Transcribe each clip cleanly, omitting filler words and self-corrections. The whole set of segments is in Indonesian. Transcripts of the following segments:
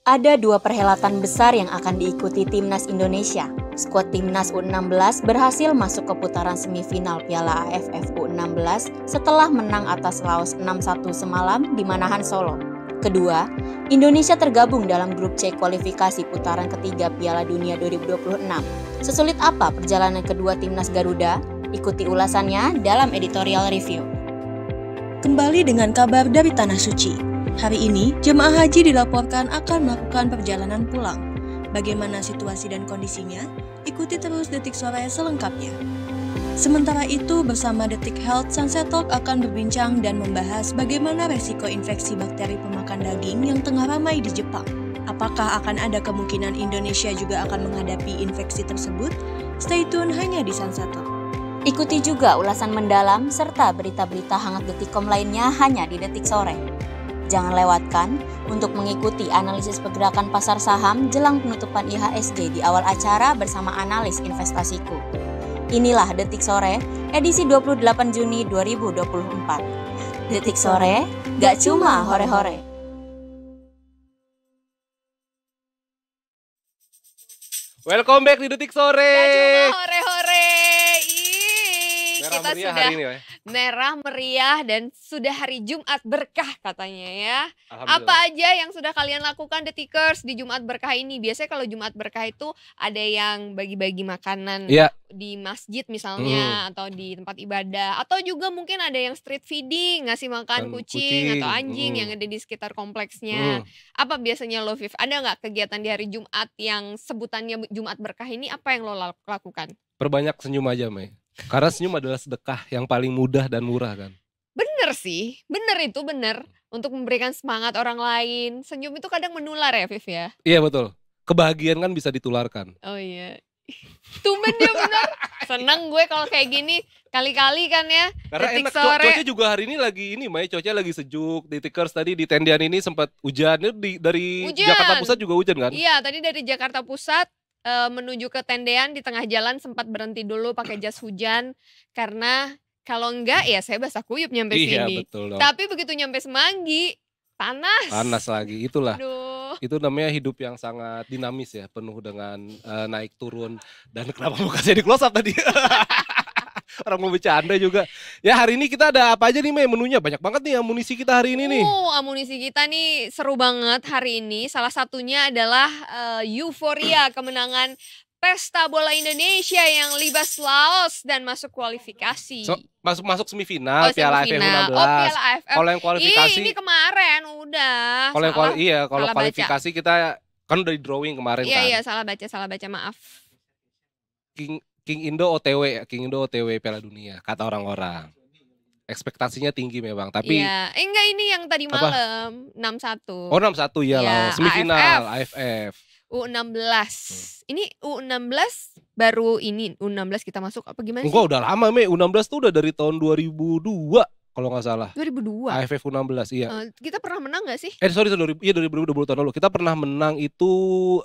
Ada dua perhelatan besar yang akan diikuti Timnas Indonesia. Skuad Timnas U16 berhasil masuk ke putaran semifinal Piala AFF U16 setelah menang atas Laos 6-1 semalam di Manahan, Solo. Kedua, Indonesia tergabung dalam grup C kualifikasi putaran ketiga Piala Dunia 2026. Sesulit apa perjalanan kedua Timnas Garuda? Ikuti ulasannya dalam editorial review. Kembali dengan kabar dari Tanah Suci. Hari ini, jemaah haji dilaporkan akan melakukan perjalanan pulang. Bagaimana situasi dan kondisinya? Ikuti terus Detik Sore selengkapnya. Sementara itu, bersama Detik Health, Sunset Talk akan berbincang dan membahas bagaimana resiko infeksi bakteri pemakan daging yang tengah ramai di Jepang. Apakah akan ada kemungkinan Indonesia juga akan menghadapi infeksi tersebut? Stay tune hanya di Sunset Talk. Ikuti juga ulasan mendalam serta berita-berita hangat Detikcom lainnya hanya di Detik Sore. Jangan lewatkan untuk mengikuti analisis pergerakan pasar saham jelang penutupan IHSG di awal acara bersama analis investasiku. Inilah Detik Sore, edisi 28 Juni 2024. Detik Sore, gak cuma hore-hore. Welcome back di Detik Sore. Gak cuma hore-hore. Merah Kita meriah sudah hari ini, merah meriah dan sudah hari Jumat berkah katanya ya. Alhamdulillah. Apa aja yang sudah kalian lakukan Detikers di Jumat berkah ini? Biasanya kalau Jumat berkah itu ada yang bagi-bagi makanan di masjid misalnya atau di tempat ibadah, atau juga mungkin ada yang street feeding, ngasih makan kucing atau anjing yang ada di sekitar kompleksnya. Apa biasanya lo, Viv? Ada nggak kegiatan di hari Jumat yang sebutannya Jumat berkah ini? Apa yang lo lakukan? Perbanyak senyum aja, Mei. Karena senyum adalah sedekah yang paling mudah dan murah kan. Bener sih, bener. Untuk memberikan semangat orang lain. Senyum itu kadang menular ya, Viv ya? Iya betul. Kebahagiaan kan bisa ditularkan. Oh iya. Tumben dia bener. Seneng gue kalau kayak gini. Kali-kali kan ya. Karena Detik enak, Sore. cuaca juga hari ini lagi ini, Mei. Cuaca lagi sejuk. Di Detikers tadi di tendian ini sempat hujan. Dari Hujan. Jakarta Pusat juga hujan kan? Iya, tadi dari Jakarta Pusat menuju ke tendean di tengah jalan sempat berhenti dulu pakai jas hujan karena kalau enggak ya saya basah kuyup nyampe Iya, sini. betul dong. Tapi begitu nyampe Semanggi panas. Panas lagi, itulah. Aduh. Itu namanya hidup yang sangat dinamis ya, penuh dengan naik turun. Dan kenapa muka saya di close up tadi? Orang mau bercanda juga. Ya hari ini kita ada apa aja nih, Mei? Menunya banyak banget nih amunisi kita hari ini nih. Amunisi kita nih seru banget hari ini. Salah satunya adalah euforia kemenangan Pesta Bola Indonesia yang libas Laos dan masuk kualifikasi. Masuk semifinal Piala AFF U16. Piala AFF. Kalau yang kualifikasi ini kemarin udah. Kalau kualifikasi baca. Kita kan udah di drawing kemarin kan. Iya, salah baca maaf. King Indo OTW Piala Dunia kata orang-orang. Ekspektasinya tinggi memang, tapi iya, enggak ini yang tadi malam 6-1. Oh 6-1 ya lah, semifinal AFF. U16. Ini U16 baru ini U16 kita masuk apa gimana sih? Enggak, udah lama, Mei. U16 tuh udah dari tahun 2002 kalau nggak salah. 2002. AFF U16 iya. Kita pernah menang nggak sih? 2020 tahun lalu. Kita pernah menang itu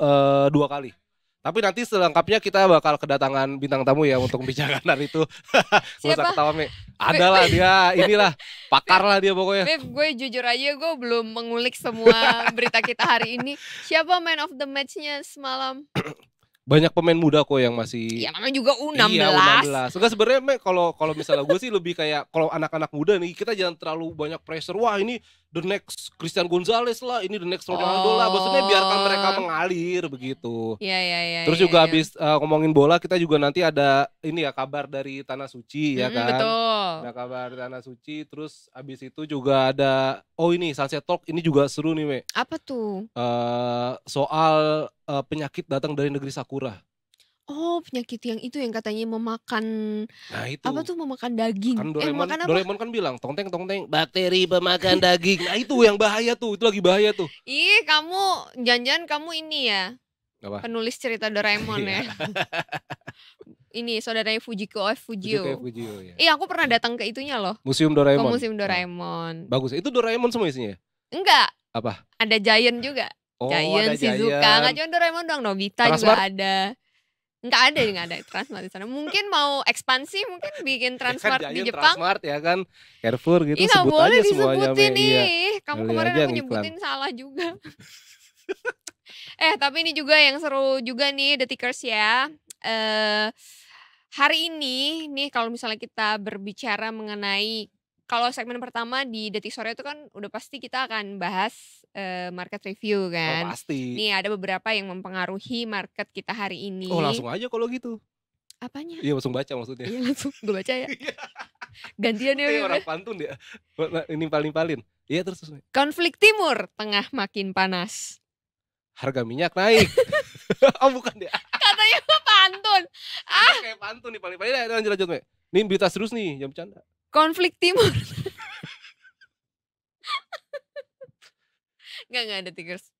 2 kali. Tapi nanti selengkapnya kita bakal kedatangan bintang tamu ya untuk membicarakan itu. Gak usah ketawa, Me. Adalah dia, inilah pakar lah dia pokoknya. Beb, gue jujur aja gue belum mengulik semua berita kita hari ini. Siapa man of the match-nya semalam? Banyak pemain muda kok yang masih. Ya namanya juga U16. Iya, U16. Enggak sebenarnya, Me, kalau misalnya gue sih lebih kayak kalau anak-anak muda nih kita jangan terlalu banyak pressure. Wah, ini the next Christian Gonzalez lah, ini the next Ronaldo lah. Maksudnya biarkan mereka mengalir begitu. Iya. Terus juga habis ngomongin bola kita juga nanti ada ini ya kabar dari Tanah Suci ya kan. Betul. Ada kabar Tanah Suci, terus habis itu juga ada ini Sunset Talk ini juga seru nih, Me. Apa tuh? Soal penyakit datang dari negeri Sakura. Oh, penyakit yang itu yang katanya memakan. Nah, itu. Apa tuh memakan daging? Kan makan apa? Doraemon kan bilang tongteng bakteri pemakan daging. Nah, itu yang bahaya tuh. Itu lagi bahaya tuh. Ih, kamu jangan kamu ini ya. Apa? Penulis cerita Doraemon ya. Ini saudaranya Fujiko Fujio ya. Iya, aku pernah datang ke itunya loh. Museum Doraemon. Ke Museum Doraemon. Bagus. Itu Doraemon semua isinya? Enggak. Apa? Ada Giant juga. Oh, Giant, Shizuka. Enggak cuma Doraemon doang, Nobita Transmart? juga ada. Enggak ada Transmart di sana. Mungkin mau ekspansi, mungkin bikin Transmart kan di Jepang. Transmart ya kan, Carrefour gitu. Ih, nggak sebut boleh aja semuanya. disebutin nih. Iya. Kamu Boleh kemarin aja aku ngiklan. nyebutin salah juga. Tapi ini juga yang seru juga nih Detikers ya. Hari ini nih kalau misalnya kita berbicara mengenai kalau segmen pertama di Detik Sore itu kan udah pasti kita akan bahas market review Oh kan. pasti. Nih ada beberapa yang mempengaruhi market kita hari ini. Oh langsung aja kalau gitu. Apanya? Iya langsung baca maksudnya. Iya langsung gue baca ya. Gantian ya. Orang pantun dia. Ini paling-palin. Iya terus. Konflik Timur Tengah makin panas. Harga minyak naik. Oh bukan dia. Katanya pantun. Kayak pantun nih paling-palin. Lanjut Me. Ini berita serius nih, jangan bercanda. Konflik Timur. Enggak ada Tigers.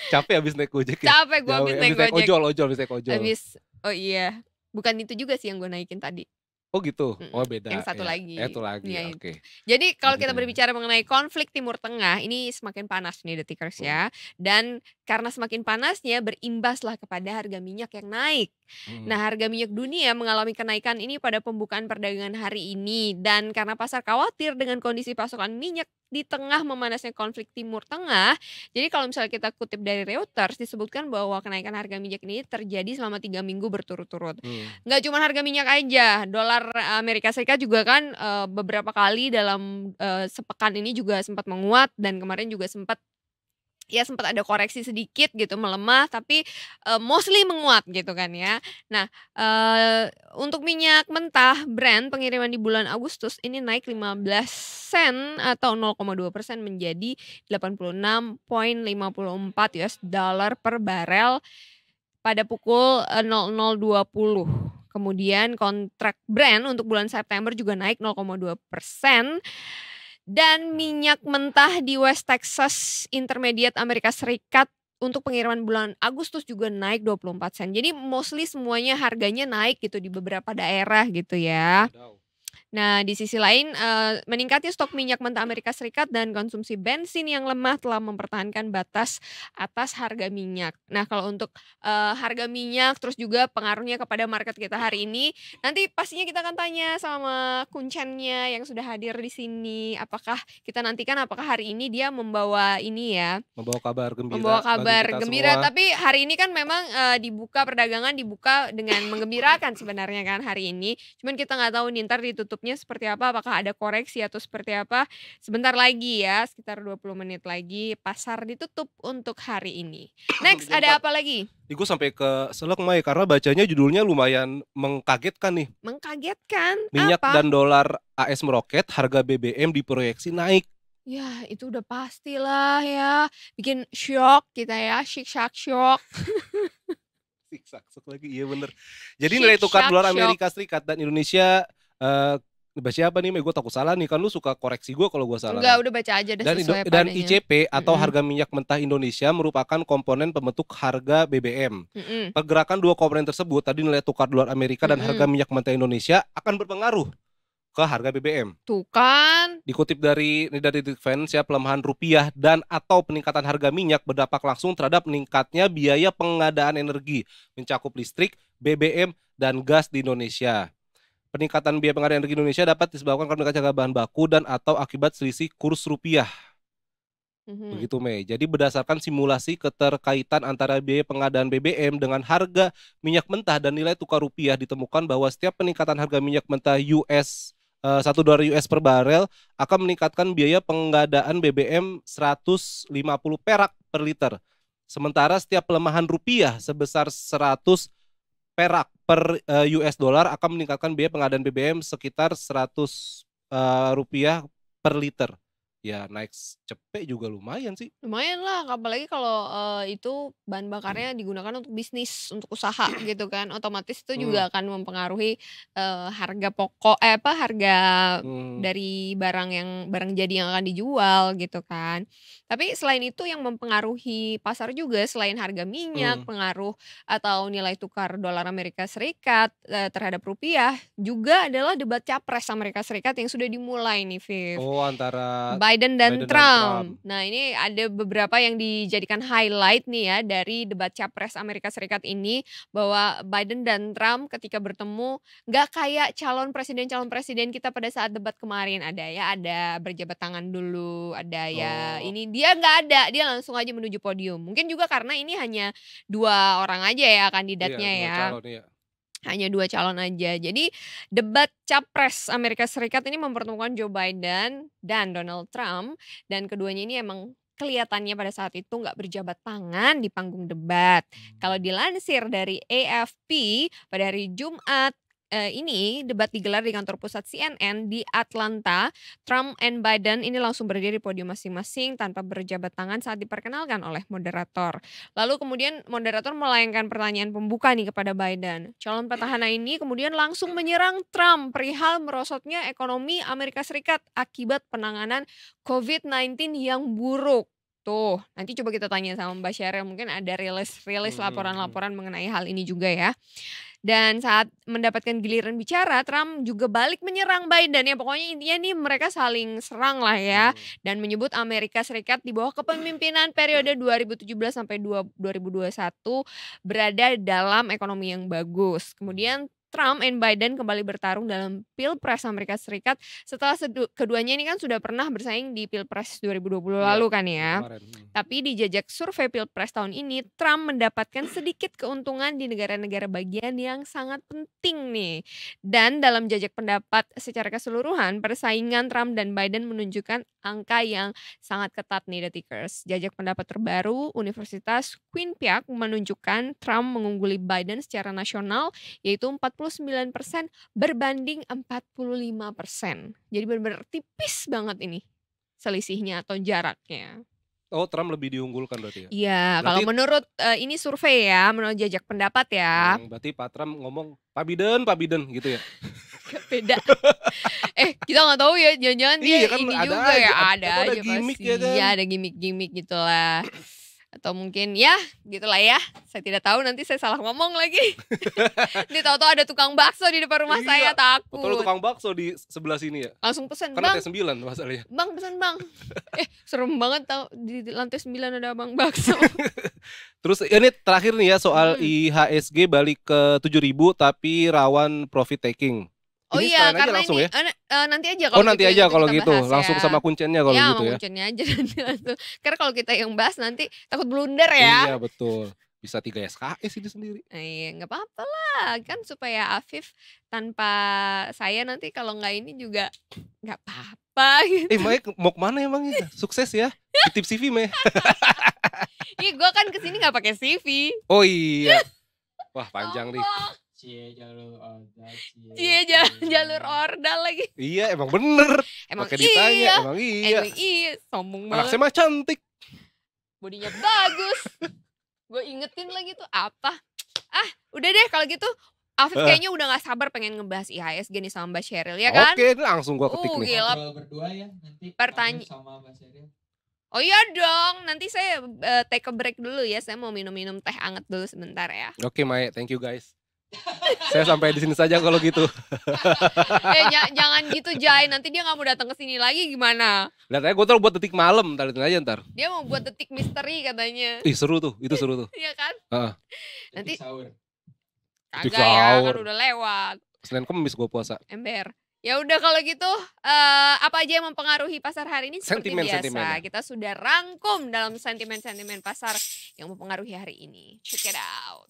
Capek abis naik Gojek ya? Capek gue abis naik Gojek. Ojol. Oh iya. Bukan itu juga sih yang gue naikin tadi. Oh gitu? Oh beda. Yang satu lagi. Itu lagi, ya, oke. Jadi kalau kita berbicara mengenai konflik Timur Tengah, ini semakin panas nih Detikers ya. Dan karena semakin panasnya berimbaslah kepada harga minyak yang naik. Nah harga minyak dunia mengalami kenaikan ini pada pembukaan perdagangan hari ini. Dan karena pasar khawatir dengan kondisi pasokan minyak di tengah memanasnya konflik Timur Tengah. Jadi kalau misalnya kita kutip dari Reuters disebutkan bahwa kenaikan harga minyak ini terjadi selama 3 minggu berturut-turut. Nggak cuma harga minyak aja, dolar Amerika Serikat juga kan beberapa kali dalam sepekan ini juga sempat menguat dan kemarin juga sempat ada koreksi sedikit gitu melemah tapi mostly menguat gitu kan ya. Nah untuk minyak mentah Brent pengiriman di bulan Agustus ini naik 15 sen atau 0,2% menjadi 86,54 US dollar per barel pada pukul 00.20. Kemudian kontrak Brent untuk bulan September juga naik 0,2%. Dan minyak mentah di West Texas Intermediate Amerika Serikat untuk pengiriman bulan Agustus juga naik 24 sen. Jadi mostly semuanya harganya naik gitu di beberapa daerah gitu ya. Nah di sisi lain meningkatnya stok minyak mentah Amerika Serikat dan konsumsi bensin yang lemah telah mempertahankan batas atas harga minyak. Nah kalau untuk harga minyak terus juga pengaruhnya kepada market kita hari ini, nanti pastinya kita akan tanya sama kuncennya yang sudah hadir di sini. Apakah kita nantikan apakah hari ini dia membawa ini ya? Membawa kabar gembira. Membawa kabar gembira. Tapi hari ini kan memang perdagangan dibuka dengan menggembirakan sebenarnya kan hari ini. Cuman kita nggak tahu nih ntar ditutupnya seperti apa, apakah ada koreksi atau seperti apa. Sebentar lagi ya, sekitar 20 menit lagi pasar ditutup untuk hari ini. Next ada apa lagi? Gue sampai ke selek Mai karena bacanya judulnya lumayan mengkagetkan nih. Mengkagetkan? Minyak apa? Dan dolar AS meroket, harga BBM diproyeksi naik. Ya itu udah pastilah ya, bikin shock kita ya, shock. Shock lagi, iya bener. Jadi nilai tukar dolar Amerika Serikat dan Indonesia baca apa nih? Gue takut salah nih, kan lu suka koreksi gue kalau gue salah. Enggak, udah baca aja deh sesuai dan ICP atau harga minyak mentah Indonesia merupakan komponen pembentuk harga BBM. Pergerakan dua komponen tersebut, tadi nilai tukar dolar Amerika dan harga minyak mentah Indonesia akan berpengaruh ke harga BBM. Tuh kan. Dikutip dari Defense ya, pelemahan rupiah dan atau peningkatan harga minyak berdampak langsung terhadap meningkatnya biaya pengadaan energi mencakup listrik, BBM dan gas di Indonesia. Peningkatan biaya pengadaan energi Indonesia dapat disebabkan karena harga bahan baku dan atau akibat selisih kurs rupiah. Begitu Mei. Jadi berdasarkan simulasi keterkaitan antara biaya pengadaan BBM dengan harga minyak mentah dan nilai tukar rupiah ditemukan bahwa setiap peningkatan harga minyak mentah $1 per barel akan meningkatkan biaya pengadaan BBM 150 perak per liter. Sementara setiap pelemahan rupiah sebesar 100 perak per US dollar akan meningkatkan biaya pengadaan BBM sekitar 100 rupiah per liter. Ya naik cepet juga lumayan sih. Lumayan lah, apalagi kalau itu bahan bakarnya digunakan untuk bisnis, untuk usaha gitu kan. Otomatis itu juga akan mempengaruhi harga pokok harga dari barang jadi yang akan dijual gitu kan. Tapi selain itu yang mempengaruhi pasar juga selain harga minyak, pengaruh atau nilai tukar dolar Amerika Serikat terhadap rupiah juga adalah debat capres Amerika Serikat yang sudah dimulai nih, Viv. Oh, antara Biden dan Trump. Nah, ini ada beberapa yang dijadikan highlight nih ya dari debat capres Amerika Serikat ini, bahwa Biden dan Trump ketika bertemu nggak kayak calon presiden kita pada saat debat kemarin. Ada berjabat tangan dulu, ada ya ini dia nggak ada, dia langsung aja menuju podium. Mungkin juga karena ini hanya 2 orang aja ya kandidatnya ya. Calon, iya. Hanya 2 calon aja. Jadi debat capres Amerika Serikat ini mempertemukan Joe Biden dan Donald Trump, dan keduanya ini emang kelihatannya pada saat itu nggak berjabat tangan di panggung debat. Kalau dilansir dari AFP pada hari Jumat ini debat digelar di kantor pusat CNN di Atlanta. Trump and Biden ini langsung berdiri di podium masing-masing tanpa berjabat tangan saat diperkenalkan oleh moderator. Lalu kemudian moderator melayangkan pertanyaan pembuka nih kepada Biden. Calon petahana ini kemudian langsung menyerang Trump perihal merosotnya ekonomi Amerika Serikat akibat penanganan COVID-19 yang buruk. Tuh, nanti coba kita tanya sama Mbak Sheryl, mungkin ada rilis laporan-laporan mengenai hal ini juga ya. Dan saat mendapatkan giliran bicara, Trump juga balik menyerang Biden ya. Pokoknya intinya nih mereka saling serang lah ya. Dan menyebut Amerika Serikat di bawah kepemimpinan periode 2017 sampai 2021 berada dalam ekonomi yang bagus. Kemudian Trump and Biden kembali bertarung dalam Pilpres Amerika Serikat setelah keduanya ini kan sudah pernah bersaing di Pilpres 2020 lalu kan ya. Tapi di jajak survei Pilpres tahun ini, Trump mendapatkan sedikit keuntungan di negara-negara bagian yang sangat penting nih. Dan dalam jajak pendapat secara keseluruhan, persaingan Trump dan Biden menunjukkan angka yang sangat ketat nih Detikers. Jajak pendapat terbaru Universitas Quinnipiac menunjukkan Trump mengungguli Biden secara nasional, yaitu 49% berbanding 45%. Jadi benar-benar tipis banget ini selisihnya atau jaraknya. Oh, Trump lebih diunggulkan berarti ya? Iya, kalau menurut ini survei ya, menurut jajak pendapat ya. Berarti Pak Trump ngomong Pak Biden gitu ya? Beda. Kita nggak tahu ya, jangan-jangan dia kan ini ada juga aja, ya, ada aja gimmick pasti. ya kan? Ya, ada gimmick-gimmick gitulah. Atau mungkin ya gitulah ya, saya tidak tahu, nanti saya salah ngomong lagi. Ini tahu-tahu ada tukang bakso di depan rumah saya, takut. Betul, tukang bakso di sebelah sini ya? Langsung pesen, kan Bang. lantai 9 masalahnya. Bang, pesen Bang. Serem banget tau di lantai 9 ada abang bakso. Terus ini terakhir nih ya soal IHSG balik ke 7.000 tapi rawan profit taking. Oh ini iya, karena langsung ini ya? Nanti aja kalau nanti gitu aja kalau kita gitu, bahas langsung ya. sama kunciannya kalau gitu ya. Kunciannya aja nanti langsung. Karena kalau kita yang bahas nanti takut blunder ya. Iya betul, bisa 3 SKS ini sendiri. Iya, nggak apa-apa lah, kan supaya Afif tanpa saya nanti kalau nggak ini juga nggak apa-apa gitu. Maya mau kemana emangnya? Sukses ya, titip CV Maya. Iya, gue kan kesini nggak pakai CV. Oh iya, wah panjang nih. Cie jalur ordal lagi. Iya emang bener. Emang pakai ditanya, iya. Emang iya. Sombong Anak banget. saya mah cantik. Bodinya bagus. Gue ingetin lagi tuh apa. Udah deh kalau gitu. Afif kayaknya udah gak sabar pengen ngebahas IHSG nih sama Mbak Sheryl ya kan? Oke, langsung gue ketik nih. Gila. Berdua ya nanti sama Mbak Sheryl. Oh iya dong, nanti saya take a break dulu ya. Saya mau minum-minum teh anget dulu sebentar ya. Oke Maya, thank you guys. Saya sampai di sini saja kalau gitu. Jangan gitu Jai, nanti dia nggak mau datang ke sini lagi gimana? Lihat aja, gue tuh buat detik malam, liatin aja ntar. Dia mau buat detik misteri katanya. Seru tuh, itu seru tuh. Iya kan? Nanti sahur. Kagak ya, kan udah lewat. Senin Kamis gue puasa. Ember. Ya udah kalau gitu, apa aja yang mempengaruhi pasar hari ini? Seperti biasa, kita sudah rangkum dalam sentimen-sentimen pasar yang mempengaruhi hari ini. Check it out.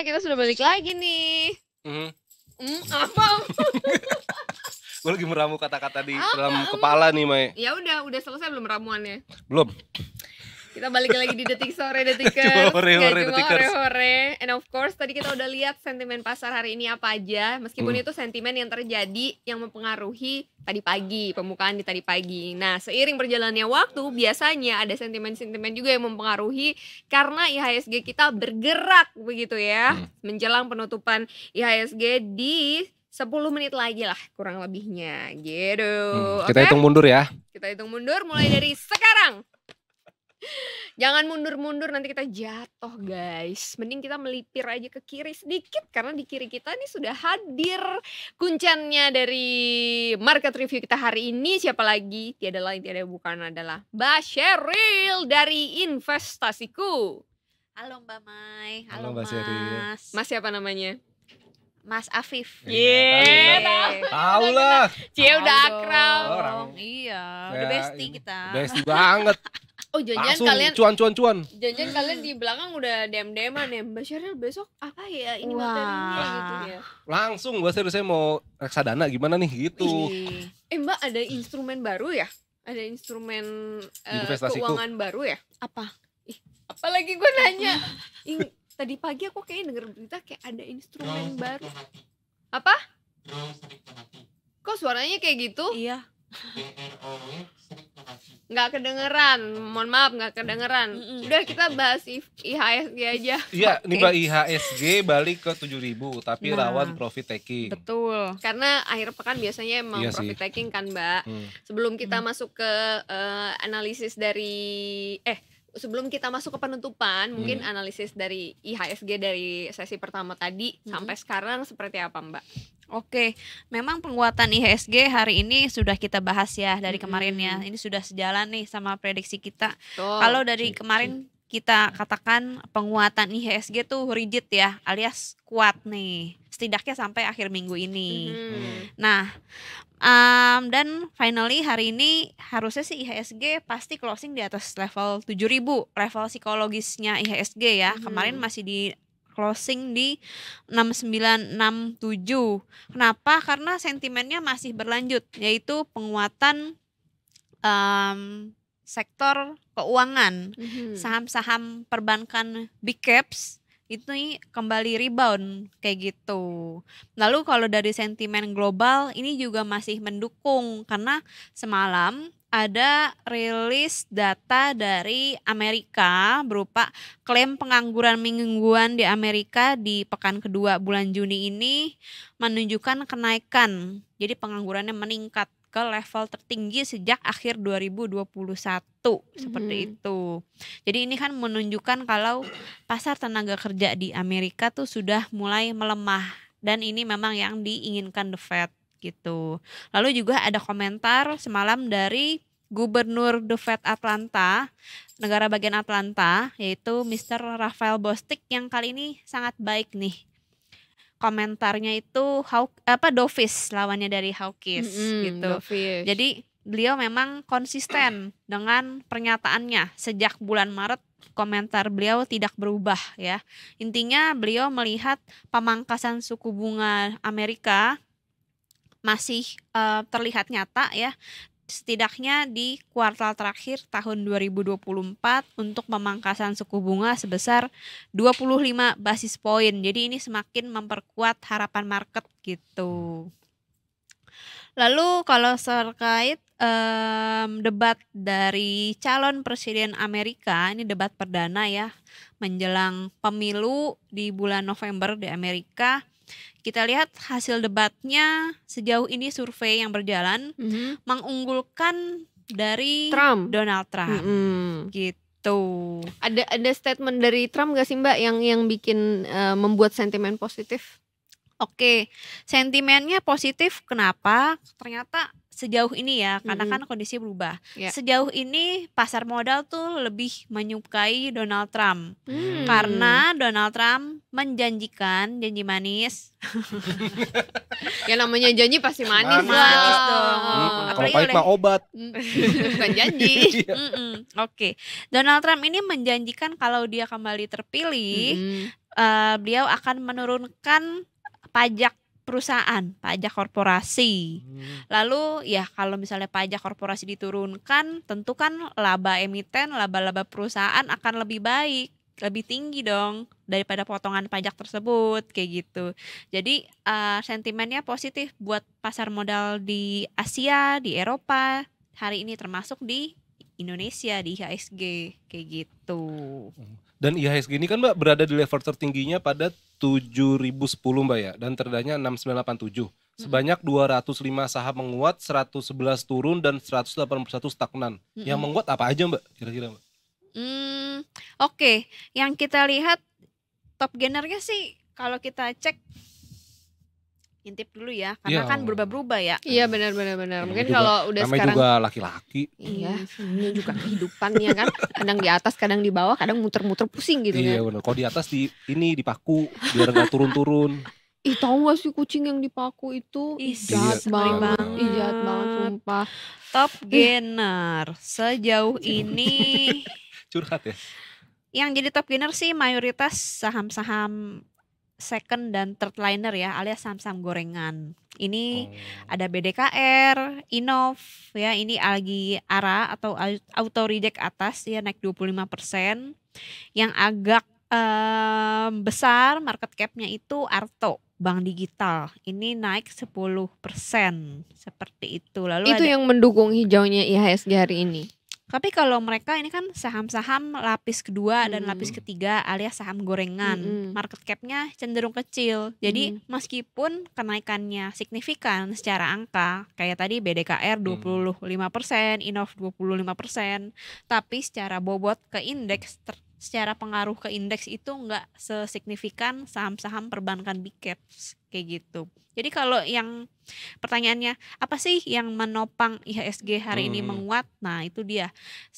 kita sudah balik lagi nih. Apa? Gue lagi meramu kata-kata di dalam kepala nih, Mai. Ya udah selesai belum ramuannya? Belum. Kita balik lagi di Detik Sore Detikers. Hore-hore. And of course tadi kita udah lihat sentimen pasar hari ini apa aja. Meskipun itu sentimen yang terjadi yang mempengaruhi tadi pagi, pembukaan di tadi pagi. Nah, seiring berjalannya waktu biasanya ada sentimen-sentimen juga yang mempengaruhi karena IHSG kita bergerak begitu ya. Menjelang penutupan IHSG di 10 menit lagi lah kurang lebihnya gitu. Kita hitung mundur ya. Kita hitung mundur mulai dari sekarang. Jangan mundur-mundur nanti kita jatuh guys. Mending kita melipir aja ke kiri sedikit karena di kiri kita ini sudah hadir kuncennya dari market review kita hari ini. Siapa lagi? Tiada lain tiada bukan adalah Mbak Sheryl dari Investasiku. Halo Mbak Mai. Halo Mbak Sheryl. Mas siapa namanya? Mas Afif. Tahu lah. Cie udah akrab. Iya, udah bestie kita. Bestie banget. Oh jangan kalian cuan. Jangan kalian di belakang udah DM-an ya Mbak Sheryl besok apa ya ini materinya gitu ya. Langsung Mbak Sheryl saya mau reksadana gimana nih gitu. Mbak ada instrumen baru ya? Ada instrumen keuangan baru ya? Apa? Apalagi gue nanya. Tadi pagi aku kayaknya denger berita kayak ada instrumen baru. Apa? Kok suaranya kayak gitu? Iya. Nggak kedengeran, mohon maaf nggak kedengeran. Udah kita bahas IHSG aja. Iya, nih Mbak IHSG balik ke 7.000 tapi rawan profit taking. Betul. Karena akhir pekan biasanya emang profit taking kan Mbak. Sebelum kita masuk ke analisis dari sebelum kita masuk ke penutupan, mungkin analisis dari IHSG dari sesi pertama tadi sampai sekarang seperti apa Mbak? Oke, memang penguatan IHSG hari ini sudah kita bahas ya dari kemarin ya. Ini sudah sejalan nih sama prediksi kita. Kalau dari kemarin kita katakan penguatan IHSG tuh rigid ya, alias kuat nih. Setidaknya sampai akhir minggu ini. Nah, dan finally hari ini harusnya sih IHSG pasti closing di atas level 7.000, level psikologisnya IHSG ya. Kemarin masih di closing di 6967. Kenapa? Karena sentimennya masih berlanjut, yaitu penguatan sektor keuangan, saham-saham perbankan big caps itu kembali rebound kayak gitu. Lalu kalau dari sentimen global ini juga masih mendukung karena semalam ada rilis data dari Amerika berupa klaim pengangguran mingguan di Amerika di pekan kedua bulan Juni ini menunjukkan kenaikan. Jadi penganggurannya meningkat ke level tertinggi sejak akhir 2021 seperti itu. Jadi ini kan menunjukkan kalau pasar tenaga kerja di Amerika tuh sudah mulai melemah dan ini memang yang diinginkan The Fed gitu. Lalu juga ada komentar semalam dari Gubernur The Fed Atlanta, negara bagian Atlanta, yaitu Mr. Raphael Bostic yang kali ini sangat baik nih. Komentarnya itu dovish, lawannya dari hawkish gitu. Dovish. Jadi beliau memang konsisten dengan pernyataannya sejak bulan Maret. Komentar beliau tidak berubah ya. Intinya beliau melihat pemangkasan suku bunga Amerika masih terlihat nyata ya. Setidaknya di kuartal terakhir tahun 2024 untuk pemangkasan suku bunga sebesar 25 basis poin. Jadi ini semakin memperkuat harapan market gitu. Lalu kalau terkait debat dari calon presiden Amerika, ini debat perdana ya menjelang pemilu di bulan November di Amerika. Kita lihat hasil debatnya sejauh ini survei yang berjalan mengunggulkan dari Donald Trump gitu. Ada statement dari Trump gak sih Mbak yang bikin membuat sentimen positif? Oke, sentimennya positif kenapa? Ternyata sejauh ini ya, karena kan kondisi berubah. Sejauh ini pasar modal tuh lebih menyukai Donald Trump. Karena Donald Trump menjanjikan janji manis. Ya namanya janji pasti manis lah. Manis dong. Kalau pahit mah obat. Bukan janji. Oke. Donald Trump ini menjanjikan kalau dia kembali terpilih, beliau akan menurunkan pajak perusahaan, pajak korporasi. Lalu ya kalau misalnya pajak korporasi diturunkan, tentu kan laba emiten, laba-laba perusahaan akan lebih baik, lebih tinggi dong daripada potongan pajak tersebut kayak gitu. Jadi sentimennya positif buat pasar modal di Asia, di Eropa hari ini, termasuk di Indonesia di IHSG kayak gitu. Dan IHSG ini kan Mbak berada di level tertingginya pada 7.010 Mbak ya, dan terdanya 6987. Sebanyak 205 saham menguat, 111 turun, dan 181 stagnan. Yang menguat apa aja Mbak kira-kira Mbak? Oke. Yang kita lihat top gainernya sih kalau kita cek, intip dulu ya, karena kan berubah-berubah ya. Iya benar. Mungkin kalau udah namanya sekarang juga laki-laki. Iya, ini juga kehidupannya kan, kadang di atas, kadang di bawah, kadang muter-muter pusing gitu kan. Iya benar. Kalau di atas dipaku biar nggak turun-turun. Ih, tahu gak sih kucing yang dipaku itu? Jahat banget. Jahat banget sumpah. Top gainer sejauh ini curhat ya. Yang jadi top gainer sih mayoritas saham-saham second dan third liner ya, alias saham-saham gorengan. Ini ada BDKR, Innov ya, ini lagi ARA atau auto reject atas ya, naik 25%. Yang agak besar market capnya itu Arto, bank digital. Ini naik 10%, seperti itu. Lalu itu yang mendukung hijaunya IHSG hari ini. Tapi kalau mereka ini kan saham-saham lapis kedua dan lapis ketiga alias saham gorengan, market capnya cenderung kecil. Jadi meskipun kenaikannya signifikan secara angka, kayak tadi BDKR 25%, Innov 25%, tapi secara bobot ke indeks, secara pengaruh ke indeks itu nggak sesignifikan saham-saham perbankan big caps kayak gitu. Jadi kalau yang pertanyaannya apa sih yang menopang IHSG hari ini menguat? Nah itu dia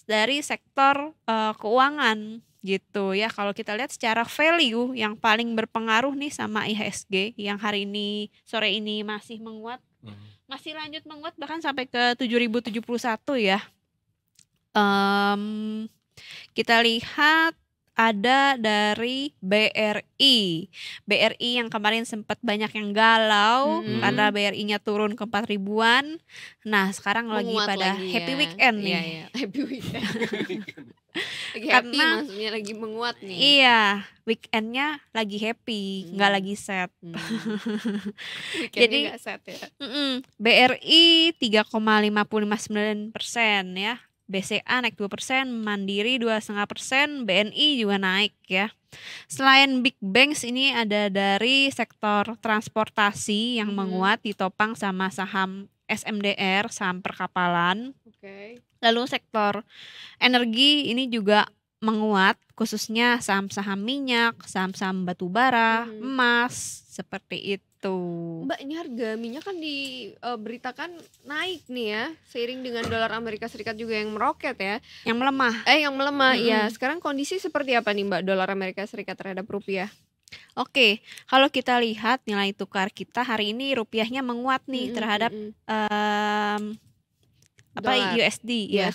dari sektor keuangan gitu ya. Kalau kita lihat secara value yang paling berpengaruh nih sama IHSG yang hari ini sore ini masih menguat, masih lanjut menguat bahkan sampai ke 7.071 ya. Kita lihat ada dari BRI yang kemarin sempat banyak yang galau karena BRI-nya turun ke 4.000-an. Nah sekarang lagi pada lagi happy weekend nih. Iya. Happy weekend. Lagi happy, maksudnya lagi menguat nih. Iya, weekendnya lagi happy, nggak lagi sad. Jadi nggak sad ya. BRI 3,559% ya. BCA naik 2%, Mandiri 2,5%, BNI juga naik ya. Selain big banks ini ada dari sektor transportasi yang menguat ditopang sama saham SMDR, saham perkapalan. Lalu sektor energi ini juga menguat, khususnya saham-saham minyak, saham-saham batu bara, emas, seperti itu. Mbak, ini harga minyak kan diberitakan naik nih ya, seiring dengan dolar Amerika Serikat juga yang meroket ya. Yang melemah. Yang melemah, ya. Sekarang kondisi seperti apa nih Mbak, dolar Amerika Serikat terhadap rupiah? Oke, kalau kita lihat nilai tukar kita hari ini rupiahnya menguat nih terhadap USD ya.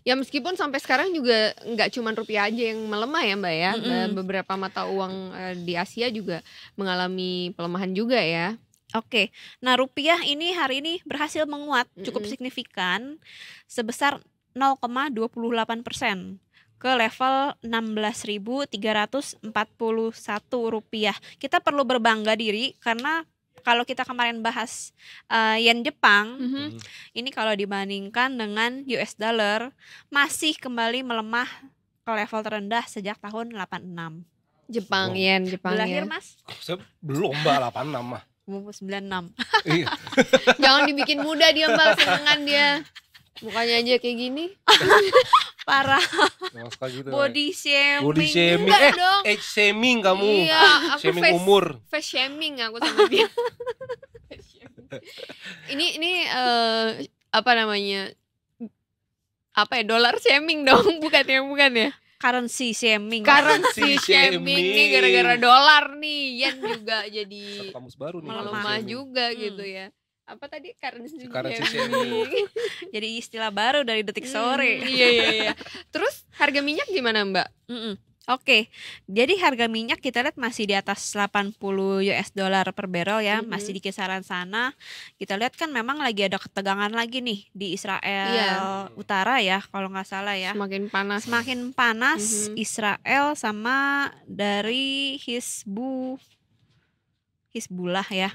Ya meskipun sampai sekarang juga nggak cuma rupiah aja yang melemah ya Mbak ya, beberapa mata uang di Asia juga mengalami pelemahan juga ya. Oke, nah rupiah ini hari ini berhasil menguat cukup signifikan sebesar 0,28% ke level 16.341 rupiah. Kita perlu berbangga diri karena kalau kita kemarin bahas yen Jepang, ini kalau dibandingkan dengan US dollar masih kembali melemah ke level terendah sejak tahun 86. Jepang yen. Belahir Mas? Saya belum Mbak, 86 mah. 96. Iya. Jangan dibikin muda dia Mbak, senengan dia. Mukanya aja kayak gini. Parah. Gitu, body shaming. Body shaming. Age shaming kamu. Iya, aku shaming umur. Face shaming aku sama dia. Ini apa namanya? Apa ya? Dolar shaming dong, bukan ya? Currency shaming. Currency shaming nih gara-gara dolar nih. Yen juga jadi kamus baru nih. Melemah juga gitu ya. Apa tadi currency shaming. Jadi istilah baru dari Detik Sore. Iya. Terus harga minyak gimana Mbak? Oke, jadi harga minyak kita lihat masih di atas 80 US dollar per barrel ya, masih di kisaran sana. Kita lihat kan memang lagi ada ketegangan lagi nih di Israel Utara ya, kalau nggak salah ya. Semakin panas. Semakin panas Israel sama dari Hizbullah ya.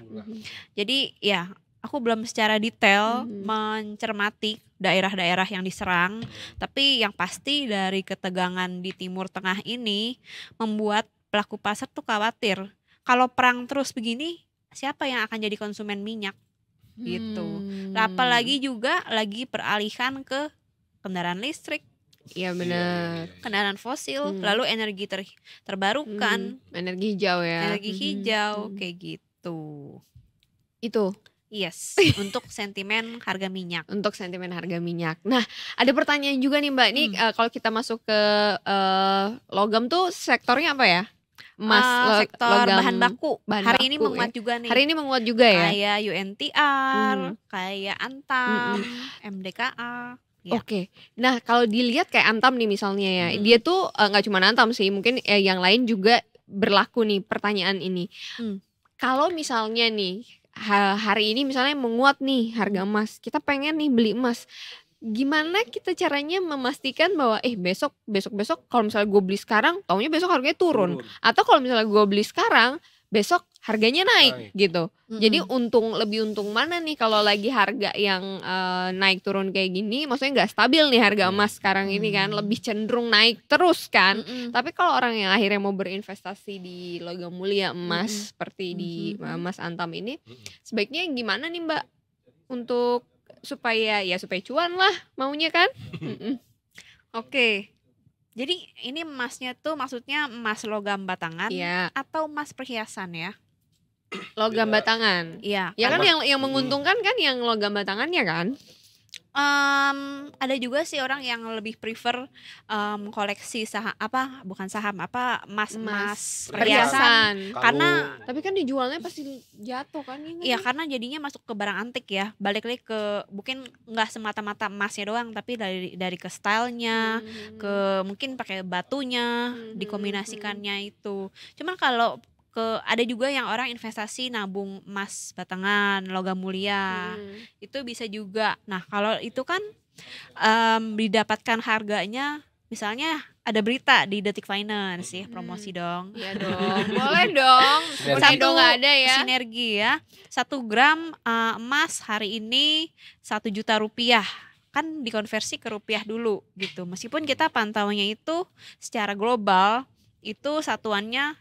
Jadi ya, aku belum secara detail mencermati daerah-daerah yang diserang, tapi yang pasti dari ketegangan di Timur Tengah ini membuat pelaku pasar tuh khawatir. Kalau perang terus begini, siapa yang akan jadi konsumen minyak gitu. Apalagi juga lagi peralihan ke kendaraan listrik. Iya benar. Kendaraan fosil, lalu energi terbarukan, energi hijau ya. Energi hijau kayak gitu. Itu. Yes, untuk sentimen harga minyak. Untuk sentimen harga minyak. Nah, ada pertanyaan juga nih Mbak. Ini kalau kita masuk ke logam tuh sektornya apa ya? Emas, sektor logam, bahan baku. Hari ini menguat juga nih. Hari ini menguat juga ya. Kayak UNTR, kayak Antam, MDKA. Ya. Oke. Nah, kalau dilihat kayak Antam nih misalnya ya. Dia tuh nggak cuma Antam sih, mungkin yang lain juga berlaku nih pertanyaan ini. Kalau misalnya nih hari ini misalnya menguat nih harga emas, kita pengen nih beli emas, gimana kita caranya memastikan bahwa besok kalau misalnya gue beli sekarang, taunya besok harganya turun. Atau kalau misalnya gue beli sekarang, besok harganya naik gitu. Jadi lebih untung mana nih kalau lagi harga yang naik turun kayak gini, maksudnya nggak stabil nih harga emas sekarang ini kan, lebih cenderung naik terus kan. Tapi kalau orang yang akhirnya mau berinvestasi di logam mulia emas seperti di Mas Antam ini, sebaiknya gimana nih Mbak untuk supaya cuan lah maunya kan? Oke. Jadi ini emasnya tuh maksudnya emas logam batangan atau emas perhiasan ya? Logam batangan. Iya. Ya kan yang menguntungkan kan yang logam batangannya kan? Ada juga sih orang yang lebih prefer koleksi emas perhiasan karena tapi kan dijualnya pasti jatuh kan ya karena jadinya masuk ke barang antik ya, balik lagi ke mungkin nggak semata-mata emasnya doang tapi dari ke stylenya, ke mungkin pakai batunya dikombinasikannya itu. Cuman kalau ada juga yang orang investasi nabung emas batangan logam mulia itu bisa juga. Nah kalau itu kan didapatkan harganya, misalnya ada berita di Detik Finance ya, promosi dong. Iya dong, boleh dong. Satu ada ya. Sinergi ya. 1 gram emas hari ini 1 juta rupiah. Kan dikonversi ke rupiah dulu gitu. Meskipun kita pantaunya itu secara global itu satuannya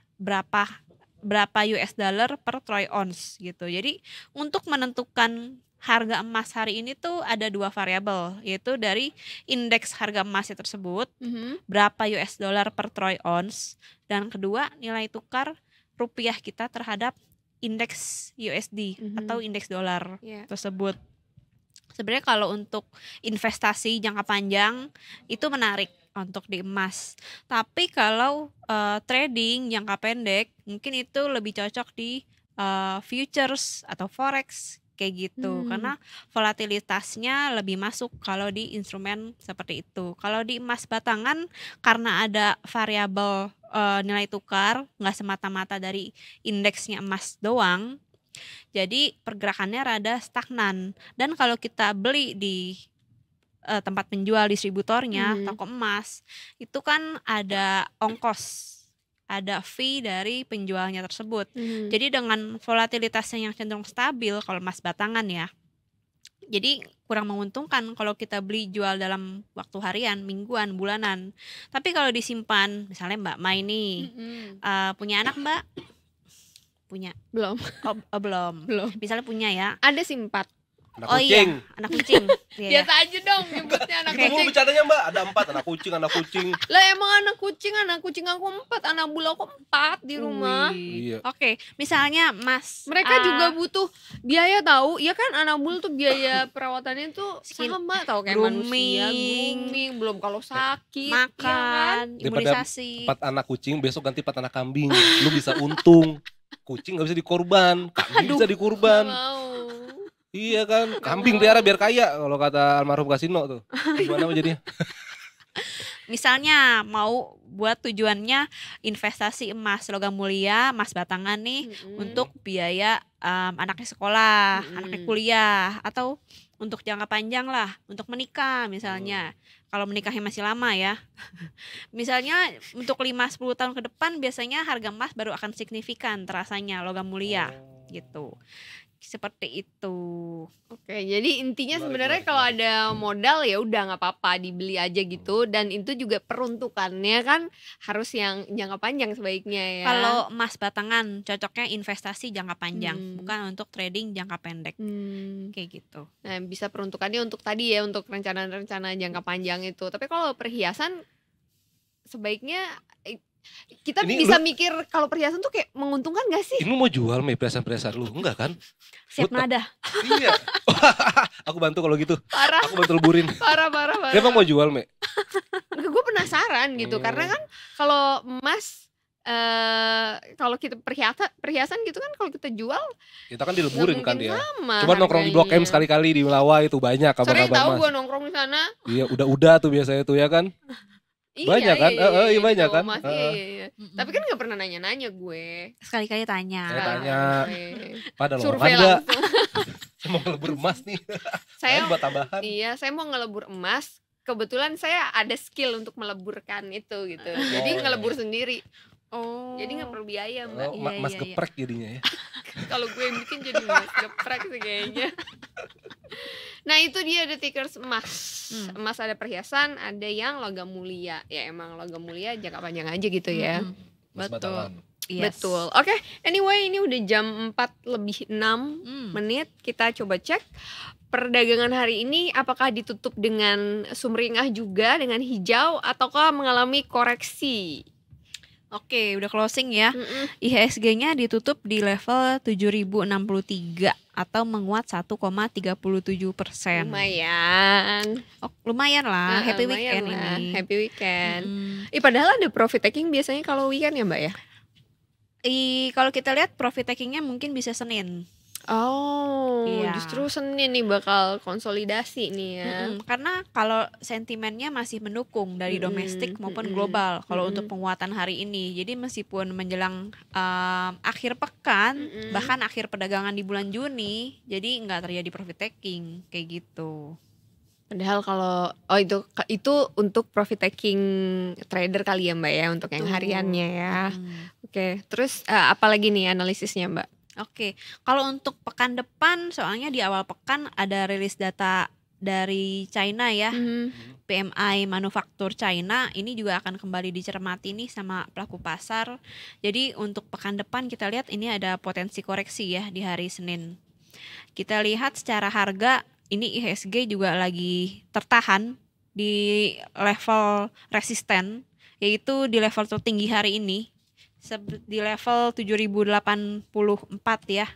berapa US dollar per troy ounce gitu. Jadi untuk menentukan harga emas hari ini tuh ada 2 variabel, yaitu dari indeks harga emasnya tersebut, berapa US dollar per troy ounce, dan kedua nilai tukar rupiah kita terhadap indeks USD atau indeks dolar tersebut. Sebenarnya kalau untuk investasi jangka panjang itu menarik untuk di emas. Tapi kalau trading jangka pendek mungkin itu lebih cocok di futures atau forex kayak gitu. Karena volatilitasnya lebih masuk kalau di instrumen seperti itu. Kalau di emas batangan karena ada variabel nilai tukar, nggak semata-mata dari indeksnya emas doang. Jadi pergerakannya rada stagnan. Dan kalau kita beli di tempat penjual distributornya, toko emas, itu kan ada ongkos, ada fee dari penjualnya tersebut. Jadi dengan volatilitasnya yang cenderung stabil kalau emas batangan ya, jadi kurang menguntungkan kalau kita beli jual dalam waktu harian, mingguan, bulanan. Tapi kalau disimpan, misalnya Mbak Mai nih, punya anak Mbak? Punya? Belum. Belum. Misalnya punya ya. Ada sih 4. Anak kucing. Iya, anak kucing. Biasa aja dong nyebutnya anak kucing. Kamu bercandanya Mbak, ada 4 anak kucing. Lah emang anak kucing aku 4, anak bulu aku 4 di rumah. Iya. Oke, misalnya Mas, mereka juga butuh biaya tahu. Ya kan anak bulu tuh biaya perawatannya tuh sama tahu kayak manusia, grooming, belum kalau sakit, makan, ya kan? imunisasi. 4 anak kucing, besok ganti 4 anak kambing. Lu bisa untung. Kucing gak bisa dikorban, kambing bisa dikorban. Iya kan, kambing pelihara biar kaya kalau kata almarhum Kasino tuh. Gimana jadinya? Misalnya mau buat tujuannya investasi emas logam mulia, emas batangan nih untuk biaya anaknya sekolah, anaknya kuliah, atau untuk jangka panjang lah, untuk menikah misalnya. Kalau menikahnya masih lama ya. Misalnya untuk 5-10 tahun ke depan biasanya harga emas baru akan signifikan terasanya logam mulia gitu. Seperti itu. Oke, jadi intinya sebenarnya kalau ada modal ya udah nggak apa-apa dibeli aja gitu, dan itu juga peruntukannya kan harus yang jangka panjang sebaiknya ya. Kalau emas batangan cocoknya investasi jangka panjang, bukan untuk trading jangka pendek. Kayak gitu. Nah, bisa peruntukannya untuk tadi ya, untuk rencana-rencana jangka panjang itu. Tapi kalau perhiasan sebaiknya kita ini bisa mikir kalau perhiasan tuh kayak menguntungkan gak sih? Ini mau jual perhiasan-perhiasan lu? Enggak kan? Siap nada. Iya. Aku bantu kalau gitu. Parah. Aku bantu leburin. Parah. Emang mau jual, Me? Gue penasaran gitu. Karena kan kalau emas, kalau kita perhiasan gitu kan, kalau kita jual kita kan dileburin kan dia. Coba nongkrong di Blok M sekali-kali di Melawa itu banyak kabar-kabar emas. Sorry, tahu gue nongkrong di sana. Iya, udah tuh biasanya tuh ya kan. Banyak kan? Iya banyak kan? Iya. Tapi kan gak pernah nanya-nanya gue. Sekali-kali tanya. Padahal survei langsung. Saya mau ngelebur emas nih. Saya buat tambahan. Iya, saya mau ngelebur emas. Kebetulan saya ada skill untuk meleburkan itu gitu. Jadi ngelebur sendiri. Jadi gak perlu biaya, Mbak. Mas geprek jadinya ya. Kalau gue yang bikin jadi mas geprek sih kayaknya. Nah itu dia The Tickers emas. Emas ada perhiasan, ada yang logam mulia. Ya emang logam mulia jangka panjang aja gitu ya. Betul. Yes. Betul. Oke, anyway ini udah jam 4:06 menit. Kita coba cek perdagangan hari ini apakah ditutup dengan sumringah juga, dengan hijau, ataukah mengalami koreksi. Oke, udah closing ya. IHSG-nya ditutup di level 7.063 atau menguat 1,37%. Lumayan lah. Happy weekend lah. Ini. Happy weekend. Padahal ada profit taking biasanya kalau weekend ya, Mbak ya? Kalau kita lihat profit takingnya mungkin bisa Senin. Iya. Justru Senin nih bakal konsolidasi nih ya. Karena kalau sentimennya masih mendukung dari domestik maupun global kalau untuk penguatan hari ini. Jadi meskipun menjelang akhir pekan, bahkan akhir perdagangan di bulan Juni, jadi nggak terjadi profit taking kayak gitu. Padahal kalau itu untuk profit taking trader kali ya, Mbak ya, untuk yang hariannya ya. Oke, terus apalagi nih analisisnya, Mbak? Oke, kalau untuk pekan depan, soalnya di awal pekan ada rilis data dari China ya, PMI manufaktur China, ini juga akan kembali dicermati nih sama pelaku pasar. Jadi untuk pekan depan kita lihat ini ada potensi koreksi ya di hari Senin. Kita lihat secara harga, ini IHSG juga lagi tertahan di level resisten, yaitu di level tertinggi hari ini. Di level 7.084 ya.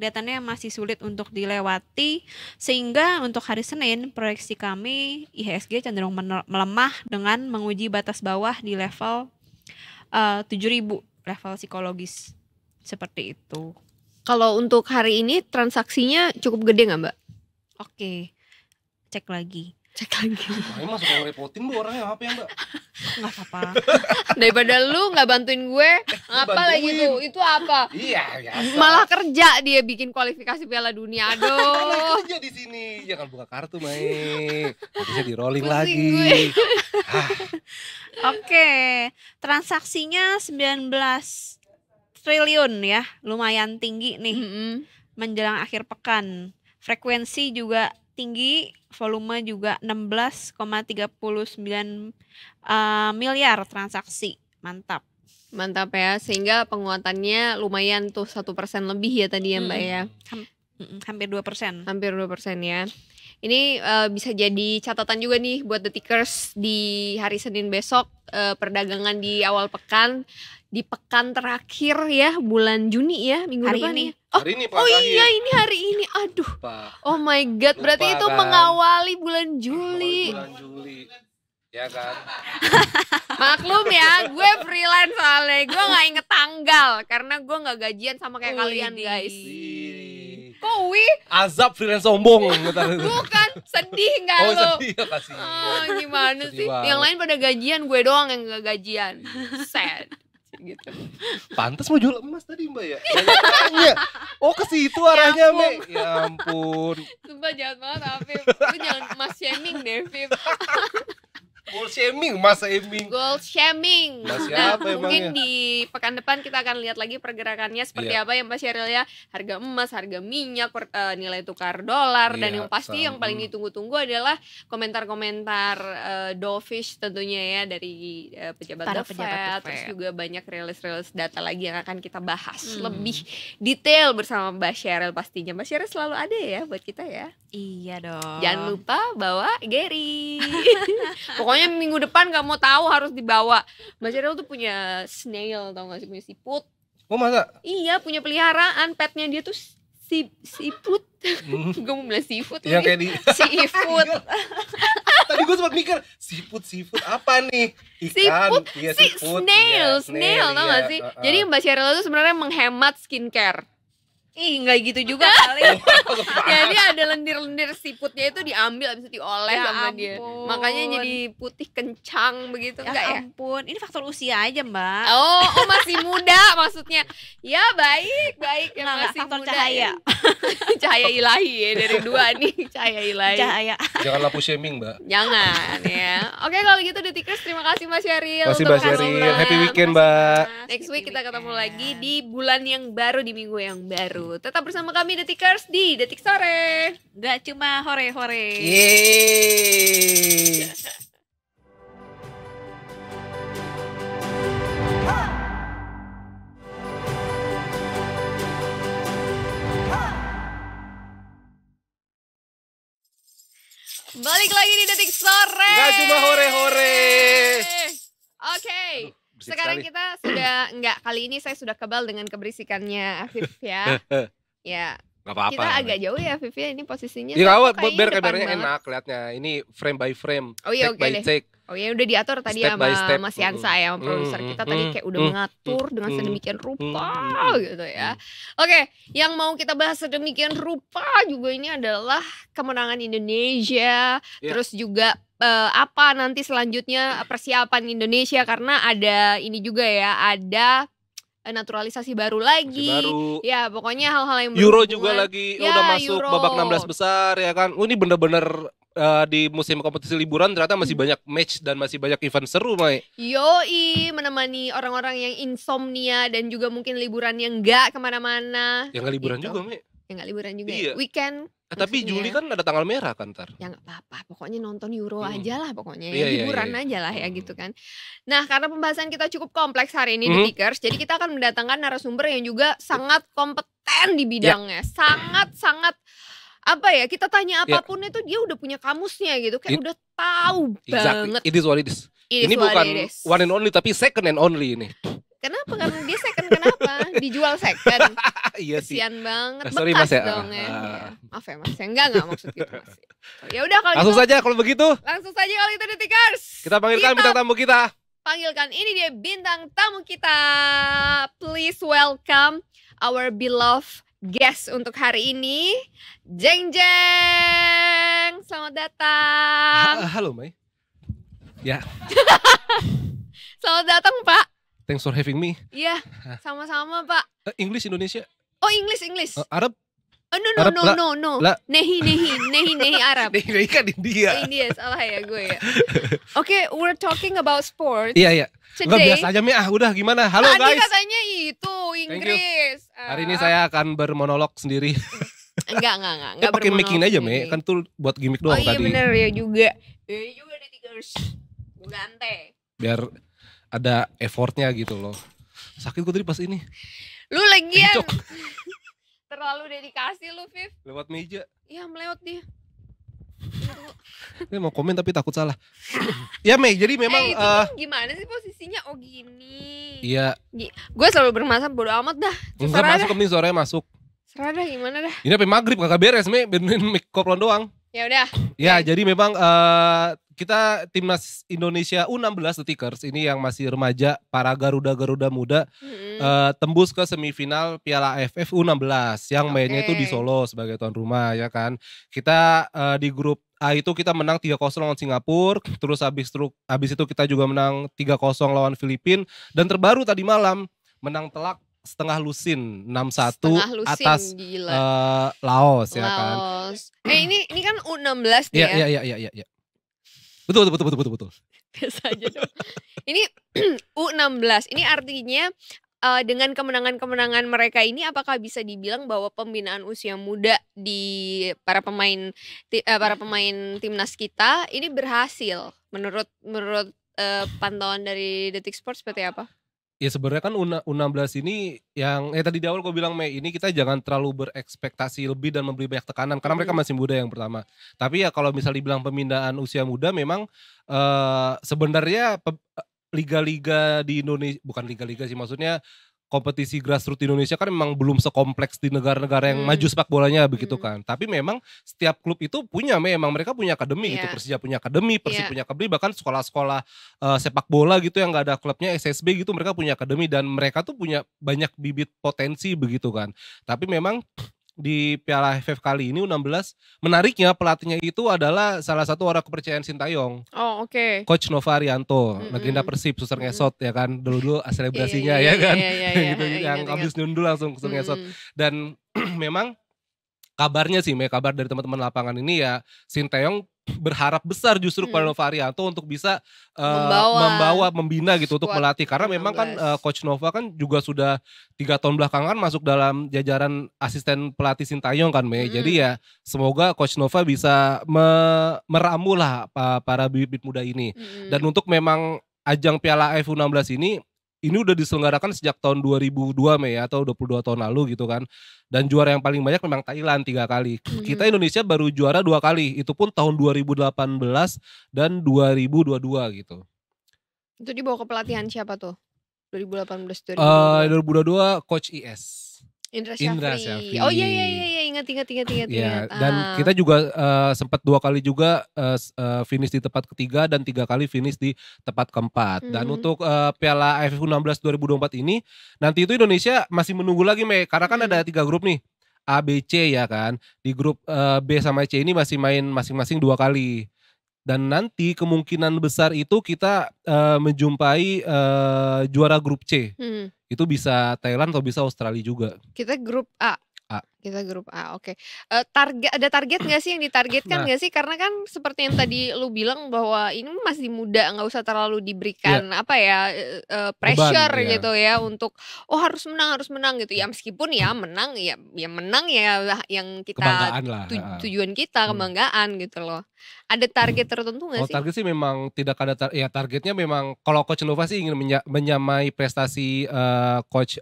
Kelihatannya masih sulit untuk dilewati, sehingga untuk hari Senin proyeksi kami IHSG cenderung melemah dengan menguji batas bawah di level 7.000, level psikologis seperti itu. Kalau untuk hari ini transaksinya cukup gede nggak, Mbak? Oke, cek lagi. Emang suka ngerepotin bu orangnya, apa ya, Mbak? Nggak apa-apa. Daripada lu nggak bantuin gue, apa lagi tuh? Itu apa? Iya, biasa. Malah kerja dia bikin kualifikasi Piala Dunia. Aduh. Kerja di sini, jangan buka kartu, Mai. Bisa di rolling lagi. Oke, transaksinya 19 triliun ya, lumayan tinggi nih menjelang akhir pekan. Frekuensi juga tinggi, volume juga 16,39 miliar transaksi. Mantap ya, sehingga penguatannya lumayan tuh 1% lebih ya tadi ya, Mbak ya. Hampir 2%. Hampir 2% ya. Ini bisa jadi catatan juga nih buat The Tickers di hari Senin besok, perdagangan di awal pekan, di pekan terakhir ya, bulan Juni ya, minggu hari depan ini. nih. Iya, ini hari ini. Aduh. Oh my god, berarti Lupa, itu kan? mengawali bulan Juli. Ya kan. Maklum ya, gue freelance soalnya, gue nggak inget tanggal karena gue nggak gajian sama kayak kalian guys. Kok Azab freelance sombong. Bukan, Sedih gak Oh lu? sedih ya kasih. Oh gimana Sedih sih? banget. Yang lain pada gajian, gue doang yang gak gajian. Sad. Gitu. Pantas mau jual emas tadi Mbak ya? Tanya. Oh ke situ arahnya ampun. Mbak. Ya ampun. Sumpah jahat banget Afif. Lu jangan mas shaming deh Afif. Gold shaming, Mas shaming. Gold shaming. Mas Nah siapa mungkin emangnya? di pekan depan kita akan lihat lagi pergerakannya seperti Iya. apa ya Mbak Sheryl ya. Harga emas, harga minyak, nilai tukar dolar. Dan Iya, yang pasti yang paling ditunggu-tunggu adalah komentar-komentar dovish tentunya ya dari pejabat Para The pejabat The Fed. Terus Fed. juga banyak rilis-rilis data lagi yang akan kita bahas Hmm. lebih detail bersama Mbak Sheryl pastinya. Mbak Sheryl selalu ada ya buat kita ya. Iya dong. Jangan lupa bawa Gary. Pokoknya minggu depan gak mau tahu harus dibawa. Mbak Sheryl tuh punya snail, tau gak sih, punya siput. Oh masa? Iya, punya peliharaan. Petnya dia tuh siput. Gue mau bilang seafood Yang lagi. kayak di Seafood. tadi gue sempat mikir siput apa nih? Ikan. Siput. Iya Si siput. snail, tau gak sih? Jadi Mbak Sheryl tuh sebenarnya menghemat skincare. Ih, nggak gitu juga kali. Jadi ada lendir-lendir siputnya itu diambil habis itu dioles Ya sama dia. ampun. Makanya jadi putih kencang begitu Ya enggak ya? ampun, ini faktor usia aja Mbak. Oh, masih muda maksudnya. Ya baik yang Enggak, masih faktor muda. cahaya. Cahaya ilahi ya dari dua nih, cahaya ilahi. Cahaya. Jangan lampu shaming Mbak. Jangan ya. Oke kalau gitu Detikers terima kasih Mbak Sheryl. Kasih untuk Mbak Sheryl. obrolan. Happy weekend Mbak. Next week kita ketemu lagi di bulan yang baru, di minggu yang baru. Tetap bersama kami Detikers di Detik Sore. Gak cuma hore-hore. Yeay. Balik lagi di Detik Sore. Gak cuma hore-hore. Oke. Berisik Sekarang sekali. kita sudah kali ini saya sudah kebal dengan keberisikannya Afif ya. Ya, Gak apa-apa. kita agak jauh ya Afif ya, ini posisinya. Ya Saya awal tuh kayaknya biar depan kameranya banget. enak liatnya. Ini frame by frame, Oh iya, take oke by deh. take. Oh ya udah diatur tadi Step sama by step. Mas Yansa ya, sama produser kita tadi kayak udah mengatur dengan sedemikian rupa gitu ya. Oke, yang mau kita bahas sedemikian rupa juga ini adalah kemenangan Indonesia, Ya. terus juga apa nanti selanjutnya persiapan Indonesia karena ada ini juga ya, ada naturalisasi baru lagi. Baru. Ya, pokoknya hal-hal yang Euro berhubungan- juga lagi Ya, udah masuk Euro. babak 16 besar ya kan. Oh, ini bener-bener di musim kompetisi liburan ternyata masih banyak match dan masih banyak event seru, Mai. Yoi, menemani orang-orang yang insomnia dan juga mungkin liburan yang enggak kemana-mana. Yang nggak liburan Gitu. juga, Mai. Yang enggak liburan juga Iya. ya. Weekend. Tapi maksudnya. Juli kan ada tanggal merah kan ntar. Ya nggak apa-apa, pokoknya nonton Euro aja lah pokoknya. Iya, Ya, iya, hiburan iya. aja lah ya gitu kan. Nah karena pembahasan kita cukup kompleks hari ini Mhm. Detikers, jadi kita akan mendatangkan narasumber yang juga sangat kompeten di Ya. bidangnya. Sangat-sangat apa ya, kita tanya apapun itu dia udah punya kamusnya gitu. Kayak udah tahu banget. It is what it is. It is Ini what bukan it is. one and only tapi second and only ini. Kenapa? Karena dia second kenapa? Dijual second. Iya sih. Kesian banget. Sorry, Bekas Mas, ya. dong ya. Ah. Ya. Maaf ya Mas, ya enggak maksud gitu Mas. Ya udah kalau Langsung gitu, saja kalau begitu langsung saja kalau itu Detikers. kita panggilkan bintang tamu kita. Panggilkan, ini dia bintang tamu kita. Please welcome our beloved guest untuk hari ini, Jeng Jeng. Selamat datang. Halo, Mai. Ya, Selamat datang Pak. thanks for having me. Iya, sama-sama Pak. English Indonesia, Oh English. Arab. Oh no Arab, no. la. Nehi Arab. Ini kan India. India salah ya gue ya. Oke, we're talking about sports. Iya. Enggak Today. biasa aja, Mi. Udah gimana? Halo Tadi guys. katanya itu Inggris. Hari ini saya akan bermonolog sendiri. Enggak Pakai mic-in bermonolog aja, sendiri. Mi. Kan tuh buat gimmick Oh doang iya tadi. bener ya juga. Iya juga Detikers. Gue gante. Biar ada effortnya gitu loh. Sakit gue tadi pas ini. Lu lagian Cok. terlalu dedikasi lu, Viv. Lewat meja. Iya melewat dia. Ini mau komen tapi takut salah. Ya, Mei. Jadi memang itu tuh gimana sih posisinya? Oh gini. iya, Gue selalu bermasalah bodo amat dah. enggak Terserah masuk dah. nih suaranya masuk. Serah dah gimana dah. Ini sampai maghrib kagak beres, Mei. Benerin mic koplo doang. Ya udah. Ya, jadi memang kita timnas Indonesia U16 The Tickers ini yang masih remaja, para Garuda muda tembus ke semifinal Piala AFF U16 yang mainnya itu di Solo sebagai tuan rumah ya kan. Kita di grup A itu kita menang 3-0 lawan Singapura, terus habis itu kita juga menang 3-0 lawan Filipina, dan terbaru tadi malam menang telak setengah lusin 6-1 atas Laos ya kan. Ini kan U16 nih ya. Iya. Betul. Biasa aja dong. Ini U16. Ini artinya dengan kemenangan-kemenangan mereka ini apakah bisa dibilang bahwa pembinaan usia muda di para pemain timnas kita ini berhasil menurut pantauan dari Detik Sport seperti apa? Ya sebenarnya kan U16 ini yang tadi di awal gue bilang Mei, ini kita jangan terlalu berekspektasi lebih dan memberi banyak tekanan karena mereka masih muda yang pertama. Tapi ya kalau misalnya dibilang pembinaan usia muda memang sebenarnya liga-liga di Indonesia, bukan liga-liga sih, maksudnya kompetisi grassroots di Indonesia kan memang belum sekompleks di negara-negara yang maju sepak bolanya begitu kan. Tapi memang setiap klub itu memang mereka punya akademi gitu. Persija punya akademi, Persib punya akademi, bahkan sekolah-sekolah sepak bola gitu yang gak ada klubnya SSB gitu mereka punya akademi, dan mereka tuh punya banyak bibit potensi begitu kan. Tapi memang di Piala AFF kali ini U16 menariknya pelatihnya itu adalah salah satu orang kepercayaan Sintayong. Oh oke. Coach Nova Arianto, legenda Persib, suster ngesot ya kan. Dulu selebrasinya ya kan. Gitu yang habis nyundul langsung suster ngesot. Dan memang kabarnya sih, kabar dari teman-teman lapangan ini ya Sintayong berharap besar justru kepada Nova Arianto untuk bisa membina gitu untuk melatih, karena memang kan Coach Nova kan juga sudah 3 tahun belakangan masuk dalam jajaran asisten pelatih Sintayong kan Jadi ya semoga Coach Nova bisa meramu lah para bibit muda ini. Dan untuk memang ajang Piala AFF U16 ini udah diselenggarakan sejak tahun 2002 atau 22 tahun lalu gitu kan. Dan juara yang paling banyak memang Thailand 3 kali. Kita Indonesia baru juara 2 kali, itu pun tahun 2018 dan 2022 gitu. Itu dibawa ke pelatihan siapa tuh? 2018 2022 Coach IS. Indra Syafri. Oh iya ingat. Ya, dan kita juga sempat 2 kali juga finish di tempat ketiga dan 3 kali finish di tempat keempat. Dan untuk Piala AFF U16 2024 ini nanti itu Indonesia masih menunggu lagi karena kan ada 3 grup nih, A, B, C ya kan. Di grup B sama C ini masih main masing-masing 2 kali. Dan nanti kemungkinan besar itu kita menjumpai juara grup C. Itu bisa Thailand atau bisa Australia juga. Kita grup A. Kita grup A, oke. Ada target nggak sih yang ditargetkan nggak sih? Karena kan seperti yang tadi lu bilang bahwa ini masih muda, nggak usah terlalu diberikan pressure gitu ya untuk harus menang gitu ya, meskipun ya menang ya yang kita tujuan kita kebanggaan gitu loh. Ada target tertentu nggak sih? Target sih memang tidak ada targetnya memang kalau Coach Nova sih ingin menyamai prestasi Coach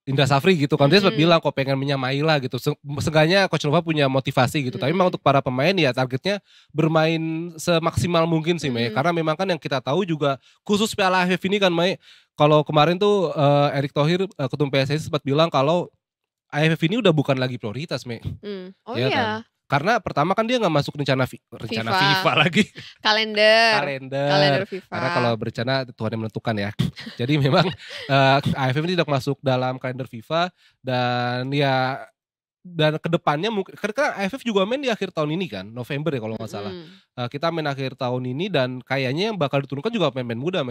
Indra Syafri gitu kan. Dia sempat bilang kok pengen menyamai lah gitu. Seenggaknya Coach Nova punya motivasi gitu. Tapi memang untuk para pemain ya targetnya bermain semaksimal mungkin sih karena memang kan yang kita tahu juga khusus Piala AFF ini kan kalau kemarin tuh Erick Thohir ketum PSSI sempat bilang kalau AFF ini udah bukan lagi prioritas Oh iya kan? Karena pertama kan dia nggak masuk rencana FIFA lagi. Kalender FIFA. Karena kalau berencana Tuhan yang menentukan ya. Jadi memang AFF ini tidak masuk dalam kalender FIFA dan kedepannya mungkin karena AFF juga main di akhir tahun ini kan, November ya kalau nggak salah. Kita main akhir tahun ini dan kayaknya yang bakal diturunkan juga pemain-pemain muda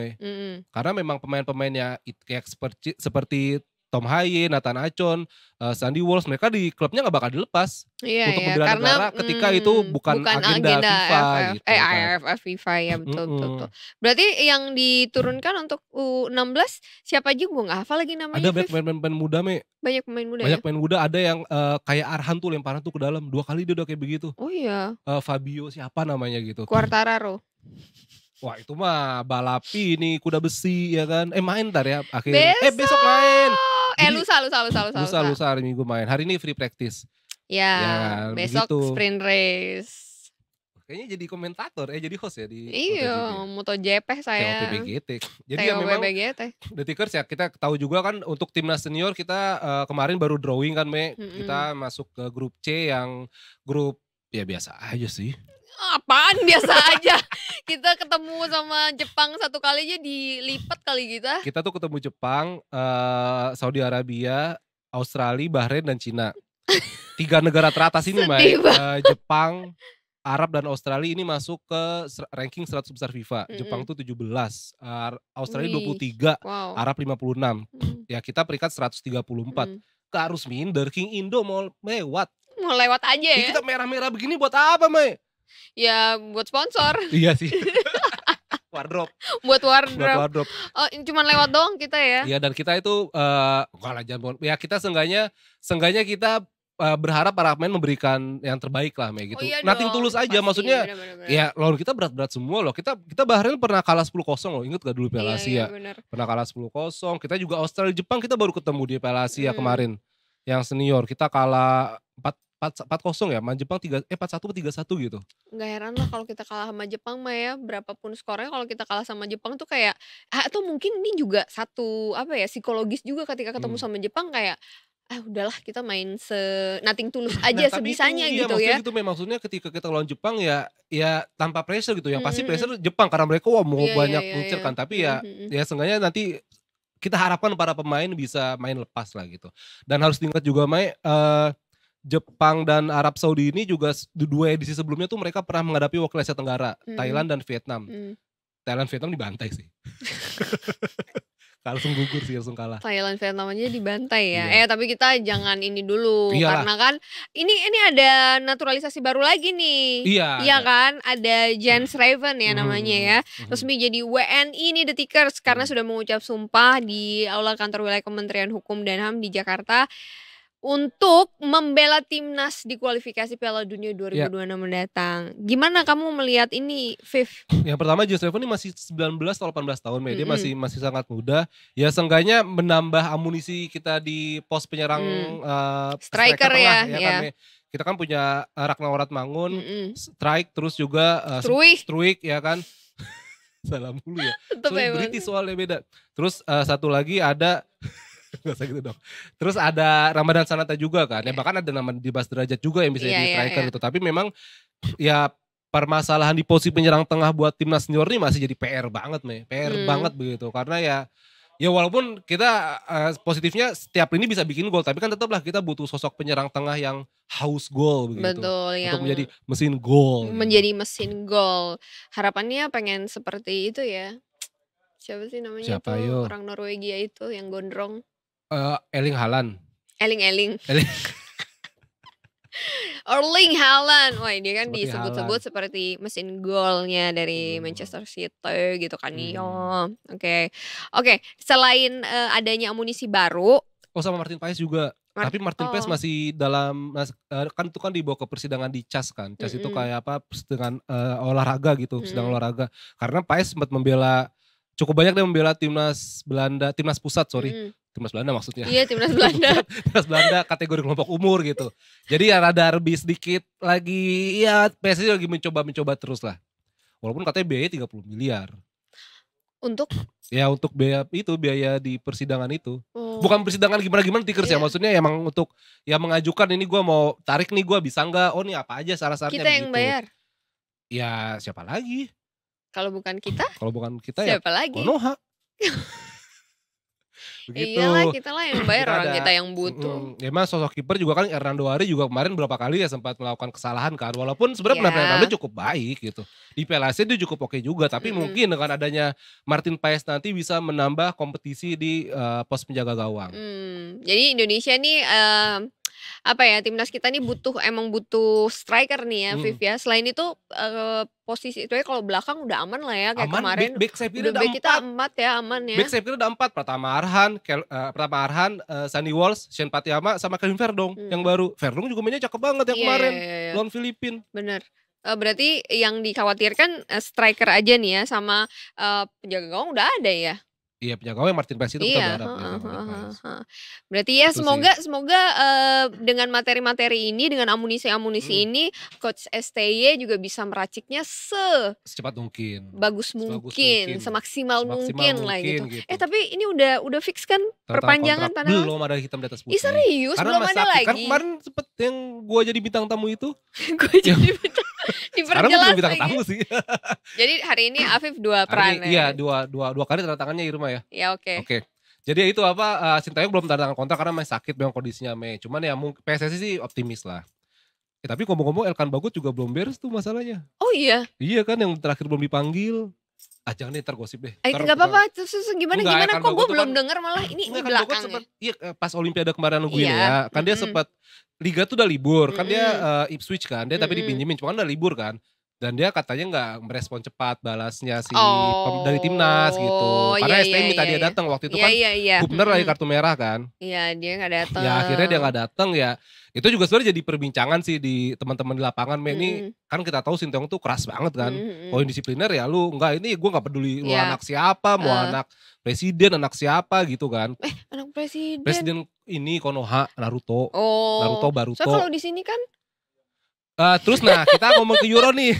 Karena memang pemain-pemainnya kayak seperti Tom Haye, Nathan Achon, Sandy Walsh, mereka di klubnya gak bakal dilepas untuk membela negara ketika itu bukan agenda FIFA gitu. AFF FIFA ya betul. Berarti yang diturunkan untuk U16 siapa aja, gue gak hafal lagi namanya. Ada banyak pemain muda Banyak pemain muda Banyak pemain muda, ada yang kayak Arhan tuh lemparan tuh ke dalam 2 kali dia udah kayak begitu. Oh iya. Fabio siapa namanya gitu. Quartararo. Wah itu mah balapi nih, kuda besi ya kan. Main ntar ya akhirnya. Besok main. Lusa hari Minggu main. Hari ini free practice. Ya besok begitu. Sprint race. Kayaknya jadi komentator, jadi host ya di MotoGP saya. TOPBGT. Jadi ya memang The Tickers ya kita tahu juga kan untuk timnas senior kita kemarin baru drawing kan Kita masuk ke grup C yang grup ya biasa aja sih. Apaan biasa aja. Kita ketemu sama Jepang satu kali aja dilipat kali kita. Kita tuh ketemu Jepang, Saudi Arabia, Australia, Bahrain dan Cina. 3 negara teratas ini, Mai. Jepang, Arab dan Australia ini masuk ke ranking 100 besar FIFA. Jepang tuh 17, Australia 23, wow. Arab 56. Ya kita peringkat 134. Gak harus minder, King Indo mau lewat. Mau lewat aja ya. Kita merah-merah begini buat apa, Mai? Ya buat sponsor. Iya sih. Wardrobe. Buat wardrobe. Oh, cuman lewat doang kita ya. Iya, dan kita itu ya kita seenggaknya kita berharap para pemain memberikan yang terbaik lah, Mei, gitu. Iya Nothing tulus aja, pasti, maksudnya bener. ya lawan kita berat-berat semua loh. Kita Bahrain pernah kalah 10-0 loh. Ingat gak dulu Piala Asia? Pernah kalah 10-0. Kita juga Australia Jepang kita baru ketemu di Piala Asia kemarin. Yang senior kita kalah 4-0 ya, Jepang 4-1 3-1 gitu. Nggak heran lah kalau kita kalah sama Jepang mah ya, berapapun skornya kalau kita kalah sama Jepang tuh kayak atau mungkin ini juga satu psikologis juga ketika ketemu sama Jepang kayak udahlah kita main nothing tulus aja sebisanya itu, gitu ya. Gitu, maksudnya ketika kita lawan Jepang ya tanpa pressure gitu ya. Pasti pressure Jepang karena mereka mau banyak ngincer kan, tapi ya seenggaknya nanti kita harapkan para pemain bisa main lepas lah gitu. Dan harus diingat juga Mai, Jepang dan Arab Saudi ini juga di 2 edisi sebelumnya tuh mereka pernah menghadapi wakil Asia Tenggara, Thailand dan Vietnam. Thailand Vietnam dibantai sih. Langsung gugur sih, langsung kalah. Thailand Vietnam aja dibantai ya. Iya. Tapi kita jangan ini dulu. Iyalah. Karena kan ini ada naturalisasi baru lagi nih. Iya kan? Ada Jens Raven ya namanya ya. Resmi jadi WNI nih The Tickers karena sudah mengucap sumpah di Aula Kantor Wilayah Kementerian Hukum dan HAM di Jakarta untuk membela timnas di kualifikasi Piala Dunia 2026 mendatang. Gimana kamu melihat ini, Viv? Yang pertama Jens Raven ini masih 19 atau 18 tahun, Dia masih sangat muda. Ya seenggaknya menambah amunisi kita di pos penyerang striker ya. Kan, kita kan punya Ragnar Oratmangun, strike, terus juga Struik ya kan. Salah mulu ya. British soalnya beda. Terus satu lagi ada gak usah gitu dong. Terus ada Ramadan Sananta juga kan. Ya bahkan ada nama Dimas Derajat juga yang bisa jadi striker gitu. Tapi memang ya permasalahan di posisi penyerang tengah buat timnas senior ini masih jadi PR banget, PR banget begitu. Karena ya walaupun kita positifnya setiap ini bisa bikin gol, tapi kan tetaplah kita butuh sosok penyerang tengah yang haus gol begitu. Betul, untuk menjadi mesin gol. Menjadi mesin gol. Harapannya pengen seperti itu ya. Siapa sih namanya orang Norwegia itu yang gondrong? Erling Haaland. Erling Haaland. Wah, dia kan disebut-sebut seperti mesin golnya dari Manchester City gitu kan. Oke. Selain adanya amunisi baru, sama Martin Paes juga. Tapi Martin Paes masih dalam kan itu kan dibawa ke persidangan di CAS kan. CAS itu kayak persidangan olahraga gitu, persidangan olahraga. Karena Paes sempat cukup banyak dia membela timnas Belanda, timnas pusat timnas Belanda maksudnya. Iya, timnas Belanda. Timnas Belanda kategori kelompok umur gitu. Jadi ya rada lebih sedikit lagi, ya PSSI lagi mencoba terus lah. Walaupun katanya biayanya 30 miliar. Untuk? Ya untuk biaya di persidangan itu. Bukan persidangan gimana-gimana Tickers ya. Maksudnya emang untuk mengajukan ini gue mau tarik nih, gue bisa nggak? Oh nih apa aja syarat-syaratnya kita yang bayar? Ya siapa lagi? Kalau bukan kita? Kalau bukan kita siapa lagi? Konoha. Begitu. Iyalah, kita lah yang bayar, orang kita yang butuh. Emang sosok kiper juga kan Hernando Ari juga kemarin berapa kali ya sempat melakukan kesalahan kan. Walaupun sebenarnya penampilannya cukup baik gitu. Di Piala Asia dia cukup oke juga, tapi mungkin dengan adanya Martin Paes nanti bisa menambah kompetisi di pos penjaga gawang. Jadi Indonesia nih timnas kita nih emang butuh striker nih ya, Viv ya. Selain itu posisi itu ya kalau belakang udah aman lah ya kayak kemarin. Back sayap kita ada 4. Kita aman ya. Back sayap kita ada 4. Pratama Arhan, Sandy Walsh, Shane Patiyama sama Kevin Verdong yang baru. Verdong juga mainnya cakep banget ya kemarin lawan Filipina. Bener. Berarti yang dikhawatirkan striker aja nih ya, sama penjaga gawang udah ada ya. Iya, penjaga gawang Martin Paes itu kita berharap. Berarti ya semoga dengan materi-materi ini, dengan amunisi-amunisi ini, Coach STY juga bisa meraciknya secepat mungkin, bagus mungkin, semaksimal mungkin lah gitu. Tapi ini udah fix kan perpanjangan tanah? Belum ada hitam di atas putih. Serius? Karena belum ada lagi? Kan kemarin sempet yang gua jadi bintang tamu itu. Gua jadi bintang. Sekarang gue belum bintang tamu sih. Jadi hari ini Afif 2 peran. Iya, dua kali tanda tangannya Irma ya. Ya oke. Oke. Jadi itu Sintayong belum tanda tangan kontrak karena masih sakit memang kondisinya Mei. Cuman ya PSSI sih optimis lah. Tapi ngomong-ngomong Elkan Bagot juga belum beres tuh masalahnya. Oh iya? Iya kan yang terakhir belum dipanggil. Jangan deh ntar gosip deh. Gak apa-apa, terus gimana kok gue belum denger malah ini belakang ya? Iya pas Olimpiade kemarin nungguin ya. Kan dia sempat Liga tuh udah libur. Kan dia Ipswich kan. Dia tapi dipinjemin, cuma udah libur kan. Dan dia katanya gak merespon cepat balasnya dari timnas gitu. Karena STM minta dia datang waktu itu kan Hubner lagi kartu merah kan. Iya dia gak datang. Ya akhirnya dia gak datang ya. Itu juga sebenarnya jadi perbincangan sih di teman-teman di lapangan. Ini kan kita tahu Sintayong tuh keras banget kan. Poin disipliner ya lu enggak, ini gue gak peduli lu anak siapa, mau anak presiden, anak siapa gitu kan. Anak presiden. Presiden ini Konoha, Naruto. Naruto Baruto. So kalau di sini kan terus kita ngomong ke Euro nih.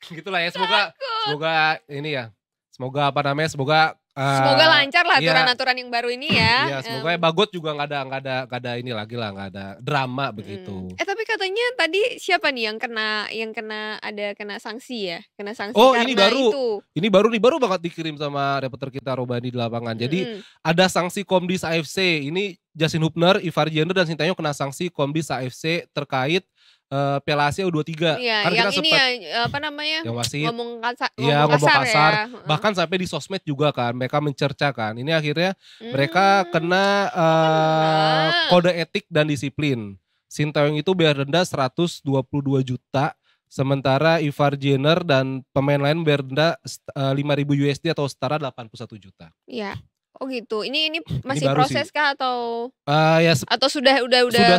Gitulah ya, semoga ini ya. Semoga semoga lancar lah aturan-aturan yang baru ini ya. Iya, semoga Bagot juga nggak ada ini lagi lah, nggak ada drama begitu. Tapi katanya tadi siapa nih yang kena sanksi ya? Kena sanksi karena itu. Ini baru banget dikirim sama reporter kita Robani di lapangan. Jadi ada sanksi Komdis AFC. Ini Justin Hubner, Ivar Jenner dan Sintayong kena sanksi Komdis AFC terkait Piala Asia U23. Iya, yang ini ya apa namanya? Yang wasit. Ngomong kasar ya. Bahkan sampai di sosmed juga kan mereka mencercakan. Ini akhirnya mereka kena kode etik dan disiplin. Sintayong itu bayar denda 122 juta, sementara Ivar Jenner dan pemain lain bayar denda 5.000 USD atau setara 81 juta. Iya. Oh gitu. Ini masih proses kah atau atau sudah?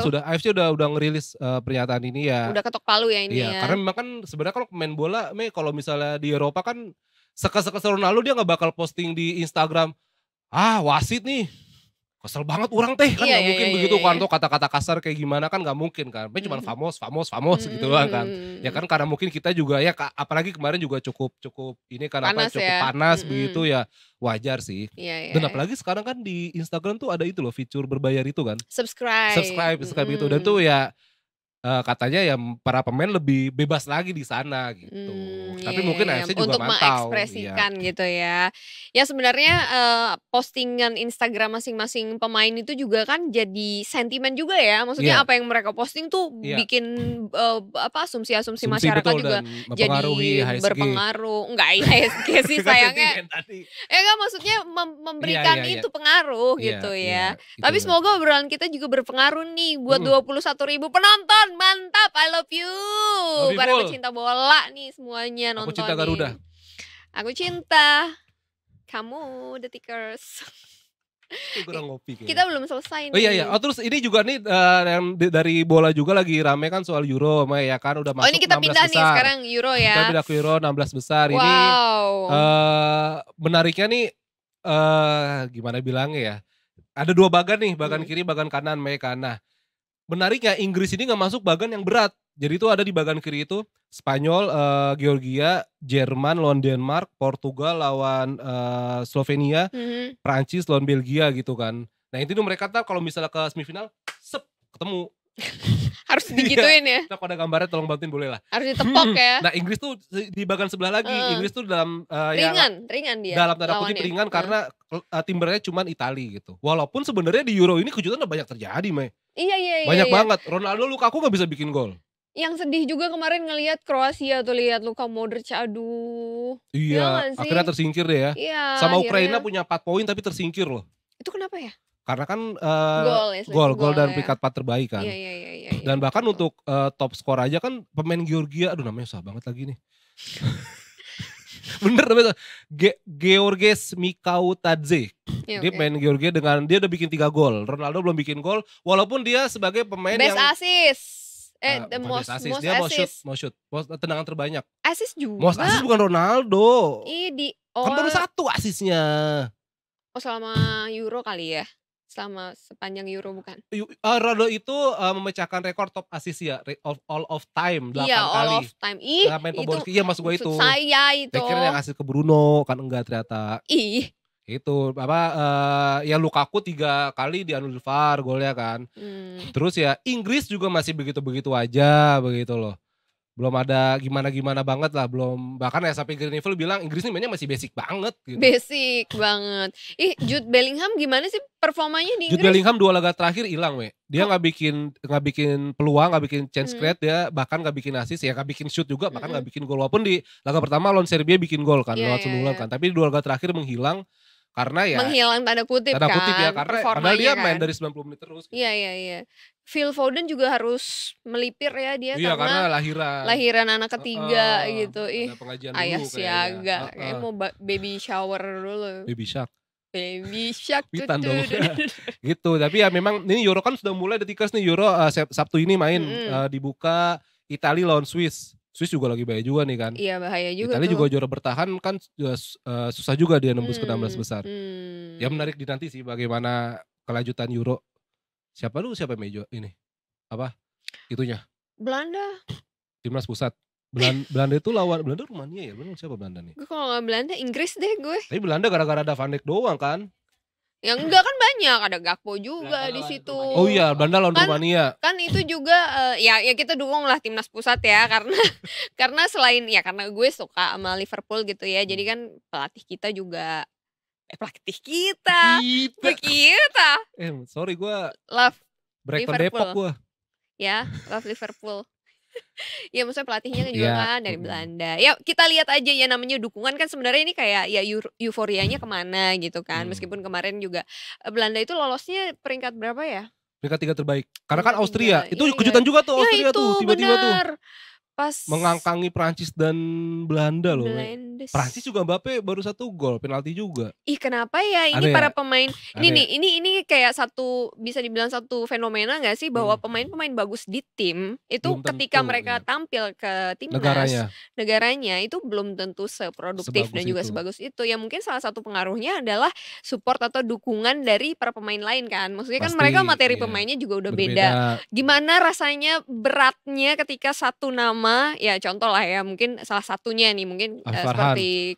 Sudah. AFC udah ngerilis pernyataan ini ya. Udah ketok palu ya ini ya. Karena memang kan sebenarnya kalau pemain bola, kalau misalnya di Eropa kan sekesel Ronaldo dia nggak bakal posting di Instagram. Wasit nih. Kesel banget orang teh kan nggak mungkin begitu kan tuh kata-kata kasar kayak gimana kan nggak mungkin kan. Cuma famos gitu kan. Ya kan karena mungkin kita juga ya apalagi kemarin juga cukup ini kan cukup panas begitu ya, wajar sih. Dan apalagi sekarang kan di Instagram tuh ada itu loh fitur berbayar itu kan. Subscribe gitu dan tuh ya katanya ya para pemain lebih bebas lagi di sana gitu. Tapi mungkin AFC juga untuk mantau. mengekspresikan gitu ya. Ya sebenarnya postingan Instagram masing-masing pemain itu juga kan jadi sentimen juga ya. Maksudnya apa yang mereka posting tuh bikin asumsi masyarakat juga jadi berpengaruh. Enggak IHSG sih sayangnya. Ya kan maksudnya memberikan itu pengaruh gitu ya. Tapi semoga obrolan kita juga berpengaruh nih buat 21.000 penonton. Mantap, I love you. Para pecinta bola nih semuanya nontonin. Aku cinta Garuda. Aku cinta kamu, The Tickers. Kurang ngopi kayaknya. Kita belum selesai nih. Oh iya. Terus ini juga nih yang dari bola juga lagi rame kan soal Euro, ya kan udah masuk 16 besar. Ini kita pindah nih sekarang Euro ya. Kita pindah ke Euro 16 besar. Wow. Ini menariknya nih gimana bilangnya ya. Ada dua bagan nih, bagan kiri, bagan kanan, Nah, menariknya Inggris ini gak masuk bagan yang berat. Jadi itu ada di bagan kiri itu Spanyol, Georgia, Jerman lawan Denmark, Portugal lawan Slovenia, Prancis lawan Belgia gitu kan. Nah itu mereka tuh kalau misalnya ke semifinal, ketemu. Harus digituin ya. Nah kalau ada gambarnya tolong bantuin boleh lah. Harus ditepok ya. Nah Inggris tuh di bagan sebelah lagi. Inggris tuh dalam ringan dia. Dalam tanda kutip ringan karena timbernya cuma Itali gitu. Walaupun sebenarnya di Euro ini kejutan udah banyak terjadi, Mei. Iya. Banyak banget. Ronaldo Lukaku gak bisa bikin gol. Yang sedih juga kemarin ngelihat Kroasia tuh, lihat Luka Modric, aduh. Iya, akhirnya tersingkir deh ya. Iya, sama Ukraina punya 4 poin tapi tersingkir loh. Itu kenapa ya? Karena kan gol dan ya. peringkat 4 terbaik kan. Iya. Dan bahkan untuk top skor aja kan pemain Georgia, aduh namanya susah banget lagi nih. Bener namanya Georges Mikautadze. Dia main Georgia dia udah bikin 3 gol. Ronaldo belum bikin gol walaupun dia sebagai pemain best yang assist. Most dia assist. mau shoot, tendangan terbanyak. Assist juga. Most assist bukan Ronaldo. Kan baru 1 asisnya. Selama Euro kali ya. Selama sepanjang Euro bukan? Ronaldo itu memecahkan rekor top assist ya, all of time 8 kali. Iya, all of time. Iya maksud gue itu. Saya itu. Saya kira yang asist ke Bruno kan enggak ternyata. Itu ya Lukaku 3 kali dianulir VAR golnya kan. Terus ya Inggris juga masih begitu-begitu aja begitu loh. Belum ada gimana-gimana banget lah, belum, bahkan ya sampai Gary Neville bilang Inggris ini mainnya masih basic banget gitu. Basic banget. Jude Bellingham gimana sih performanya di Inggris? Jude Bellingham 2 laga terakhir hilang, dia nggak bikin peluang, nggak bikin chance create, dia bahkan nggak bikin assist, ya nggak bikin shoot juga, bahkan nggak bikin gol. Walaupun di laga pertama lawan Serbia bikin gol kan, lewat sundulan kan, tapi di 2 laga terakhir menghilang. Karena ya menghilang tanda kutip ya, kan, karena padahal dia main dari 90 menit terus. Iya. Phil Foden juga harus melipir ya dia, karena lahiran anak ketiga gitu. Ada pengajian ayah dulu siaga, kayak mau baby shower dulu. Baby shark Pitan dong. Gitu, tapi ya memang ini Euro kan sudah mulai detikers nih. Euro Sabtu ini main dibuka Italia lawan Swiss. Swiss juga lagi bahaya juga nih kan. Iya bahaya juga. Italia juga juara bertahan kan, susah juga dia nembus ke 16 besar. Ya menarik dinanti sih bagaimana kelanjutan Euro. Siapa mejo ini? Itunya? Belanda. Timnas pusat. Belanda itu lawan Belanda Rumania ya? Belanda siapa Belanda nih? Gue kalau gak Belanda Inggris deh gue. Tapi Belanda gara-gara ada Van Dijk doang kan? Yang enggak kan banyak, ada Gakpo juga di situ. Oh iya, Belanda lawan Rumania. Kan itu juga ya kita dukung lah timnas pusat ya, karena selain ya karena gue suka sama Liverpool gitu ya. Jadi kan pelatih kita juga sorry gue love Brighton Liverpool. Depok gue. Ya, love Liverpool. Ya maksudnya pelatihnya juga kan dari Belanda. Ya kita lihat aja ya, namanya dukungan kan sebenarnya ini kayak ya euforianya kemana gitu kan. Meskipun kemarin juga Belanda itu lolosnya peringkat berapa ya? Peringkat 3 terbaik. Karena kan Austria, itu kejutan juga tuh Austria tuh tiba-tiba tuh. Pas mengangkangi Prancis dan Belanda loh. Prancis juga Mbappe baru 1 gol, penalti juga. Kenapa ya ini para pemain ini kayak bisa dibilang satu fenomena nggak sih, bahwa pemain-pemain bagus di tim itu belum ketika mereka tampil ke timnas negaranya itu belum tentu seproduktif dan juga sebagus itu. Ya mungkin salah satu pengaruhnya adalah support atau dukungan dari para pemain lain kan. Maksudnya kan mereka materi pemainnya juga udah beda. Gimana rasanya beratnya ketika satu nama, ya contoh lah ya, mungkin salah satunya nih mungkin seperti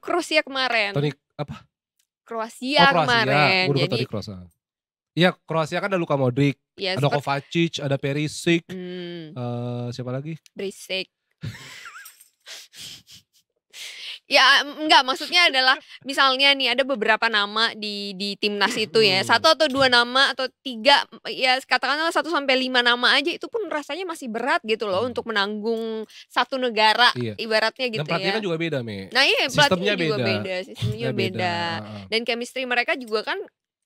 Kroasia kemarin. Kroasia kemarin. Jadi iya, Kroasia kan ada Luka Modric, ada Kovacic, ada Perisic, siapa lagi? Perisic. Ya enggak, maksudnya adalah misalnya nih ada beberapa nama di timnas itu ya, 1 atau 2 nama atau 3, ya katakanlah 1 sampai 5 nama aja itu pun rasanya masih berat gitu loh untuk menanggung satu negara, ibaratnya gitu. Dan pelatihnya kan juga beda, Nah iya, pelatihnya juga beda, sistemnya beda. Dan chemistry mereka juga kan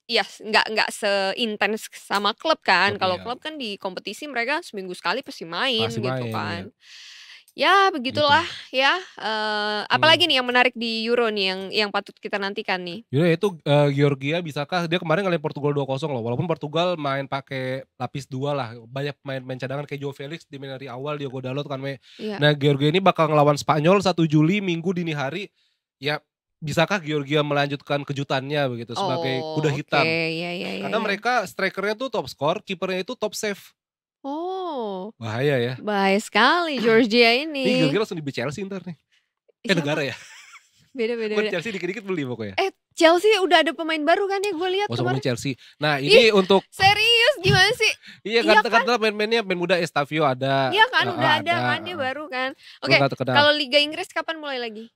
ya nggak seintens sama klub kan. Kalau klub kan di kompetisi mereka seminggu sekali pasti main gitu kan. Ya begitulah gitu. Ya apalagi nih yang menarik di Euro nih yang patut kita nantikan nih. Euro itu Georgia bisakah, dia kemarin ngalahin Portugal 2-0 loh, walaupun Portugal main pakai lapis 2 lah, banyak main cadangan kayak Joe Felix di main dari awal, Diogo Dalot kan. Nah Georgia ini bakal ngelawan Spanyol 1 Juli Minggu dini hari. Ya bisakah Georgia melanjutkan kejutannya begitu sebagai kuda hitam? Karena mereka strikernya tuh top score, kipernya itu top save. Bahaya ya. Bahaya sekali Georgia ini. Ini Georgia langsung dibeli Chelsea ntar nih. Negara ya. Beda. Chelsea dikit-dikit beli pokoknya. Chelsea udah ada pemain baru kan ya, gue lihat kemarin. Chelsea. Nah ini untuk serius gimana sih? Iya kan, main-mainnya main muda, Estavio ada. Iya kan, udah ada kan, dia baru kan. Oke, kalau Liga Inggris kapan mulai lagi?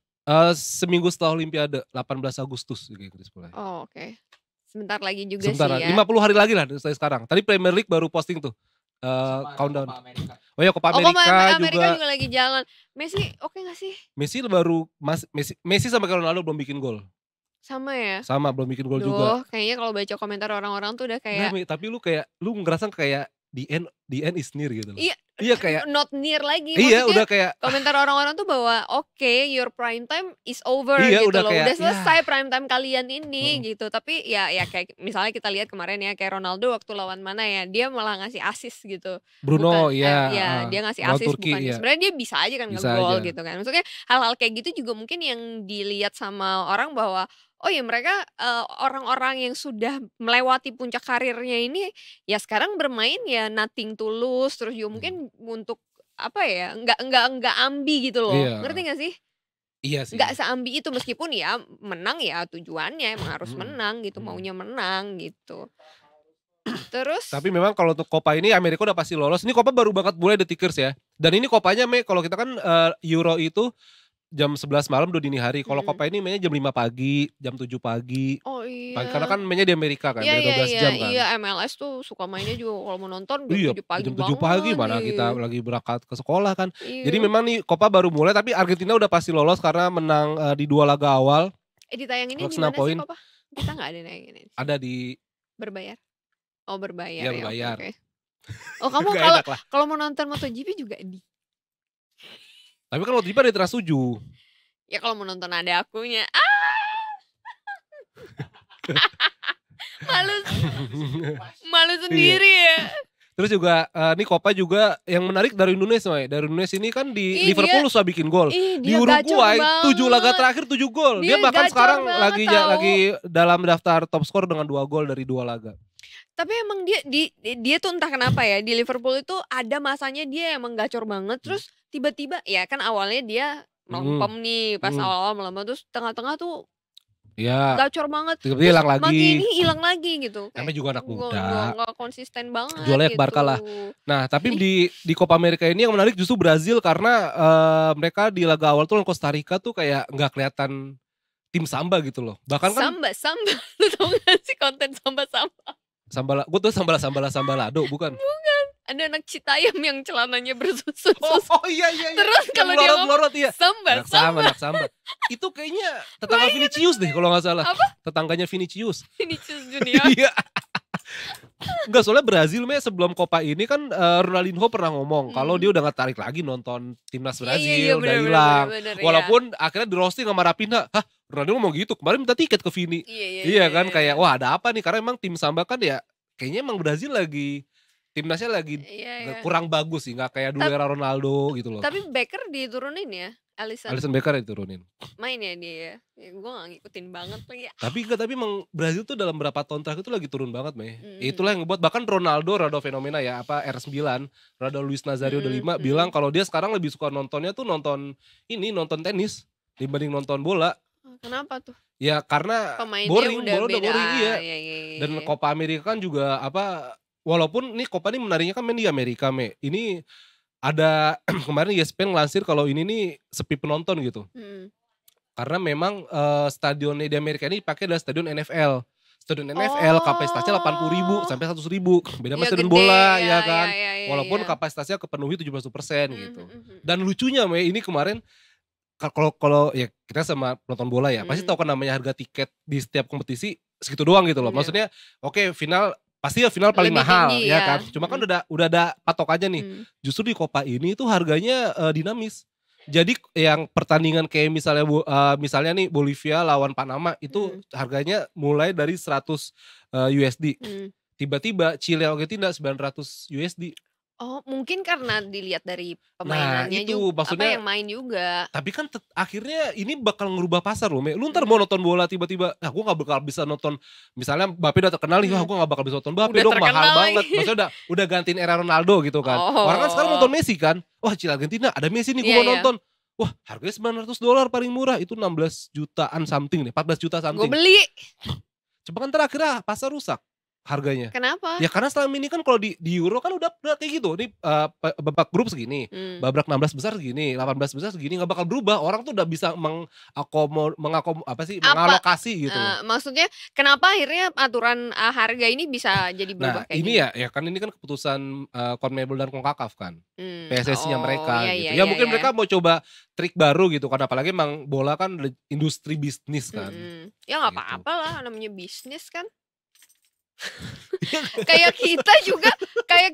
Seminggu setelah Olimpiade, 18 Agustus Liga Inggris mulai. Oke. Sebentar lagi juga sih ya. 50 hari lagi lah dari sekarang. Tadi Premier League baru posting tuh. Countdown. Oh ya, Copa America juga lagi jalan. Messi oke gak sih? Messi sama Ronaldo belum bikin gol. Sama ya? Sama, belum bikin gol juga. Kayaknya kalau baca komentar orang-orang tuh udah kayak tapi lu ngerasa kayak the end is near gitu loh. Iya kayak not near lagi. Iya, udah kayak komentar orang-orang tuh bahwa your prime time is over gitu loh. Udah selesai prime time kalian ini gitu. Tapi ya kayak misalnya kita lihat kemarin ya, kayak Ronaldo waktu lawan mana ya, dia malah ngasih assist gitu. Bruno dia ngasih assist bukan. Sebenarnya dia bisa aja kan nge-gol gitu kan. Maksudnya hal-hal kayak gitu juga mungkin yang dilihat sama orang bahwa mereka orang-orang yang sudah melewati puncak karirnya ini ya sekarang bermain ya nothing tulus, terus juga mungkin untuk apa ya, nggak ambi gitu loh. Ngerti gak sih? Iya sih. Nggak seambi itu, meskipun ya menang ya tujuannya emang harus menang gitu, maunya menang gitu. Terus Tapi memang kalau untuk Copa ini Amerika udah pasti lolos. Ini Copa baru banget mulai The Tickers ya. Dan ini Copanya kalau kita kan Euro itu jam 11 malam udah dini hari. Kalau Copa ini mainnya jam 5 pagi, jam 7 pagi. Oh iya. Karena kan mainnya di Amerika kan, Iya, beda 12 jam kan. Iya, MLS tuh suka mainnya juga kalau mau nonton Iya, jam 7 pagi jam 7 pagi mana kita lagi berangkat ke sekolah kan. Iya. Jadi memang nih Copa baru mulai, tapi Argentina udah pasti lolos karena menang di 2 laga awal. Ditayanginnya Plus di mana 6 poin. sih Copa? Kita nggak ada nayangin. Ada di Berbayar. Oh berbayar Iya, ya. berbayar. Oke. Oh kamu Nggak kalau enak lah. kalau mau nonton MotoGP juga Tapi kan waktu itu ada Trans 7. ya kalau mau nonton ada akunya. Malu sendiri ya. Terus juga ini Copa juga yang menarik dari Indonesia, May. Dari Indonesia ini kan di Ih, Liverpool susah bikin gol. Di Uruguay 7 laga terakhir 7 gol. Dia bahkan sekarang lagi dalam daftar top skor dengan 2 gol dari 2 laga. Tapi emang dia tuh entah kenapa ya, di Liverpool itu ada masanya dia emang gacor banget. Terus tiba-tiba ya kan awalnya dia melempem nih pas awal-awal melempem, terus tengah-tengah tuh ya gacor banget. Tiba-tiba hilang lagi. Makin ini hilang lagi gitu. Namanya juga anak muda. Gak konsisten banget. Jualnya gitu. ke Barca lah. Nah tapi di Copa America ini yang menarik justru Brazil karena mereka di laga awal tuh lawan Costa Rica tuh kayak nggak kelihatan tim samba gitu loh. Bahkan kan Samba. Lu tau gak sih konten samba? gue tuh sambalado bukan? Bukan. Ada anak Citayam yang celananya bersusun. Oh iya. Terus kalau dia melorot iya. Samba. Anak samba. Itu kayaknya tetangga Vinicius deh kalau nggak salah. Apa? Tetangganya Vinicius. Vinicius Junior. Iya. Enggak, soalnya Brazil sebelum Copa ini kan Ronaldinho pernah ngomong kalau dia udah gak tarik lagi nonton timnas Brazil, udah hilang. Walaupun akhirnya di roasting sama Rapinha, hah Ronaldinho ngomong gitu, kemarin minta tiket ke Vini. Iya kan, kayak wah ada apa nih, karena emang tim samba kan ya kayaknya emang Brazil lagi timnasnya lagi kurang bagus sih, gak kayak dulu era Ronaldo gitu loh. Tapi Becker diturunin ya? Alisson Becker diturunin. Main ya dia. Ya, gue gak ngikutin banget lagi. Tapi emang Brazil tuh dalam berapa tahun terakhir itu lagi turun banget, Mei. Itulah yang ngebuat bahkan Ronaldo fenomena ya, R9, Ronaldo Luis Nazario de Lima bilang kalau dia sekarang lebih suka nontonnya tuh nonton tenis dibanding nonton bola. Kenapa tuh? Ya karena pemainnya boring, udah bola udah boring iya. Iya. Dan Copa Amerika kan juga walaupun nih Copa ini menariknya kan main di Amerika, Mei. Ini ada kemarin ESPN ngelansir kalau ini nih sepi penonton gitu. Karena memang stadionnya di Amerika ini dipakai adalah stadion NFL. Stadion NFL kapasitasnya 80.000 sampai 100.000. Beda sama stadion bola ya kan. Walaupun kapasitasnya kepenuhi 70% gitu. Dan lucunya Mei, ini kemarin kalau ya kita sama penonton bola ya, pasti tahu kan namanya harga tiket di setiap kompetisi segitu doang gitu loh. Maksudnya oke, final pasti ya final paling lebih mahal tinggi, ya kan. Cuma kan udah ada patokannya nih. Justru di Copa ini tuh harganya dinamis. Jadi yang pertandingan kayak misalnya nih Bolivia lawan Panama itu harganya mulai dari 100 USD. Tiba-tiba Chile Argentina 900 USD. Oh mungkin karena dilihat dari pemainannya itu, juga, maksudnya, apa yang main juga. Tapi kan akhirnya ini bakal ngerubah pasar loh, Lu ntar mau nonton bola tiba-tiba, gue gak bakal bisa nonton, misalnya Mbappe udah terkenal nih, gue gak bakal bisa nonton Mbappe dong, mahal banget. Maksudnya udah gantiin era Ronaldo gitu kan. Orang kan sekarang nonton Messi kan, wah Chile Argentina ada Messi nih gue mau nonton. Wah harganya $900 paling murah, itu 16 jutaan something nih, 14 juta something. Gue beli. Coba kan akhirnya pasar rusak harganya. Kenapa? Ya karena selama ini kan kalau di Euro kan udah kayak gitu. Ini babak grup segini, babak 16 besar segini, 18 besar segini, nggak bakal berubah. Orang tuh udah bisa mengalokasi gitu. Maksudnya kenapa akhirnya aturan harga ini bisa jadi berubah kayak ini gini? ya kan ini kan keputusan CONMEBOL dan CONCACAF kan. PSSI-nya mereka gitu. Iya, mungkin mereka mau coba trik baru gitu kan, apalagi emang bola kan industri bisnis kan. Ya nggak apa-apa lah, namanya bisnis kan. kayak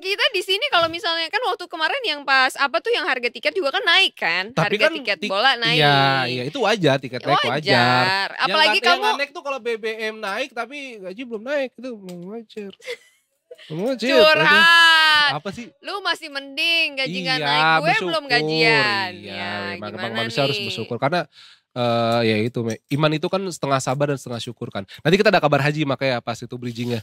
kita di sini kalau misalnya kan waktu kemarin yang pas apa tuh yang harga tiket juga kan naik kan. Tapi harga kan tiket bola naik. Iya itu wajar, tiket naik wajar. Apalagi kamu yang naik tuh kalau BBM naik tapi gaji belum naik, itu wajar. Curhat. Apa sih? Lu masih mending gaji gak naik, gue belum gajian. Iya, gimana manusia nih? harus bersyukur karena ya itu iman itu kan setengah sabar dan setengah syukur kan. Nanti kita ada kabar haji makanya pas itu bridgingnya.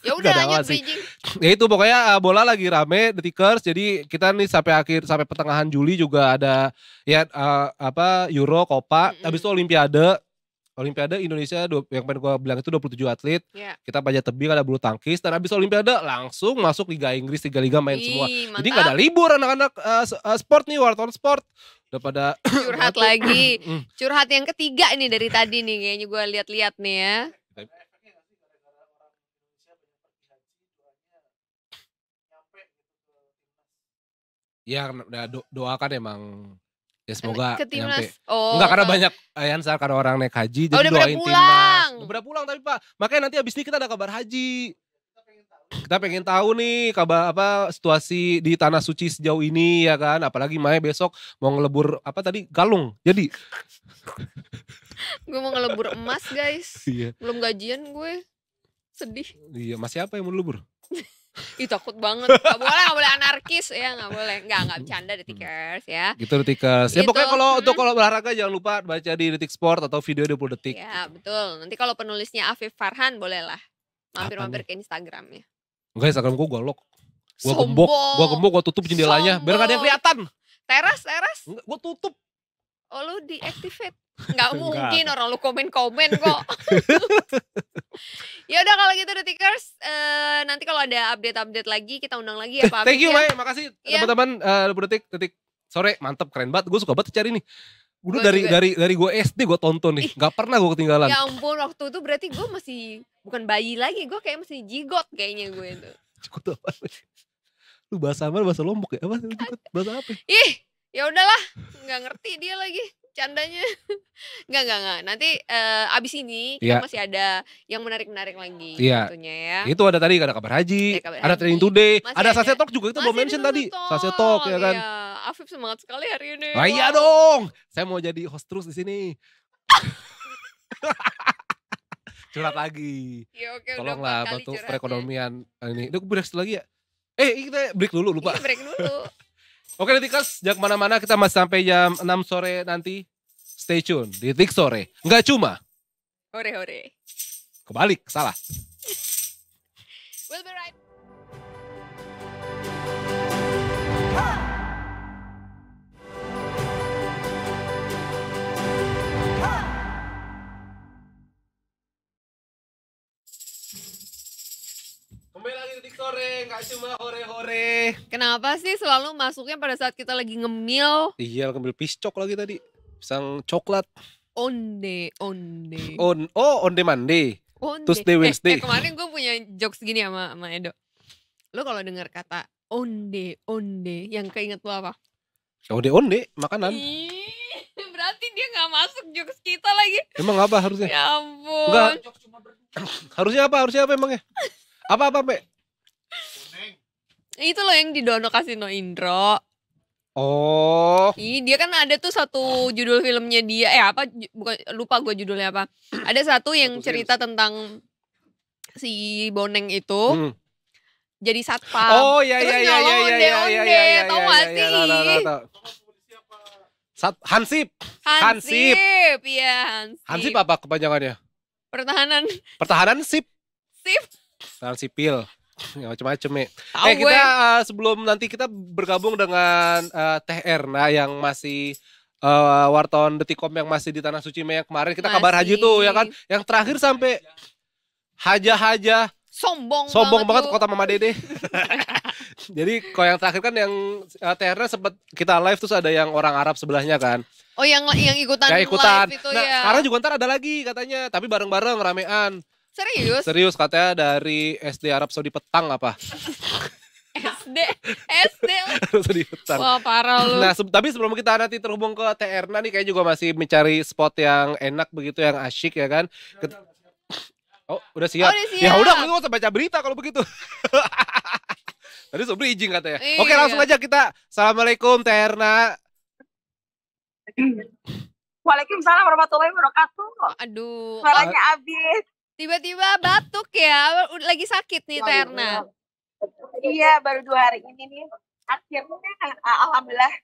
Ya udah lanjut bridging. Ya itu pokoknya bola lagi rame The Tickers. Jadi kita nih sampai pertengahan Juli juga ada ya Euro, Copa, habis itu Olimpiade Indonesia yang pengen gue bilang itu 27 atlet. Yeah. Kita panjat tebing, ada bulu tangkis, dan habis Olimpiade langsung masuk Liga Inggris, Liga main semua. Mantap. Jadi gak ada libur anak-anak sport nih, wartawan sport. Udah pada curhat lagi. Curhat yang ketiga ini dari tadi nih kayaknya gue lihat-lihat nih ya. Ya doakan emang. Ya semoga ke timnas. nyampe. Enggak karena banyak Yansar karena orang naik haji jadi udah doain pulang. timnas. Udah pulang tapi Pak. Makanya nanti abis ini kita ada kabar haji. Kita pengen tahu nih kabar situasi di Tanah Suci sejauh ini ya kan. Apalagi Maya besok mau ngelebur galung. Jadi gue mau ngelebur emas guys. Iya. Belum gajian gue. Sedih. Iya, masih apa yang mau ngelebur? Ih takut banget. Gak boleh anarkis ya, gak boleh. Gak bercanda The Tickers ya. Gitu The Tickers. Ya pokoknya kalau olahraga jangan lupa baca di Detik Sport atau video 20 detik. Ya betul. Nanti kalau penulisnya Afif Farhan bolehlah mampir-mampir ke Instagramnya. Enggak, Instagram gue lock. Gue gembok, gue tutup jendelanya biar gak ada yang kelihatan. Teras? Enggak, gue tutup. Oh lu deactivate? Gak mungkin orang lu komen-komen kok. Ya udah kalau gitu The Tickers, nanti kalau ada update lagi kita undang lagi ya Pak. Thank you Mai, makasih teman-teman. 20 detik sore mantep, keren banget. Gue suka banget cari nih. Udah dari gue SD gue tonton nih, gak pernah gue ketinggalan. Ya ampun, waktu itu berarti gue masih bukan bayi lagi, gue kayak masih jigot kayaknya gue itu. Jigot apa? Lu bahasa apa? Bahasa Lombok ya? Apa? Jigot bahasa apa? Ih, ya udahlah, nggak ngerti dia lagi candanya. Nggak. Nanti abis ini kita masih ada yang menarik-menarik lagi tentunya ya. Itu ada tadi ada kabar haji, ada training today, ada Sase Talk juga itu belum mention tadi. Sase Talk ya kan. Iya, Afif semangat sekali hari ini. Wah, iya dong. Saya mau jadi host terus di sini. Curhat lagi. Ya, oke, tolonglah bantu perekonomian ini. Udah break lagi ya? Kita break dulu lupa. Iya, break dulu. Oke The Tickers, jangan kemana-mana, kita masih sampai jam 6 sore nanti. Stay tune di Tik Sore. Nggak cuma hore. Kebalik, salah. We'll be right. Kembali lagi di Tik Sore, nggak cuma hore-hore. Kenapa sih selalu masuknya pada saat kita lagi ngemil? Iya, ngemil piscok lagi tadi. Pisang coklat. Onde. Onde Monday. Tuesday, Wednesday. Kemarin gue punya jokes gini sama Edo. Lo kalau dengar kata onde, yang keinget lo apa? Onde, makanan. Berarti dia gak masuk jokes kita lagi. Emang apa harusnya? Ya ampun. Enggak. Harusnya apa emangnya? Apa, Mbak? Itu loh yang di Dono Kasino Indro. Oh. Dia kan ada tuh satu judul filmnya dia, bukan, lupa gue judulnya apa. Ada satu yang cerita tentang si Boneng itu jadi satpam. Oh iya. Tahu gak sih? Hansip. Iya Hansip. Hansip apa kepanjangannya? Pertahanan sip. Pertahanan sipil. Ya macam-macam ya. Kita sebelum nanti kita bergabung dengan Teh Erna yang masih wartawan Detikom yang masih di Tanah Suci yang kemarin kita kabar haji tuh ya kan. Yang terakhir sampai haja sombong banget kota Mama Dede. Jadi kalau yang terakhir kan yang Teh Erna sempat kita live terus ada yang orang Arab sebelahnya kan. Oh yang ikutan live itu ya. Sekarang juga ntar ada lagi katanya, tapi bareng-bareng ramean. Serius katanya dari SD Arab Saudi Petang apa? SD Saudi Petang. Wah parah lu. Nah tapi sebelum kita nanti terhubung ke Teh Erna nih kayak juga masih mencari spot yang enak begitu, yang asyik ya kan. Oh udah siap. Ya udah lu usah baca berita kalau begitu. Tadi Sobri izin katanya. Oke langsung aja kita. Assalamualaikum Teh Erna. Waalaikumsalam warahmatullahi wabarakatuh. Aduh. Suaranya habis. Tiba-tiba batuk ya, lagi sakit nih Teh Erna. Iya, baru 2 hari ini nih. Akhirnya alhamdulillah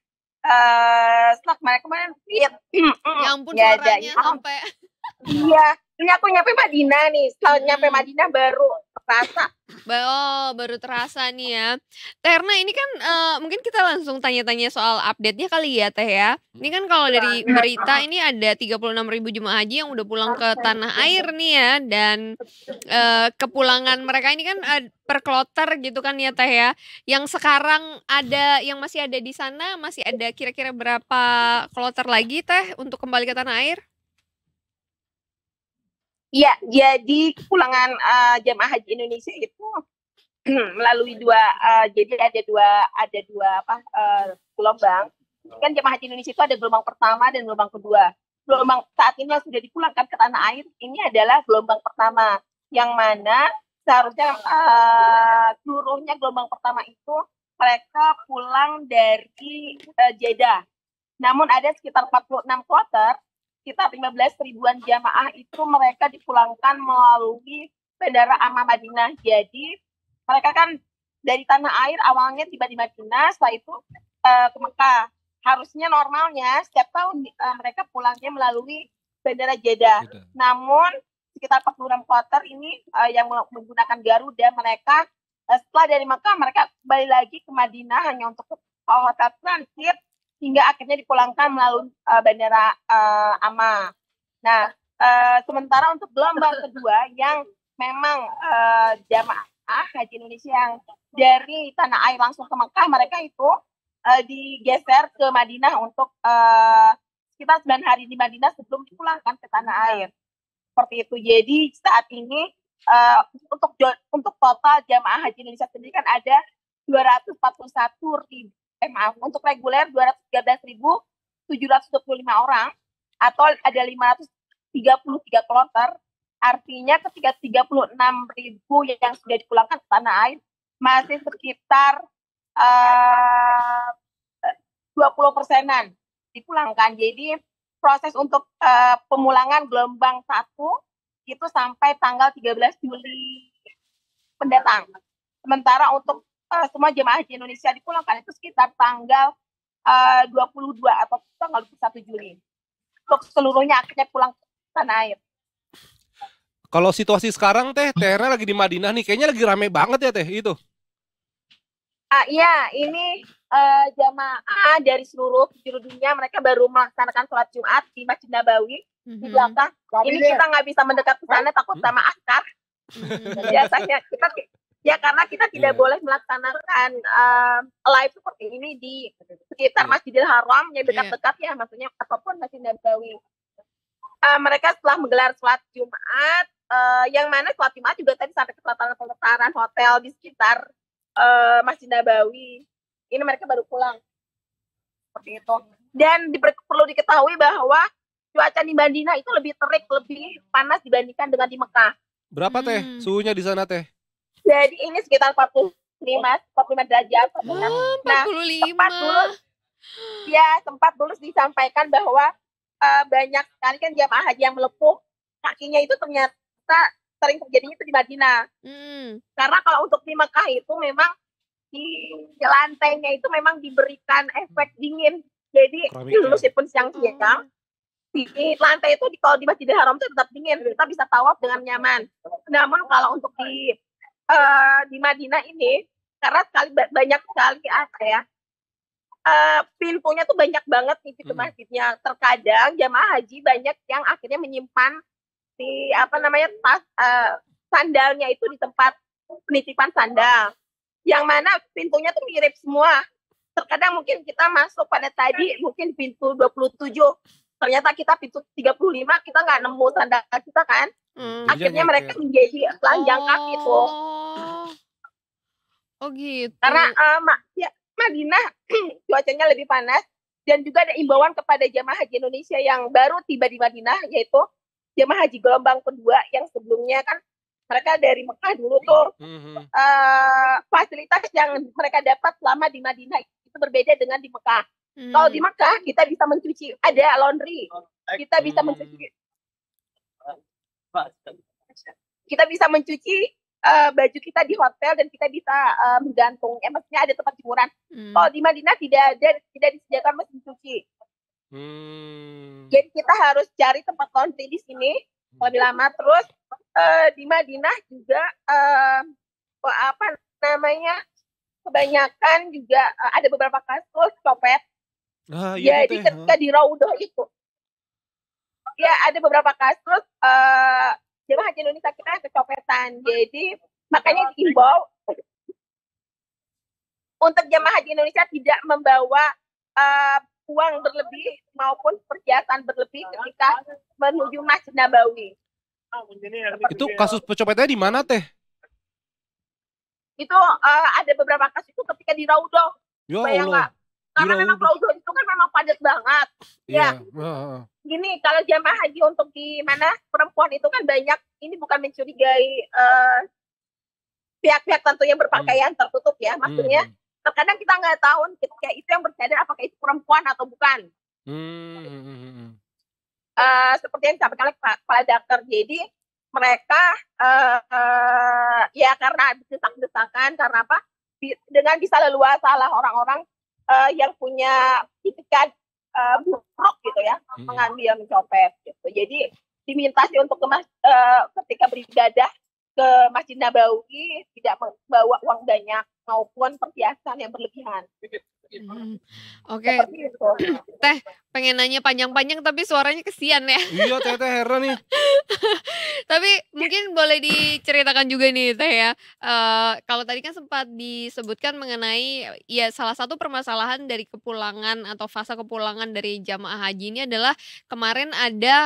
setelah kemarin fit. Ya ampun suaranya sampai. Iya, Ini aku nyampe Madinah nih. Setelah nyampe Madinah baru terasa. Baru terasa nih ya. Terna ini kan mungkin kita langsung tanya-tanya soal update-nya kali ya Teh ya. Ini kan kalau dari berita ini ada 36.000 jemaah haji yang udah pulang ke tanah air nih ya. Dan kepulangan mereka ini kan per kloter gitu kan ya Teh ya. Yang sekarang ada, yang masih ada di sana, masih ada kira-kira berapa kloter lagi Teh untuk kembali ke tanah air? Iya, jadi kepulangan jemaah haji Indonesia itu melalui jadi ada dua gelombang. Kan jemaah haji Indonesia itu ada gelombang pertama dan gelombang kedua. Gelombang saat ini yang sudah dipulangkan ke tanah air ini adalah gelombang pertama, yang mana seharusnya seluruhnya gelombang pertama itu mereka pulang dari Jeddah. Namun ada sekitar 46 kloter, sekitar 15 ribuan jamaah itu mereka dipulangkan melalui Bandara Amma Madinah. Jadi mereka kan dari tanah air awalnya tiba di Madinah, setelah itu ke Mekah. Harusnya normalnya setiap tahun mereka pulangnya melalui Bandara Jeddah. Namun sekitar 46 kloter ini yang menggunakan Garuda, mereka setelah dari Mekah mereka kembali lagi ke Madinah hanya untuk hotel transit, hingga akhirnya dipulangkan melalui Bandara Amma. Nah, sementara untuk gelombang kedua yang memang jamaah haji Indonesia yang dari tanah air langsung ke Mekah, mereka itu digeser ke Madinah untuk sekitar 9 hari di Madinah sebelum dipulangkan ke tanah air. Seperti itu. Jadi saat ini untuk total jamaah haji Indonesia sendiri kan ada 241.000. Untuk reguler 213.725 orang, atau ada 533 kloter. Artinya ketika 36.000 yang sudah dipulangkan ke tanah air, masih sekitar 20%-an dipulangkan. Jadi proses untuk pemulangan gelombang 1 itu sampai tanggal 13 Juli mendatang. Sementara untuk semua jemaah haji Indonesia dipulangkan itu sekitar tanggal 22 atau tanggal 21 Juli. Untuk seluruhnya akhirnya pulang ke tanah air. Kalau situasi sekarang Teh, Terna lagi di Madinah nih, kayaknya lagi rame banget ya Teh itu. Iya, ini jamaah dari seluruh penjuru dunia, mereka baru melaksanakan sholat Jumat di Masjid Nabawi di belakang. Ini kita nggak bisa mendekat ke sana, takut sama askar. Biasanya karena kita tidak boleh melaksanakan live seperti ini di sekitar Masjidil Haram yang dekat-dekat ya, maksudnya ataupun Masjid Nabawi. Mereka setelah menggelar sholat Jumat, yang mana sholat Jumat juga tadi sampai ke pelataran hotel di sekitar Masjid Nabawi. Ini mereka baru pulang. Seperti itu. Dan perlu diketahui bahwa cuaca di Madinah itu lebih terik, lebih panas dibandingkan dengan di Mekah. Berapa Teh suhunya di sana Teh? Jadi ini sekitar 45 derajat. Nah, 45. Sempat dulu disampaikan bahwa banyak sekali kan jamaah haji yang melepuh kakinya, itu ternyata sering terjadinya itu di Madinah. Karena kalau untuk di Mekah itu memang di lantainya itu memang diberikan efek dingin. Jadi meskipun siang-siang di lantai itu kalau di Masjidil Haram itu tetap dingin, kita bisa tawaf dengan nyaman. Namun kalau untuk di Madinah ini, karena banyak sekali pintunya tuh banyak banget nih pintu masjidnya. Terkadang jamaah haji banyak yang akhirnya menyimpan di tas sandalnya itu di tempat penitipan sandal, yang mana pintunya tuh mirip semua. Terkadang mungkin kita masuk pada tadi mungkin pintu 27, ternyata kita pintu 35 kita nggak nemu sandal kita kan. Akhirnya mereka menjadi telanjang kaki tuh. Oh gitu. Karena Madinah cuacanya lebih panas, dan juga ada imbauan kepada jamaah haji Indonesia yang baru tiba di Madinah, yaitu jamaah haji gelombang kedua yang sebelumnya kan mereka dari Mekah dulu tuh. Fasilitas yang mereka dapat selama di Madinah itu berbeda dengan di Mekah. Kalau di Mekah kita bisa mencuci, ada laundry, kita bisa mencuci baju kita di hotel, dan kita bisa menggantung, maksudnya ada tempat jemuran. Kalau di Madinah tidak disediakan mesin cuci. Jadi kita harus cari tempat laundry di sini, lebih lama. Terus di Madinah juga apa namanya, kebanyakan juga ada beberapa kasus copet. Iya jadi ketika di Raudhah itu ya ada beberapa kasus jemaah haji Indonesia kita kecopetan. Jadi makanya diimbau untuk jemaah haji Indonesia tidak membawa uang berlebih maupun perhiasan berlebih ketika menuju Masjid Nabawi. Itu kasus pencopetannya di mana teh? Itu ada beberapa kasus itu ketika di Raudhah. Ya Allah. Karena memang Raudhah itu kan memang padat banget. Ya. Gini, kalau jamaah haji untuk di mana perempuan itu kan banyak, ini bukan mencurigai pihak-pihak tentu yang berpakaian tertutup ya. Maksudnya terkadang kita nggak tahu ketika itu yang bercadar apakah itu perempuan atau bukan. Seperti yang disampaikan oleh Kepala Dakar. Jadi mereka ya karena desak-desakan, karena apa? Dengan bisa leluasa lah orang-orang yang punya itikat buruk gitu ya, mengambil, mencopet gitu. Jadi diminta sih untuk ketika beribadah ke Masjid Nabawi tidak membawa uang banyak maupun perhiasan yang berlebihan. Oke. Teh pengen nanya panjang-panjang tapi suaranya kesian ya. Iya teh heran nih. Tapi mungkin boleh diceritakan juga nih teh ya. Kalau tadi kan sempat disebutkan mengenai ya salah satu permasalahan dari kepulangan atau fase kepulangan dari jamaah haji ini adalah kemarin ada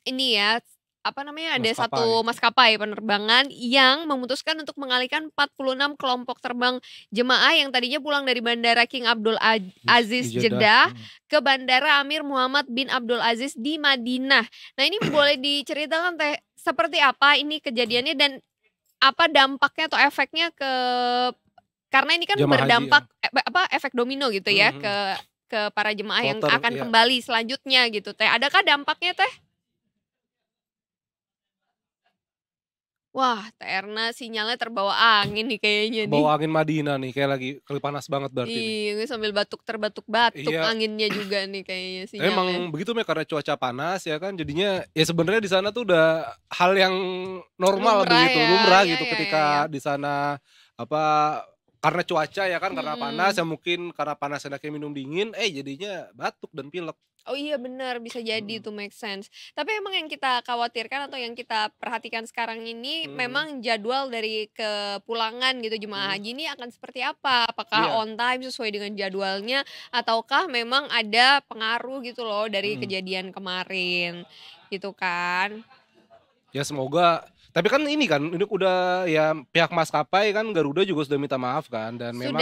ini ya, apa namanya, ada satu maskapai penerbangan yang memutuskan untuk mengalihkan 46 kelompok terbang jemaah yang tadinya pulang dari Bandara King Abdul Aziz Jeddah ke Bandara Amir Muhammad bin Abdul Aziz di Madinah. Nah ini boleh diceritakan teh seperti apa ini kejadiannya dan apa dampaknya atau efeknya karena ini kan jemaah berdampak efek domino gitu ya ke para jemaah yang akan kembali selanjutnya gitu teh. Adakah dampaknya teh? Wah, Teh Erna sinyalnya terbawa angin nih kayaknya nih. Bawa angin Madinah nih, kayak lagi panas banget berarti. Iya, sambil batuk-batuk anginnya juga nih kayaknya sinyalnya. Emang begitu karena cuaca panas ya kan, jadinya ya sebenarnya di sana tuh udah hal yang normal lumrah gitu ketika di sana karena cuaca ya kan, karena panas ya mungkin karena panas enaknya minum dingin, jadinya batuk dan pilek. Oh iya benar, bisa jadi itu make sense. Tapi emang yang kita khawatirkan atau yang kita perhatikan sekarang ini memang jadwal dari kepulangan gitu jemaah haji ini akan seperti apa? Apakah on time sesuai dengan jadwalnya ataukah memang ada pengaruh gitu loh dari kejadian kemarin gitu kan? Ya semoga. Tapi kan ini udah ya pihak maskapai kan Garuda juga sudah minta maaf kan, dan memang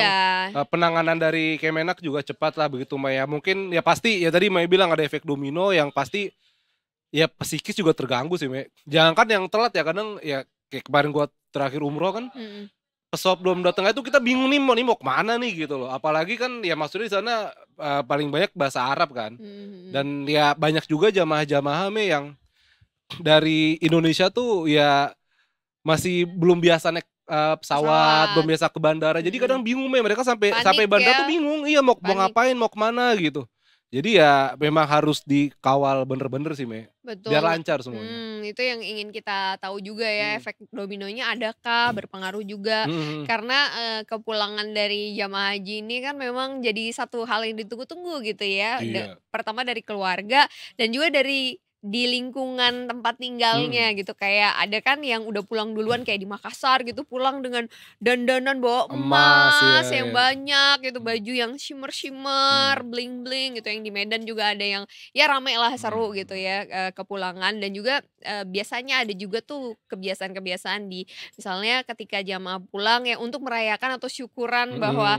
penanganan dari Kemenak juga cepat lah begitu Maya. Mungkin ya pasti ya tadi Maya bilang ada efek domino yang pasti ya psikis juga terganggu sih Maya. Jangan kan yang telat ya, kadang ya kayak kemarin gua terakhir umroh kan pesawat belum datang itu kita bingung nih mau kemana nih gitu loh. Apalagi kan ya maksudnya di sana paling banyak bahasa Arab kan, dan ya banyak juga jamaah-jamaah Maya yang dari Indonesia tuh ya masih belum biasa naik pesawat, belum biasa ke bandara. Jadi kadang bingung mereka sampai bandara tuh bingung. Iya mau ngapain, mau kemana gitu. Jadi ya memang harus dikawal bener-bener sih Betul. Biar lancar semuanya. Itu yang ingin kita tahu juga ya, efek dominonya adakah, berpengaruh juga. Karena kepulangan dari jamaah haji ini kan memang jadi satu hal yang ditunggu-tunggu gitu ya. Pertama dari keluarga dan juga dari di lingkungan tempat tinggalnya gitu. Kayak ada kan yang udah pulang duluan kayak di Makassar gitu, pulang dengan dandanan bawa emas yang banyak gitu, baju yang shimmer bling-bling gitu. Yang di Medan juga ada yang ya rame lah, seru gitu ya kepulangan. Dan juga biasanya ada juga tuh kebiasaan-kebiasaan di misalnya ketika jamaah pulang ya untuk merayakan atau syukuran bahwa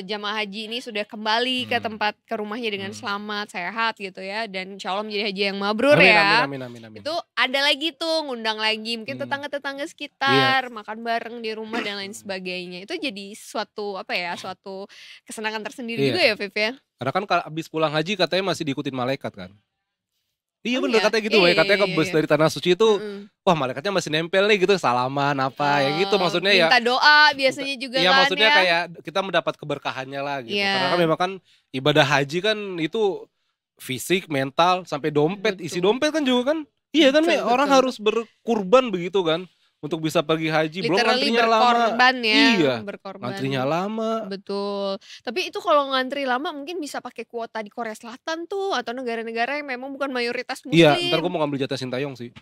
jamaah haji ini sudah kembali ke tempat, ke rumahnya dengan selamat, sehat gitu ya, dan insya Allah menjadi haji yang mabrur ya. Amin. Itu ada lagi tuh, ngundang lagi mungkin tetangga-tetangga sekitar, makan bareng di rumah dan lain sebagainya. Itu jadi suatu suatu kesenangan tersendiri juga ya Viv ya. Karena kan abis pulang haji katanya masih diikutin malaikat kan. Iya bener katanya gitu, katanya ke bus dari Tanah Suci itu, wah malaikatnya masih nempel nih gitu, salaman ya gitu maksudnya ya. Minta doa biasanya juga kan maksudnya kayak kita mendapat keberkahannya lah gitu. Karena kan memang kan ibadah haji kan itu fisik, mental, sampai dompet, isi dompet kan juga kan. Iya kan, orang harus berkurban begitu kan untuk bisa pergi haji. Belum antrinya lama. Berkorban ya. Iya. Berkorban. Antrinya lama. Betul. Tapi itu kalau ngantri lama mungkin bisa pakai kuota di Korea Selatan tuh atau negara-negara yang memang bukan mayoritas Muslim. Iya, ntar gue mau ngambil jatah Sintayong sih.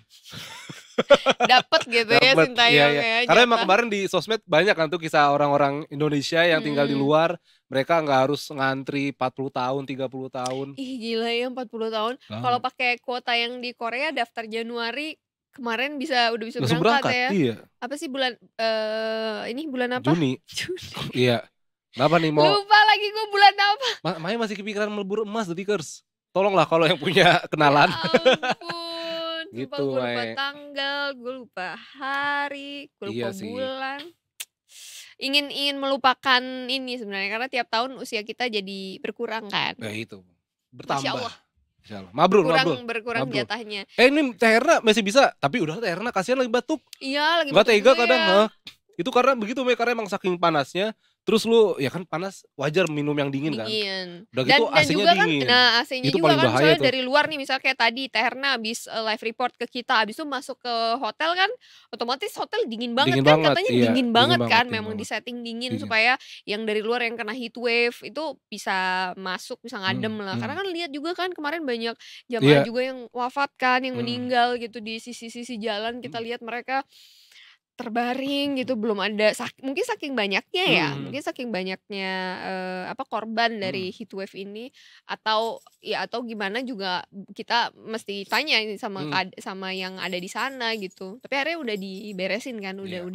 Dapat gitu ya Sintayong ya. Karena emang kemarin di sosmed banyak kan tuh kisah orang-orang Indonesia yang tinggal di luar, mereka nggak harus ngantri 40 tahun, 30 tahun. Ih gila ya 40 tahun. Kalau pakai kuota yang di Korea daftar Januari kemarin udah bisa berangkat ya. Iya. Apa sih bulan ini bulan apa? Juni. Iya. Kenapa nih mau? Lupa lagi gue bulan apa. Maya masih kepikiran melebur emas The Tickers. Tolonglah kalau yang punya kenalan. Ya ampun. Gitu, gue lupa tanggal, gue lupa hari, gue lupa bulan. Ingin melupakan ini sebenarnya karena tiap tahun usia kita jadi berkurang kan. Nah itu. Bertambah. Masya Allah. Mabrur. Berkurang jatahnya. Ini Teh Herna masih bisa, tapi udah Teh Herna kasihan lagi batuk. Iya, lagi batuk. Gak tega kadang. Ya. Itu karena begitu karena emang saking panasnya. Terus lu ya kan panas wajar minum yang dingin kan. Udah gitu AC-nya juga dingin. Kan, nah AC-nya itu juga kan soalnya tuh. dari luar nih misalnya kayak tadi Teh Herna habis live report ke kita, habis itu masuk ke hotel kan otomatis hotel dingin banget kan katanya iya, dingin banget kan dingin memang banget. di setting dingin supaya yang dari luar yang kena heat wave itu bisa masuk bisa ngadem lah. Karena kan lihat juga kan kemarin banyak jamaah juga yang wafat kan yang meninggal gitu di sisi-sisi jalan kita lihat mereka terbaring gitu belum ada mungkin saking banyaknya ya mungkin saking banyaknya korban dari heat wave ini atau gimana juga kita mesti tanya sama yang ada di sana gitu tapi akhirnya udah diberesin kan udah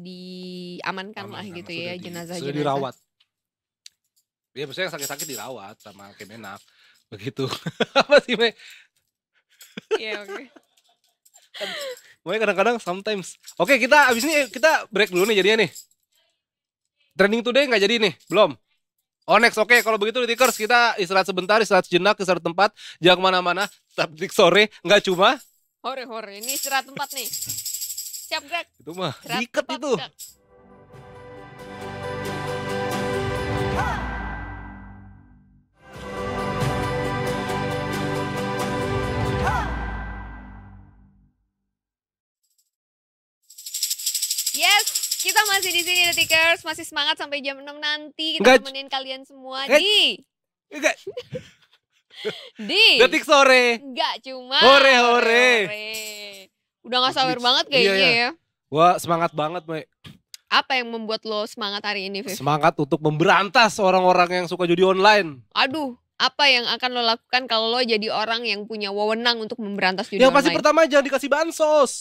diamankan lah gitu ya jenazah sudah dirawat ya maksudnya yang sakit-sakit dirawat sama Kemenak begitu apa sih Me? Iya oke. Makanya kadang-kadang sometimes. Oke, kita abis ini kita break dulu nih jadinya nih. Trending today nggak jadi nih, belum. Oh next, oke. Kalau begitu The Tickers kita istirahat sebentar, istirahat sejenak, istirahat tempat. Jangan kemana-mana, Sabtu sore nggak cuma. Hore, ini istirahat tempat nih. Siap Greg. Itu mah diikat itu. Yes, kita masih di sini The Tickers, masih semangat sampai jam 6 nanti kita temenin kalian semua di Detik sore. Enggak cuma hore. Udah gak sabar banget kayaknya ya. Wah, semangat banget, Me. Apa yang membuat lo semangat hari ini, Viv? Semangat untuk memberantas orang-orang yang suka judi online. Aduh, apa yang akan lo lakukan kalau lo jadi orang yang punya wewenang untuk memberantas judi online? Yang pasti pertama jangan dikasih bansos.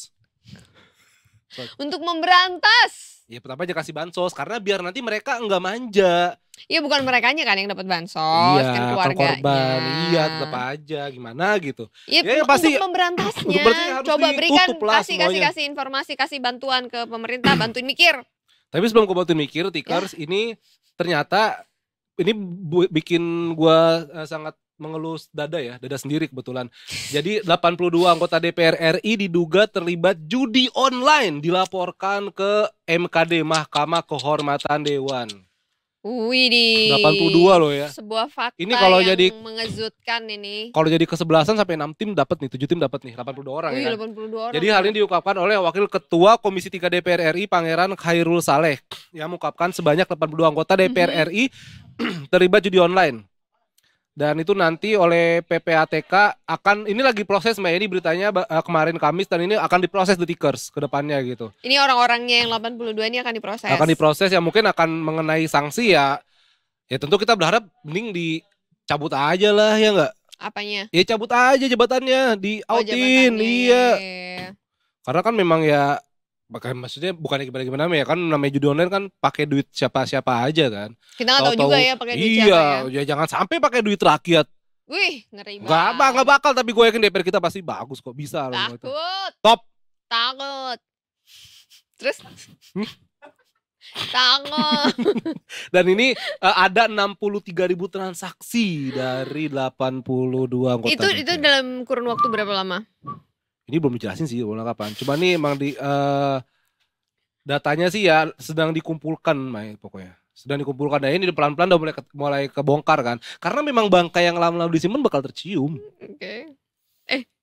Untuk memberantas. Ya pertama aja kasih bansos karena biar nanti mereka enggak manja. Iya bukan merekanya kan yang dapat bansos, iya, kan keluarganya. Korban. Iya tetap aja gimana gitu. Iya pasti untuk memberantasnya. Coba berikan kasih informasi, kasih bantuan ke pemerintah, bantuin mikir. Tapi sebelum gue bantuin mikir, Tickers ini ternyata ini bikin gue sangat mengelus dada sendiri kebetulan. Jadi 82 anggota DPR RI diduga terlibat judi online dilaporkan ke MKD Mahkamah Kehormatan Dewan. Widih. 82 loh ya. Sebuah fakta ini kalau yang jadi, mengejutkan ini. Kalau jadi kesebelasan sampai 6 tim dapat nih, 7 tim dapat nih, 82 orang ya. 82 orang. Jadi hal ini diungkapkan oleh Wakil Ketua Komisi 3 DPR RI Pangeran Khairul Saleh yang mengungkapkan sebanyak 82 anggota DPR RI terlibat judi online. Dan itu nanti oleh PPATK ini lagi proses Mbak, ini beritanya kemarin Kamis dan ini akan diproses The Tickers ke depannya gitu. Ini orang-orangnya yang 82 ini akan diproses. Akan diproses ya mungkin akan mengenai sanksi ya. Ya tentu kita berharap mending dicabut aja lah ya enggak? Apanya? Ya cabut aja jabatannya, di-outin, iya. Karena kan memang ya maksudnya bukannya gimana ya kan namanya judi online kan pakai duit siapa-siapa aja kan. Kita nggak tahu juga ya pakai duit siapa ya. Iya, jangan sampai pakai duit rakyat. Wih, ngeri banget. Nggak bakal tapi gue yakin DPR kita pasti bagus kok bisa. Takut. Top. Takut. Terus? Takut. Dan ini ada 63.000 transaksi dari 82 anggota. Itu dalam kurun waktu berapa lama? Ini belum dijelasin sih ulang kapan. Cuma nih emang datanya sih ya sedang dikumpulkan, pokoknya. Sedang dikumpulkan. Dan ini pelan-pelan udah mulai kebongkar kan. Karena memang bangkai yang lama-lama disimpan bakal tercium. Oke.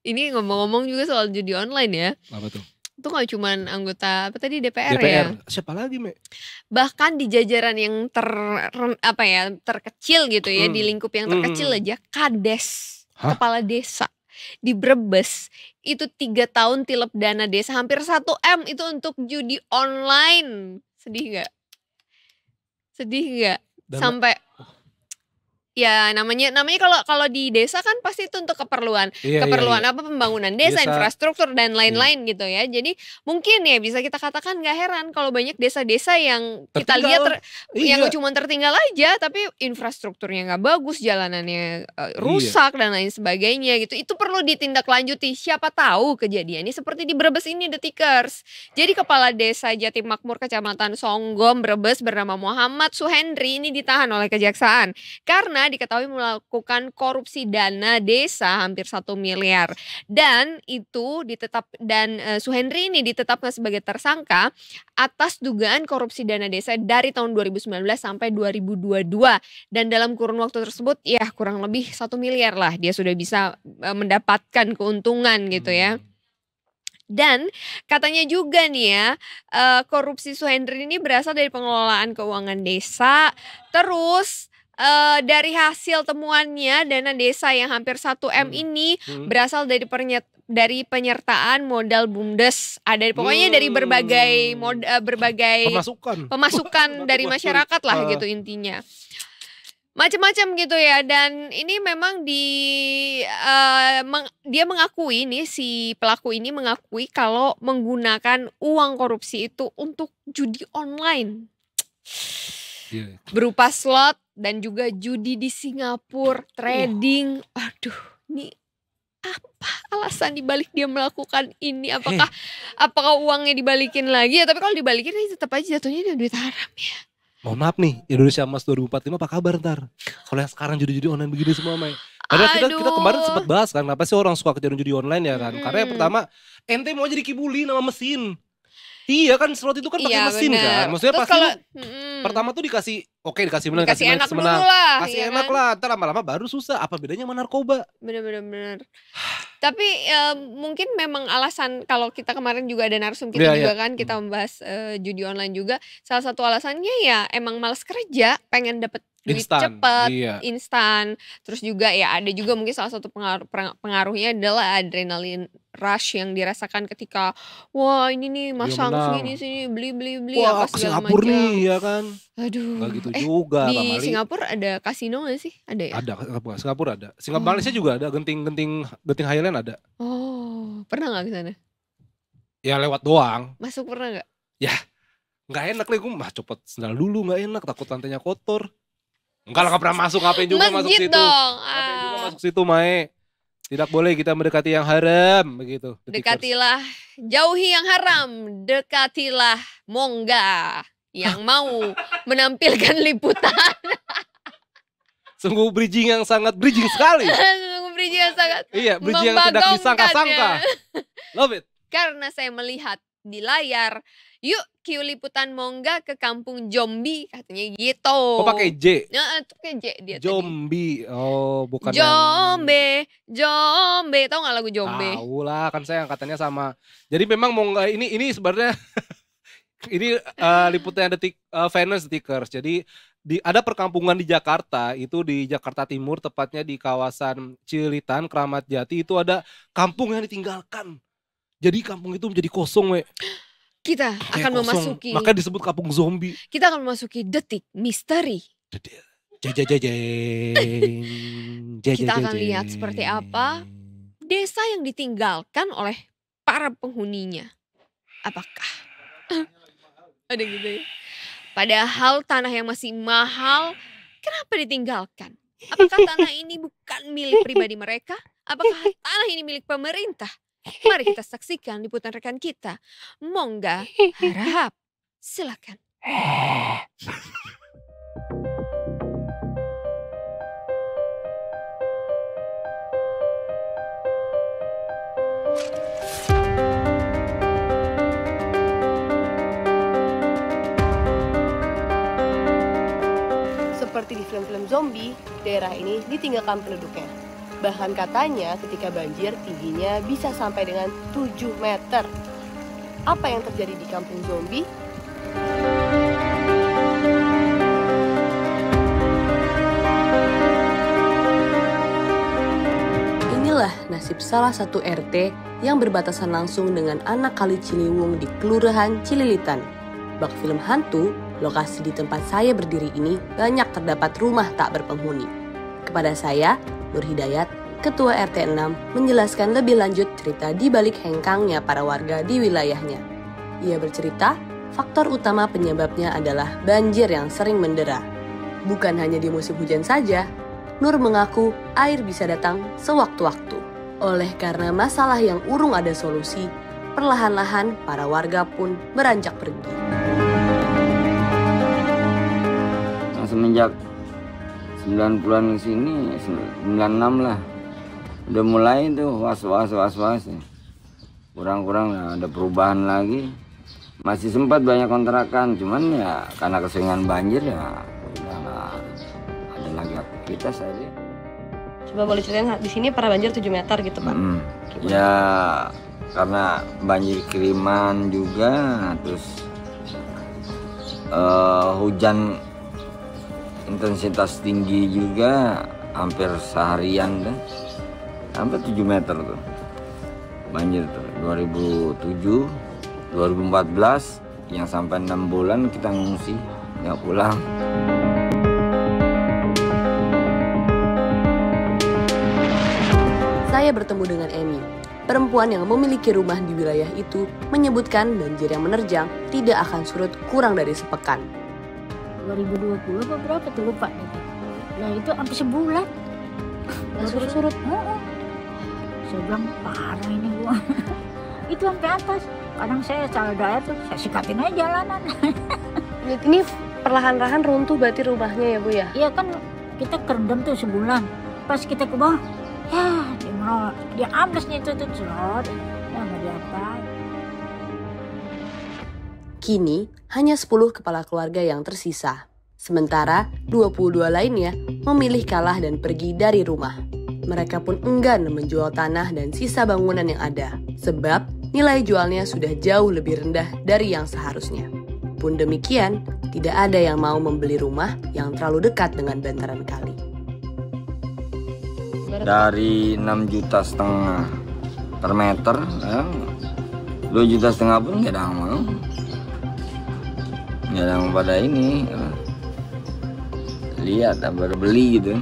Ini ngomong-ngomong juga soal judi online ya. Apa tuh? Itu gak cuman anggota apa tadi DPR ya. Siapa lagi, Me? Bahkan di jajaran yang terkecil gitu ya, di lingkup yang terkecil aja, Kades, kepala desa di Brebes itu 3 tahun tilep dana desa hampir 1 M itu untuk judi online. Sedih gak? Sampai ya namanya kalau di desa kan pasti itu untuk keperluan apa, pembangunan desa, infrastruktur dan lain-lain gitu ya. Jadi mungkin ya bisa kita katakan gak heran kalau banyak desa-desa yang kita lihat yang cuma tertinggal aja, tapi infrastrukturnya gak bagus, jalanannya rusak dan lain sebagainya gitu. Itu perlu ditindaklanjuti. Siapa tahu kejadiannya seperti di Brebes ini, Detikers. Jadi kepala desa Jatimakmur Kecamatan Songgom Brebes bernama Muhammad Suhendri ini ditahan oleh kejaksaan karena diketahui melakukan korupsi dana desa hampir 1 miliar. Dan Suhendri ini ditetapkan sebagai tersangka atas dugaan korupsi dana desa dari tahun 2019 sampai 2022. Dan dalam kurun waktu tersebut ya kurang lebih 1 miliar lah dia sudah bisa mendapatkan keuntungan gitu ya. Dan katanya juga nih ya, korupsi Suhendri ini berasal dari pengelolaan keuangan desa. Terus dari hasil temuannya dana desa yang hampir 1 M ini berasal dari penyertaan modal BUMDes. Ada pokoknya dari berbagai pemasukan dari masyarakat lah gitu intinya. Macam-macam gitu ya. Dan ini memang dia mengakui nih, si pelaku ini mengakui kalau menggunakan uang korupsi itu untuk judi online. Berupa slot dan juga judi di Singapura, trading. Aduh, ini apa alasan dibalik dia melakukan ini? Apakah uangnya dibalikin lagi ya? Tapi kalau dibalikin tetap aja jatuhnya duit haram ya. Mohon maaf nih, Indonesia Emas 2045 apa kabar ntar? Kalau yang sekarang judi-judi online begini semua, Mai. Padahal kita kemarin sempat bahas kan, kenapa sih orang suka kejadian judi online ya kan? Karena yang pertama, ente mau jadi kibulin sama mesin. Iya kan, slot itu kan pakai mesin kan. Maksudnya terus pasti pertama tuh dikasih menang, kasih enak dulu lah. Kasih enak lah, ntar lama-lama baru susah. Apa bedanya sama narkoba? Bener. Tapi mungkin memang alasan, kalau kita kemarin juga ada narsum kita juga kan, kita membahas judi online juga. Salah satu alasannya ya emang malas kerja, pengen dapet duit cepat, instan. Terus juga ya ada juga mungkin salah satu pengaruhnya adalah adrenalin rush yang dirasakan ketika wah ini nih masang sini beli wah, apa segala Singapura macam. Nih ya kan. Aduh. Gak gitu juga di Bang Ali. Singapura ada kasino gak sih? Ada ya? Ada, Singapura ada. Malaysia juga ada, genting Highland ada. Oh, pernah gak ke sana? Ya lewat doang. Masuk pernah gak? Ya, gak enak nih, gue copot sendal dulu, gak enak, takut lantainya kotor. Enggak lah, gak pernah masuk, ngapain juga masuk situ. Ngapain juga masuk situ, Mae. Tidak boleh kita mendekati yang haram, begitu. Dekatilah, jauhi yang haram, dekatilah Mongga yang mau menampilkan liputan. Sungguh bridging yang sangat bridging sekali. Sungguh bridging yang sangat bridging yang tidak disangka-sangka. Love it. Karena saya melihat di layar, yuk Q liputan Mongga ke kampung Jombi, katanya gitu. Kok pakai J? Nah, itu pakai J dia Jombi. tadi. Oh, bukan Jombe. Tahu nggak lagu Jombe? Tahu lah, kan saya angkatannya sama. Jadi memang Mongga ini sebenarnya ini liputan detik Finance Detikers. Jadi ada perkampungan di Jakarta, itu di Jakarta Timur, tepatnya di kawasan Cililitan, Kramat Jati, itu ada kampung yang ditinggalkan. Jadi kampung itu menjadi kosong, we. Kita akan memasuki, makanya disebut kampung zombie. Kita akan memasuki detik misteri. Kita akan lihat seperti apa desa yang ditinggalkan oleh para penghuninya. Apakah ada gitu ya? Padahal tanah yang masih mahal, kenapa ditinggalkan? Apakah tanah ini bukan milik pribadi mereka? Apakah tanah ini milik pemerintah? Mari kita saksikan liputan rekan kita, Mongga Harahap. Silakan. Seperti di film-film zombie, daerah ini ditinggalkan penduduknya. Bahkan katanya ketika banjir tingginya bisa sampai dengan 7 meter. Apa yang terjadi di kampung zombie? Inilah nasib salah satu RT yang berbatasan langsung dengan anak Kali Ciliwung di Kelurahan Cililitan. Bak film hantu, lokasi di tempat saya berdiri ini banyak terdapat rumah tak berpenghuni. Kepada saya, Nur Hidayat, Ketua RT 6, menjelaskan lebih lanjut cerita di balik hengkangnya para warga di wilayahnya. Ia bercerita, faktor utama penyebabnya adalah banjir yang sering mendera. Bukan hanya di musim hujan saja, Nur mengaku air bisa datang sewaktu-waktu. Oleh karena masalah yang urung ada solusi, perlahan-lahan para warga pun beranjak pergi. Semenjak 90-an ke sini, 96 lah. Udah mulai tuh was-was. Kurang-kurang ada perubahan lagi. Masih sempat banyak kontrakan, cuman ya karena keseringan banjir ya udah nggak ada lagi aktivitas aja. Coba boleh ceritain di sini pernah banjir 7 meter gitu Pak? Ya karena banjir kiriman juga, terus hujan intensitas tinggi juga hampir seharian deh, hampir 7 meter tuh banjir tuh. 2007, 2014 yang sampai 6 bulan kita ngungsi nggak pulang. Saya bertemu dengan Emi, perempuan yang memiliki rumah di wilayah itu, menyebutkan banjir yang menerjang tidak akan surut kurang dari sepekan. 2020 apa berapa tuh lupa nih. Nah itu hampir sebulan. Nggak surut-surut. Saya bilang parah ini gua. Itu sampai atas. Kadang saya salah daya tuh, saya sikatin aja jalanan. Ini perlahan-lahan runtuh berarti rumahnya ya Bu ya? Iya kan kita kerendam tuh sebulan. Pas kita ke bawah, ya dia amblesnya itu tuh celot. Ya nggak diapain. Kini, hanya 10 kepala keluarga yang tersisa. Sementara, 22 lainnya memilih kalah dan pergi dari rumah. Mereka pun enggan menjual tanah dan sisa bangunan yang ada, sebab nilai jualnya sudah jauh lebih rendah dari yang seharusnya. Pun demikian, tidak ada yang mau membeli rumah yang terlalu dekat dengan bantaran kali. Dari 6,5 juta per meter, 2,5 juta pun nggak ada yang mau. Nggak ada yang pada ini lihat baru beli gitu.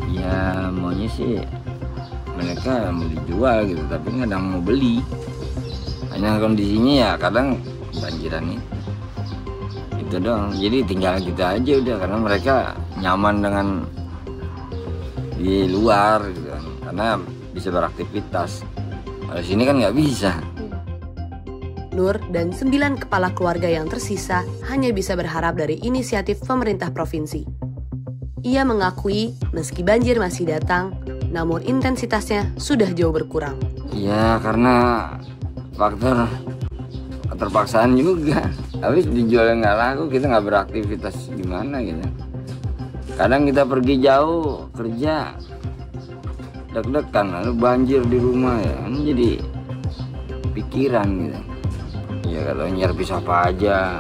Ya maunya sih mereka mau dijual gitu, tapi nggak ada yang mau beli. Hanya kondisinya ya kadang banjiran itu doang. Jadi tinggal kita aja udah, karena mereka nyaman dengan di luar gitu kan, karena bisa beraktivitas. Kalau sini kan nggak bisa. Nur dan 9 kepala keluarga yang tersisa hanya bisa berharap dari inisiatif pemerintah provinsi. Ia mengakui meski banjir masih datang, namun intensitasnya sudah jauh berkurang. Ya karena faktor keterpaksaan juga. Habis dijual nggak laku, kita nggak beraktivitas gimana gitu. Kadang kita pergi jauh kerja, deg-degan lalu banjir di rumah ya, ini jadi pikiran gitu. Ya kalau nyervis apa aja,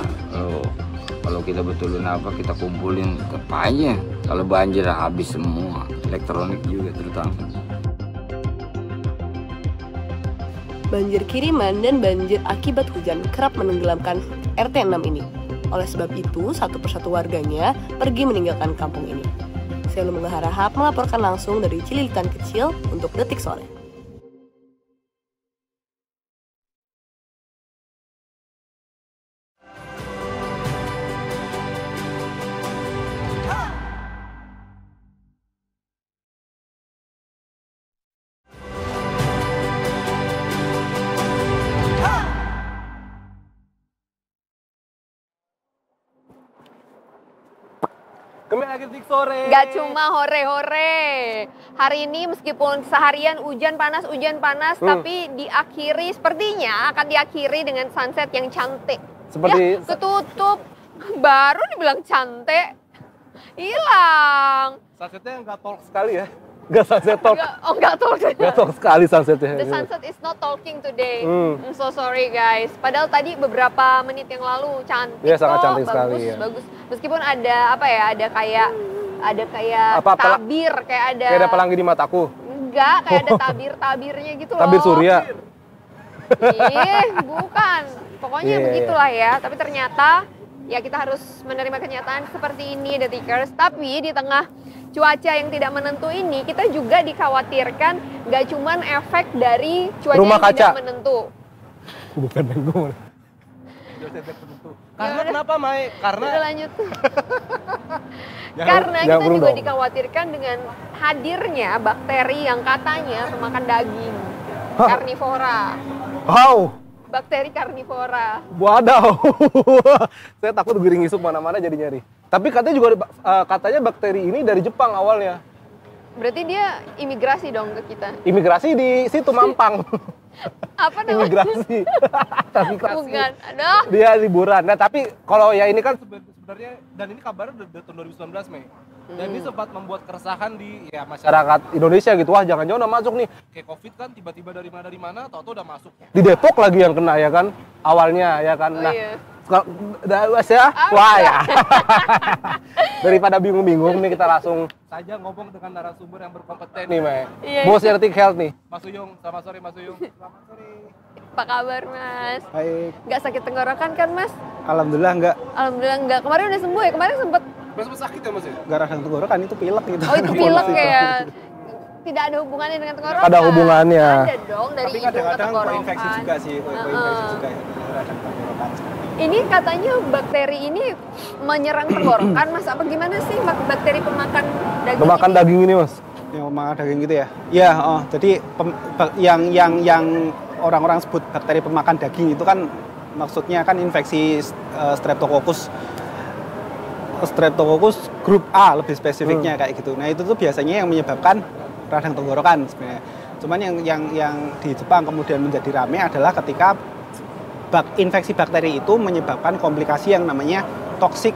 kalau kita betulin apa kita kumpulin apa aja. Kalau banjir habis semua, elektronik juga terutama. Banjir kiriman dan banjir akibat hujan kerap menenggelamkan RT 6 ini. Oleh sebab itu, satu persatu warganya pergi meninggalkan kampung ini. Saya Lumengga Harahap melaporkan langsung dari Cililitan Kecil untuk Detik Sore. Kembali lagi Detik Sore. Gak cuma hore-hore. Hari ini meskipun seharian hujan panas, tapi diakhiri, sepertinya akan diakhiri dengan sunset yang cantik. Seperti ya, ketutup, baru dibilang cantik. Hilang. Sunsetnya nggak talk sekali ya? Nggak sunset talk. Nggak talk. Nggak talk sekali sunsetnya. The sunset is not talking today. I'm so sorry guys. Padahal tadi beberapa menit yang lalu cantik. Iya, sangat cantik bagus, sekali ya. Bagus. Meskipun ada apa ya? Ada kayak tabir, kayak ada pelangi di mataku. Enggak, kayak ada tabir-tabirnya gitu loh. Tabir surya. Bukan. Pokoknya begitulah ya. Tapi ternyata ya kita harus menerima kenyataan seperti ini, Detikers. Tapi di tengah cuaca yang tidak menentu ini, kita juga dikhawatirkan nggak cuman efek dari cuaca rumah yang kaca. tidak menentu. Bukan gue. Karena kenapa, Mai? Karena udah lanjut. Karena kita juga dikhawatirkan dengan hadirnya bakteri yang katanya pemakan daging. Karnivora. Wow. Bakteri karnivora. Wadaw. Saya takut giring isuk mana-mana jadi nyari. Tapi katanya juga katanya bakteri ini dari Jepang awalnya. Berarti dia imigrasi dong ke kita. Imigrasi di situ Mampang. Apa namanya? Imigrasi. Bukan. Aduh. Dia liburan. Nah, tapi kalau ya ini kan sebenarnya dan ini kabarnya udah tahun 2019, Mei. Dan ini sempat membuat keresahan di ya masyarakat Indonesia gitu. Wah, jangan-jangan udah masuk nih. Kayak Covid kan tiba-tiba dari mana tahu-tahu udah masuk. Di Depok lagi yang kena ya kan awalnya ya kan. Nah, ya. Wah ya. Daripada bingung-bingung nih kita langsung saja ngomong dengan narasumber yang berkompeten nih, Mei. Bos Earthing Health nih. Mas Uyung, selamat sore Mas Uyung. Selamat sore. Apa kabar, Mas? Baik. Nggak sakit tenggorokan kan, Mas? Alhamdulillah enggak. Alhamdulillah enggak. Kemarin udah sembuh ya? Kemarin sempet sakit ya, Mas ya? Enggak radang tenggorokan, itu pilek gitu. Oh, itu pilek ya. Tidak ada hubungannya dengan tenggorokan. Ada hubungannya. Ada dong, dari hidung ke tenggorokan. Tapi kadang-kadang koinfeksi juga sih, koinfeksi juga ya, radang tenggorokan. Ini katanya bakteri ini menyerang tenggorokan, Mas. Apa gimana sih bakteri pemakan daging? Pemakan daging ini, Mas. Yang pemakan daging gitu ya? Iya, jadi yang orang-orang sebut bakteri pemakan daging itu kan maksudnya kan infeksi Streptococcus grup A lebih spesifiknya kayak gitu. Nah, itu tuh biasanya yang menyebabkan radang tenggorokan sebenarnya. Cuman yang di Jepang kemudian menjadi ramai adalah ketika infeksi bakteri itu menyebabkan komplikasi yang namanya toxic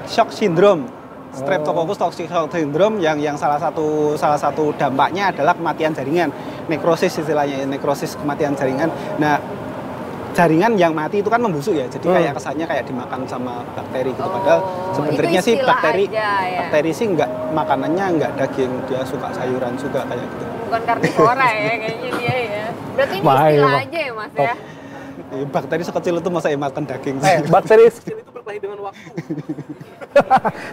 shock syndrome. Streptococcus toxic shock syndrome yang salah satu dampaknya adalah kematian jaringan, nekrosis istilahnya, nekrosis kematian jaringan. Nah, jaringan yang mati itu kan membusuk ya, jadi kayak kesannya kayak dimakan sama bakteri gitu. Padahal sebenarnya sih bakteri sih makanannya nggak daging, dia suka sayuran juga kayak gitu. Bukan karnivora ya kayaknya dia ya. Berarti ini istilah aja ya, Mas ya. Bakteri sekecil itu masa makan daging. Bakteri sekecil itu berkelahi dengan waktu.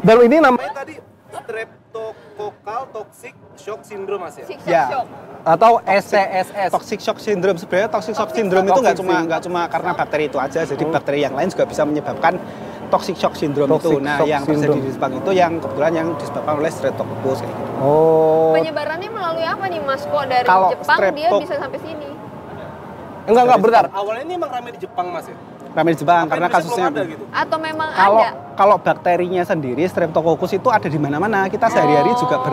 Dan ini namanya tadi Streptococcal Toxic Shock Syndrome, Mas ya? Ya. Atau SCSS. Toxic Shock Syndrome. Sebenarnya Toxic Shock Syndrome itu nggak cuma karena bakteri itu aja, jadi bakteri yang lain juga bisa menyebabkan Toxic Shock Syndrome itu. Nah, yang terjadi di Jepang itu yang kebetulan yang disebabkan oleh Streptococcus kayak gitu. Oh. Penyebarannya melalui apa nih, Mas? Kok dari Jepang dia bisa sampai sini? Enggak, bentar. Awalnya ini emang ramai di Jepang, Mas ya? Ramai di Jepang karena kasusnya gitu. Atau memang ada? Kalau bakterinya sendiri Streptococcus itu ada di mana-mana. Kita sehari-hari juga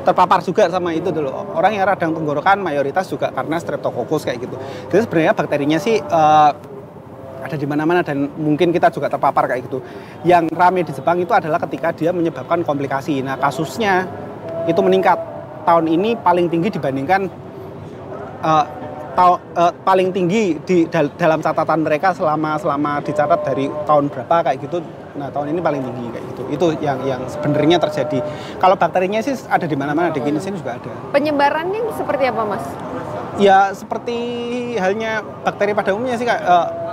terpapar juga sama itu dulu. Orang yang radang tenggorokan mayoritas juga karena Streptococcus kayak gitu. Jadi sebenarnya bakterinya sih ada di mana-mana dan mungkin kita juga terpapar kayak gitu. Yang ramai di Jepang itu adalah ketika dia menyebabkan komplikasi. Nah, kasusnya itu meningkat. Tahun ini paling tinggi dibandingkan paling tinggi dalam catatan mereka selama dicatat dari tahun berapa kayak gitu. Nah, tahun ini paling tinggi kayak gitu. Itu yang sebenarnya terjadi. Kalau bakterinya sih ada di mana-mana, di sini juga ada. Penyebarannya seperti apa, Mas? Ya, seperti halnya bakteri pada umumnya sih,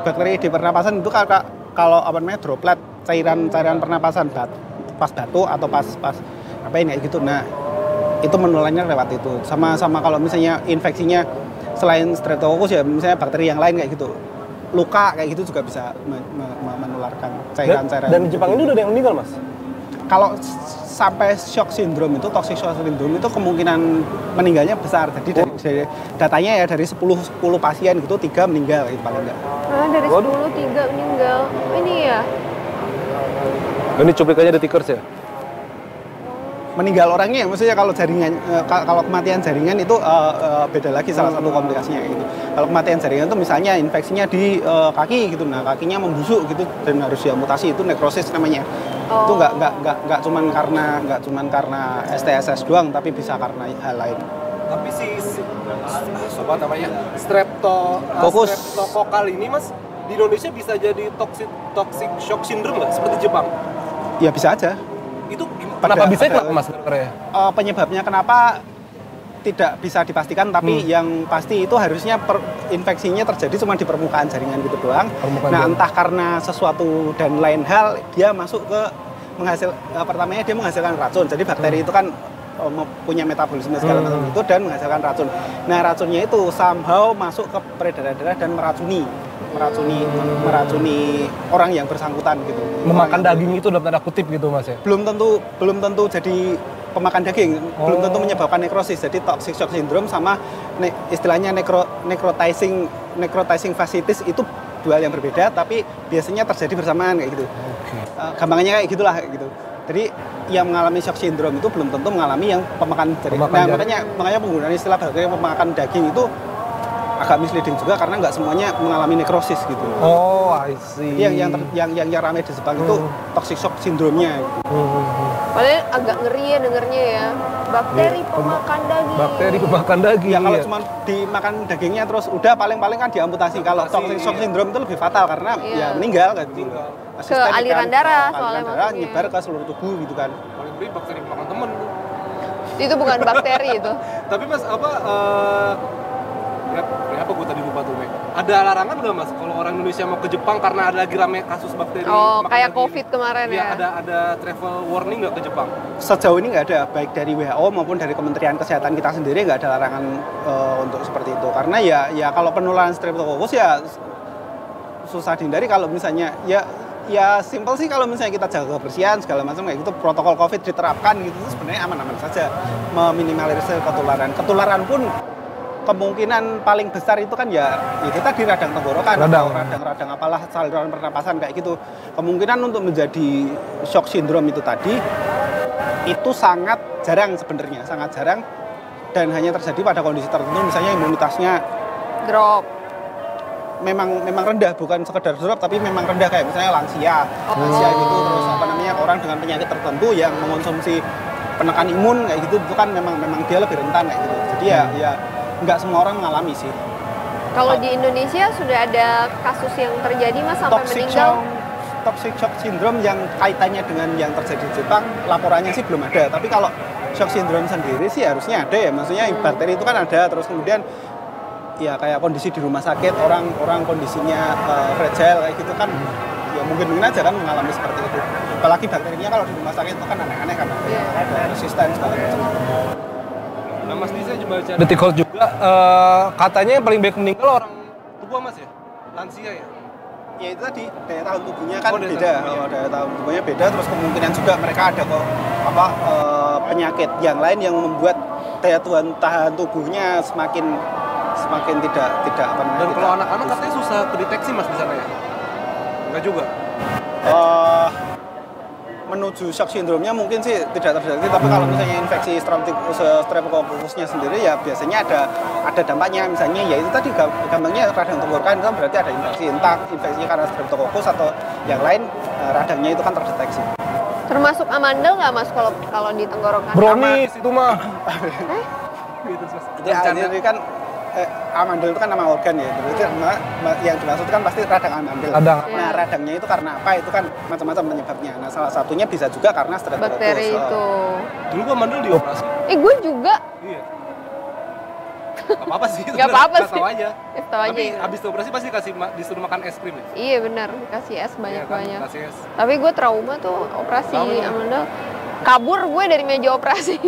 bakteri di pernapasan itu kalau droplet cairan pernapasan pas batuk atau pas apa ini kayak gitu. Nah, itu menularnya lewat itu. Sama kalau misalnya infeksinya selain Streptococcus ya misalnya bakteri yang lain kayak gitu. Luka kayak gitu juga bisa menularkan cairan-cairan. Dan di Jepang ini udah ada yang meninggal, Mas? Kalau sampai shock syndrome itu, toxic shock syndrome itu kemungkinan meninggalnya besar. Jadi dari datanya ya dari 10 pasien gitu 3 meninggal itu paling enggak. Nah, dari 10 3 meninggal. Ini ya. Ini cuplikannya Detikers ya? meninggal orangnya, maksudnya kalau jaringan kalau kematian jaringan itu beda lagi salah satu komplikasinya gitu. Kalau kematian jaringan itu misalnya infeksinya di kaki gitu, nah kakinya membusuk gitu dan harus diamputasi, itu nekrosis namanya. Itu nggak cuman karena STSS doang, tapi bisa karena hal lain. Tapi sobat namanya streptokokal ini Mas di Indonesia bisa jadi toxic shock syndrome nggak seperti Jepang? Ya bisa aja. Itu kenapa bisa kenapa Mas? Penyebabnya kenapa tidak bisa dipastikan, tapi yang pasti itu harusnya infeksinya terjadi cuma di permukaan jaringan gitu doang. Nah entah karena sesuatu dan lain hal dia masuk ke pertamanya dia menghasilkan racun. Jadi bakteri itu kan punya metabolisme segala macam itu dan menghasilkan racun. Nah racunnya itu somehow masuk ke peredaran darah dan meracuni orang yang bersangkutan gitu. Memakan daging itu dalam tanda kutip gitu Mas ya? Belum tentu jadi pemakan daging, belum tentu menyebabkan nekrosis. Jadi toxic shock syndrome sama istilahnya necrotizing fasciitis itu dua yang berbeda, tapi biasanya terjadi bersamaan kayak gitu. Gampangnya kayak gitulah gitu. Jadi yang mengalami shock syndrome itu belum tentu mengalami yang pemakan daging. Makanya penggunaan istilah pemakan daging itu agak misleading juga karena nggak semuanya mengalami nekrosis gitu. Oh, I see. Yang ramai di Jepang itu toxic shock syndrome-nya. Padahal agak ngeri ya dengernya ya. Bakteri pemakan daging. Bakteri pemakan daging. Ya kalau cuma dimakan dagingnya terus udah paling kan diamputasi. Kalau toxic shock syndrome itu lebih fatal karena ya meninggal kan. Ke aliran darah soalnya nyebar ke seluruh tubuh gitu kan. Paling beri bakteri pemakan temen. Itu bukan bakteri itu. Tapi Mas apa gue tadi lupa tuh, ada larangan nggak Mas kalau orang Indonesia mau ke Jepang karena ada lagi rame kasus bakteri? Oh, kayak COVID kemarin ya? Ada travel warning nggak ke Jepang? Sejauh ini nggak ada, baik dari WHO maupun dari Kementerian Kesehatan kita sendiri nggak ada larangan untuk seperti itu. Karena ya kalau penularan streptococcus ya susah dihindari kalau misalnya ya simpel sih kalau misalnya kita jaga kebersihan segala macam kayak gitu, protokol COVID diterapkan gitu sebenarnya aman-aman saja, meminimalisir ketularan. Ketularan pun kemungkinan paling besar itu kan ya itu tadi radang tenggorokan atau radang apalah saluran pernapasan kayak gitu. Kemungkinan untuk menjadi shock syndrome itu tadi itu sangat jarang sebenarnya, sangat jarang dan hanya terjadi pada kondisi tertentu, misalnya imunitasnya drop. Memang rendah, bukan sekedar drop tapi memang rendah kayak misalnya lansia gitu, terus orang dengan penyakit tertentu yang mengonsumsi penekan imun kayak gitu, itu kan memang dia lebih rentan kayak gitu. Jadi ya nggak semua orang mengalami sih. Kalau di Indonesia sudah ada kasus yang terjadi Mas sampai meninggal? Toxic shock syndrome yang kaitannya dengan yang terjadi di Jepang, laporannya sih belum ada. Tapi kalau shock syndrome sendiri sih harusnya ada ya. Maksudnya bakteri itu kan ada, terus kemudian ya kayak kondisi di rumah sakit, orang kondisinya fragile kayak gitu kan, ya mungkin aja kan mengalami seperti itu. Apalagi bakterinya kalau di rumah sakit itu kan aneh-aneh kan, ada resisten segala macam. Nah Mas, ini saya coba baca Detikol juga, katanya yang paling banyak meninggal orang tua Mas ya? Lansia ya? Ya itu tadi, daya tahan tubuhnya kan beda. Daya tahan tubuhnya beda, terus kemungkinan juga mereka ada penyakit yang lain yang membuat daya tahan tubuhnya semakin tidak apa namanya. Dan kalau anak-anak katanya susah kedeteksi Mas di sana ya? Enggak juga? Menuju shock syndrome-nya mungkin sih tidak terdeteksi, tapi kalau misalnya infeksi streptococcusnya sendiri ya biasanya ada dampaknya, misalnya ya itu tadi gampangnya radang tenggorokan itu kan berarti ada infeksi, entah infeksinya karena streptococcus atau yang lain, radangnya itu kan terdeteksi. Termasuk amandel nggak Mas kalau di tenggorokan? Brownies itu mah. Jadi kan amandel itu kan nama organ ya, jadi yang dimaksud kan pasti radang amandel. Nah radangnya itu karena apa? Itu kan macam-macam penyebabnya. Nah salah satunya bisa juga karena streptococcus. Bakteri itu. Dulu gua amandel dioperasi. Gue juga. Iya. Gak apa-apa sih. Gak apa-apa sih. Tahu aja. Tapi habis dioperasi pasti disuruh makan es krim ya? Iya benar, dikasih es banyak-banyak. Kasih es. Tapi gue trauma tuh operasi amandel. Kabur gue dari meja operasi.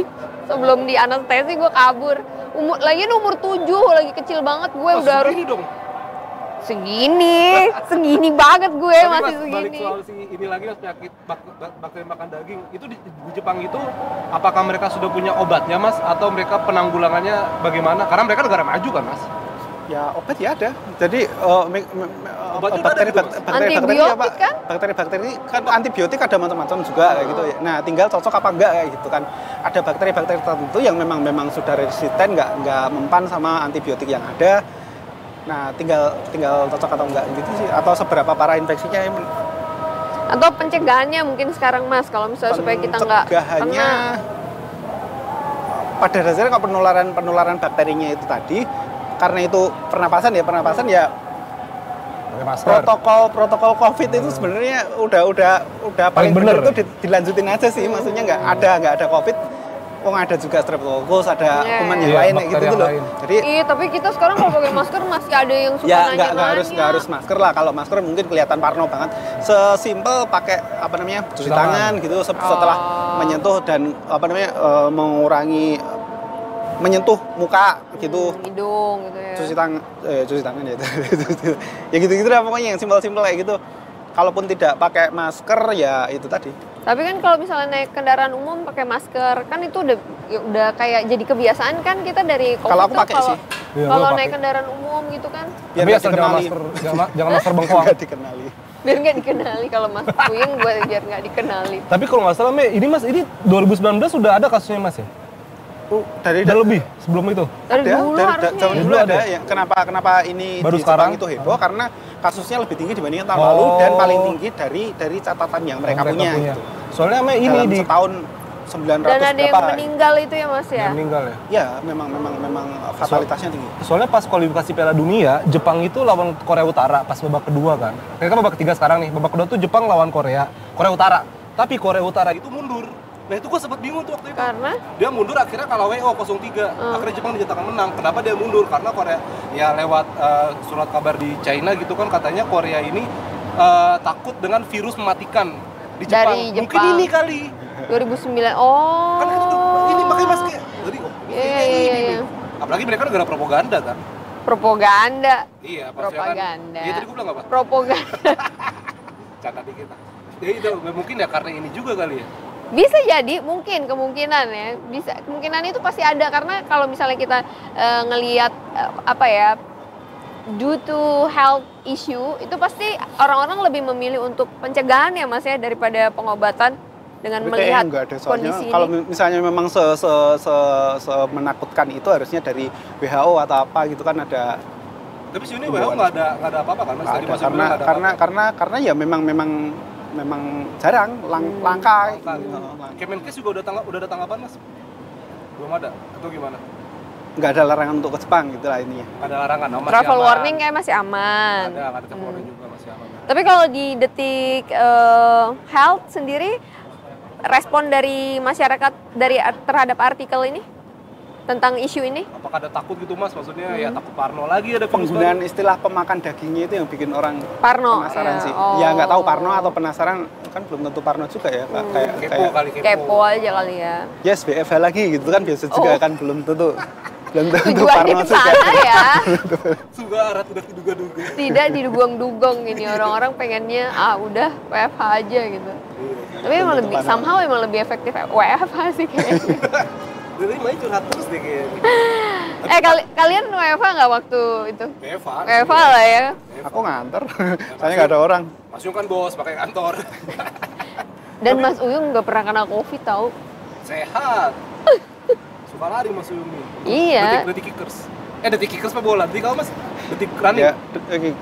Sebelum di anestesi gue kabur. Lagian umur 7, lagi kecil banget gue udah harus dong. Segini banget gue tapi masih Mas, segini. Balik soal ini lagi Mas, penyakit bakteri makan daging itu di Jepang itu apakah mereka sudah punya obatnya Mas atau mereka penanggulangannya bagaimana? Karena mereka negara maju kan Mas? Ya obat ya ada. Jadi antibiotik kan? Bakteri-bakteri kan antibiotik ada macam-macam juga kayak gitu ya. Nah, tinggal cocok apa enggak kayak gitu kan. Ada bakteri-bakteri tertentu yang memang sudah resisten, nggak mempan sama antibiotik yang ada. Nah, tinggal cocok atau enggak gitu sih, atau seberapa parah infeksinya ya. Atau pencegahannya mungkin sekarang Mas, kalau misalnya supaya kita nggak kena. Pada dasarnya kalau penularan bakterinya itu tadi, karena itu pernapasan ya protokol COVID itu sebenarnya udah paling benar itu dilanjutin aja sih, maksudnya nggak ada COVID. Ada juga streptococcus, ada kuman yang lain gitu loh. Jadi tapi kita sekarang kalau pakai masker masih ada yang suka nanya. Nggak harus masker lah. Kalau masker mungkin kelihatan parno banget. Sesimpel pakai cuci tangan gitu setelah menyentuh dan mengurangi menyentuh muka gitu. Hidung gitu ya. Cuci tangan ya. Ya gitu-gitu lah pokoknya yang simpel-simpel kayak gitu. Kalaupun tidak pakai masker ya itu tadi. Tapi kan kalau misalnya naik kendaraan umum pakai masker kan itu udah kayak jadi kebiasaan kan kita dari COVID. Kalau aku pakai sih. Kalau naik kendaraan umum gitu kan. Biar nggak dikenali. Jangan masker bengkoang. Nggak dikenali. Biar nggak dikenali kalau Mas Puyeng biar nggak dikenali. Tapi kalau nggak salah ini Mas, ini 2019 sudah ada kasusnya Mas ya? Dari lebih sebelum itu. Dari dulu ada ya. Kenapa ini baru di sekarang itu heboh karena kasusnya lebih tinggi dibandingkan tahun lalu dan paling tinggi dari catatan yang mereka punya. Gitu. Soalnya ini dalam di setahun 900 dan ada yang meninggal itu ya Mas ya? Meninggal ya? Ya, memang fatalitasnya tinggi. Soalnya pas kualifikasi Piala Dunia, Jepang itu lawan Korea Utara pas babak kedua kan. Mereka babak ketiga sekarang nih. Babak kedua tuh Jepang lawan Korea Utara. Tapi Korea Utara itu mundur. Nah itu gue sempat bingung tuh waktu itu. Karena? Dia mundur akhirnya kalah WO 0-3. Akhirnya Jepang dinyatakan menang. Kenapa dia mundur? Karena Korea, ya lewat surat kabar di China gitu kan, katanya Korea ini takut dengan virus mematikan di Jepang. Dari Jepang. Mungkin ini kali. 2009. Kan ini makanya Mas kayak. Jadi Iya. Apalagi mereka negara propaganda kan. Propaganda. Iya, propaganda. Iya tadi gue bilang apa? Propaganda. Canda dikit. Ya itu mungkin ya karena ini juga kali ya. Bisa jadi, kemungkinan ya. Bisa, kemungkinan itu pasti ada karena kalau misalnya kita ngelihat due to health issue itu pasti orang-orang lebih memilih untuk pencegahan ya Mas ya daripada pengobatan dengan melihat kondisi ini. Kalau misalnya memang menakutkan itu harusnya dari WHO atau apa gitu kan ada. Tapi sini WHO nggak ada apa-apa kan Mas? Karena ya memang jarang, langka gitu. Kemenkes juga udah ada tanggapan Mas? Belum ada atau gimana? Nggak ada larangan untuk ke Jepang gitu lah ininya. Ada larangan, masih travel aman. warning kayak masih aman. Ada travel warning juga masih aman. Tapi kalau di Detik Health sendiri respon dari masyarakat terhadap artikel ini tentang isu ini? Apakah ada takut gitu Mas? Maksudnya ya takut parno lagi ada penggunaan istilah pemakan dagingnya itu yang bikin orang parno, penasaran sih. Ya nggak tahu parno atau penasaran kan belum tentu parno juga ya. Kepo aja kali ya. Yes, BFH lagi gitu kan biasa juga kan belum tentu tujuannya ke sana ya. Sudah arah udah diduga-duga. Tidak didugang-dugong ini orang-orang pengennya udah WFH aja gitu. Tapi emang lebih efektif WFH sih kayaknya. Jadi main curhat terus deh kayaknya. Kalian WFH nggak waktu itu? WFH lah ya. Aku nganter, soalnya nggak ada orang. Mas Uyung kan bos, pakai kantor. Dan Mas Uyung nggak pernah kena COVID tahu? Sehat. Suka lari Mas Uyung nih. Iya. Detik kickers. Detik kickers apa bola? Detik kamu Mas? Detik running? Ya,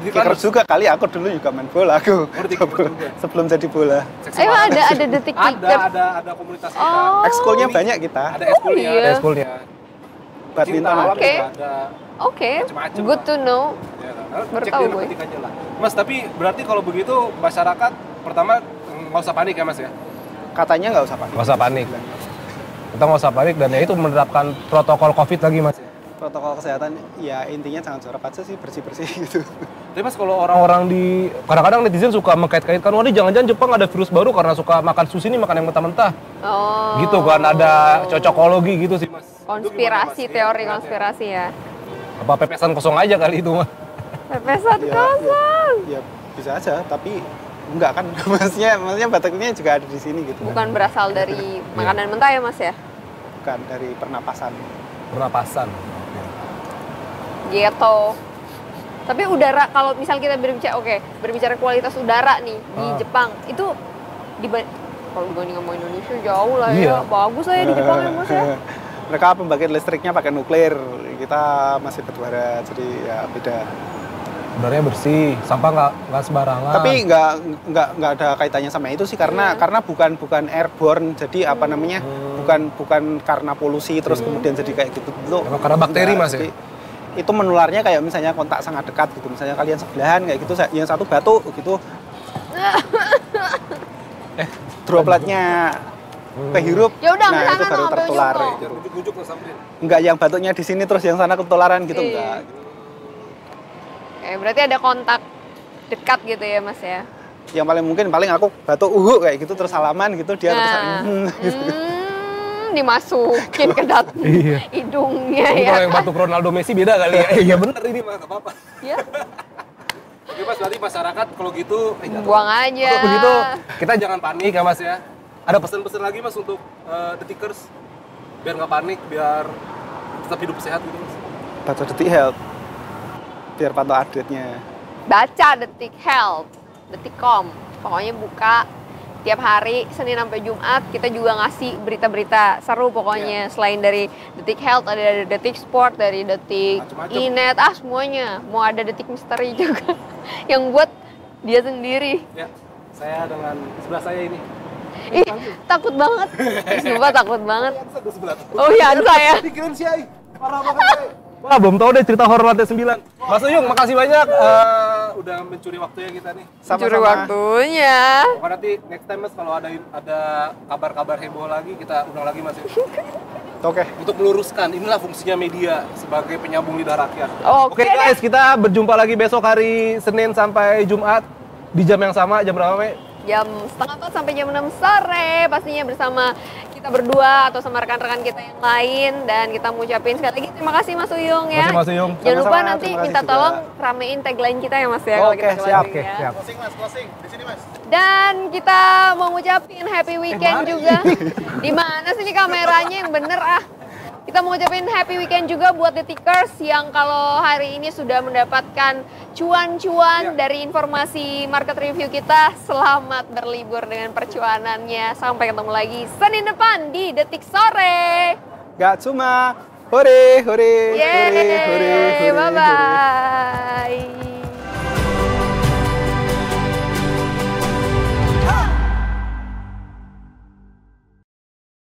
kickers juga kali. Aku dulu juga main bola. Sebelum jadi bola. Ada detik kickers? Ada komunitas kita. Ekskulnya banyak kita. Ada ekskulnya. Iya. Ada ekskulnya. Badminton. Oke. Good to know. Baru tahu gue. Mas, tapi berarti kalau begitu masyarakat pertama nggak usah panik ya Mas ya? Katanya nggak usah panik. Nggak usah panik. Kita nggak usah panik dan ya itu menerapkan protokol COVID lagi Mas. Protokol kesehatan ya intinya jangan jorok aja sih, bersih-bersih gitu. Tapi Mas kalau orang-orang di kadang-kadang netizen suka mengkait-kaitkan wah jangan-jangan Jepang ada virus baru karena suka makan sushi ini makan yang mentah-mentah. Gitu kan ada cocokologi gitu sih Mas. Konspirasi, teori konspirasi ya. Apa pepesan kosong aja kali itu Mas? Pepesan kosong. Ya bisa aja, tapi enggak kan. maksudnya bataknya juga ada di sini gitu. Bukan berasal dari makanan mentah ya Mas ya? Bukan, dari pernapasan. Pernapasan. Gitu. Tapi udara, kalau misal kita berbicara kualitas udara nih di Jepang, itu kalau dibanding sama Indonesia jauh lah ya. Bagus lah ya di Jepang ya Mas ya. Mereka pembangkit listriknya pakai nuklir, kita masih batubara, jadi ya beda. Udaranya bersih, sampah nggak sembarangan. Tapi nggak ada kaitannya sama itu sih, karena bukan airborne, jadi apa namanya, bukan karena polusi terus kemudian jadi kayak gitu. Karena bakteri Mas ya? Itu menularnya kayak misalnya kontak sangat dekat gitu, misalnya kalian sebelahan kayak gitu, yang satu batuk gitu, dropletnya kehirup, nah itu baru tertular. Enggak yang batuknya di sini terus yang sana ketularan gitu, enggak. Berarti ada kontak dekat gitu ya Mas ya? Yang paling aku batuk kayak gitu terus salaman gitu, dia terus gitu. Dimasukin ke hidungnya ya. Kalau yang batuk Ronaldo Messi beda kali ya. Iya bener ini Mas, gak apa-apa. Iya. Oke Mas, berarti masyarakat kalau gitu buang aja. Kalau begitu kita jangan panik ya Mas ya. Ada pesan-pesan lagi Mas untuk detikers biar nggak panik, biar tetap hidup sehat gitu Mas? Baca Detik Health biar pantau update-nya. Baca Detik Health, Detikcom. Pokoknya buka tiap hari Senin sampai Jumat, kita juga ngasih berita-berita seru pokoknya. Selain dari Detik Health, ada Detik Sport, dari Detik Inet, semuanya. Mau ada Detik Misteri juga yang buat dia sendiri. Ya, saya dengan sebelah saya ini. Ih, takut banget. Sumpah takut banget. Oh iya, saya. Pikiran si Ai. Parah banget. Wah, belum tahu deh cerita horor lantai 9. Mas Uyung, makasih banyak udah mencuri waktunya kita nih. Mencuri waktunya. Pokoknya nanti next time Mas kalau ada kabar-kabar heboh lagi kita undang lagi Mas. Oke. Untuk meluruskan, inilah fungsinya media sebagai penyambung lidah rakyat. Oke guys, kita berjumpa lagi besok hari Senin sampai Jumat di jam yang sama. Jam berapa, Me? Jam 5:30 sampai jam 6 sore pastinya bersama kita berdua atau sama rekan-rekan kita yang lain, dan kita mau ucapin sekali lagi terima kasih Mas Uyung ya. Mas Uyung. Jangan lupa nanti minta tolong ramein tagline kita ya Mas ya. Oke, siap. Siap. Closing Mas, closing. Di sini Mas. Dan kita mau ngucapin happy weekend juga. Di mana sih ini kameranya yang bener Kita mau ngucapin happy weekend juga buat Detikers yang kalau hari ini sudah mendapatkan cuan-cuan dari informasi market review kita. Selamat berlibur dengan percuanannya. Sampai ketemu lagi Senin depan di Detik Sore. Gak cuma hore. Yeay, bye-bye.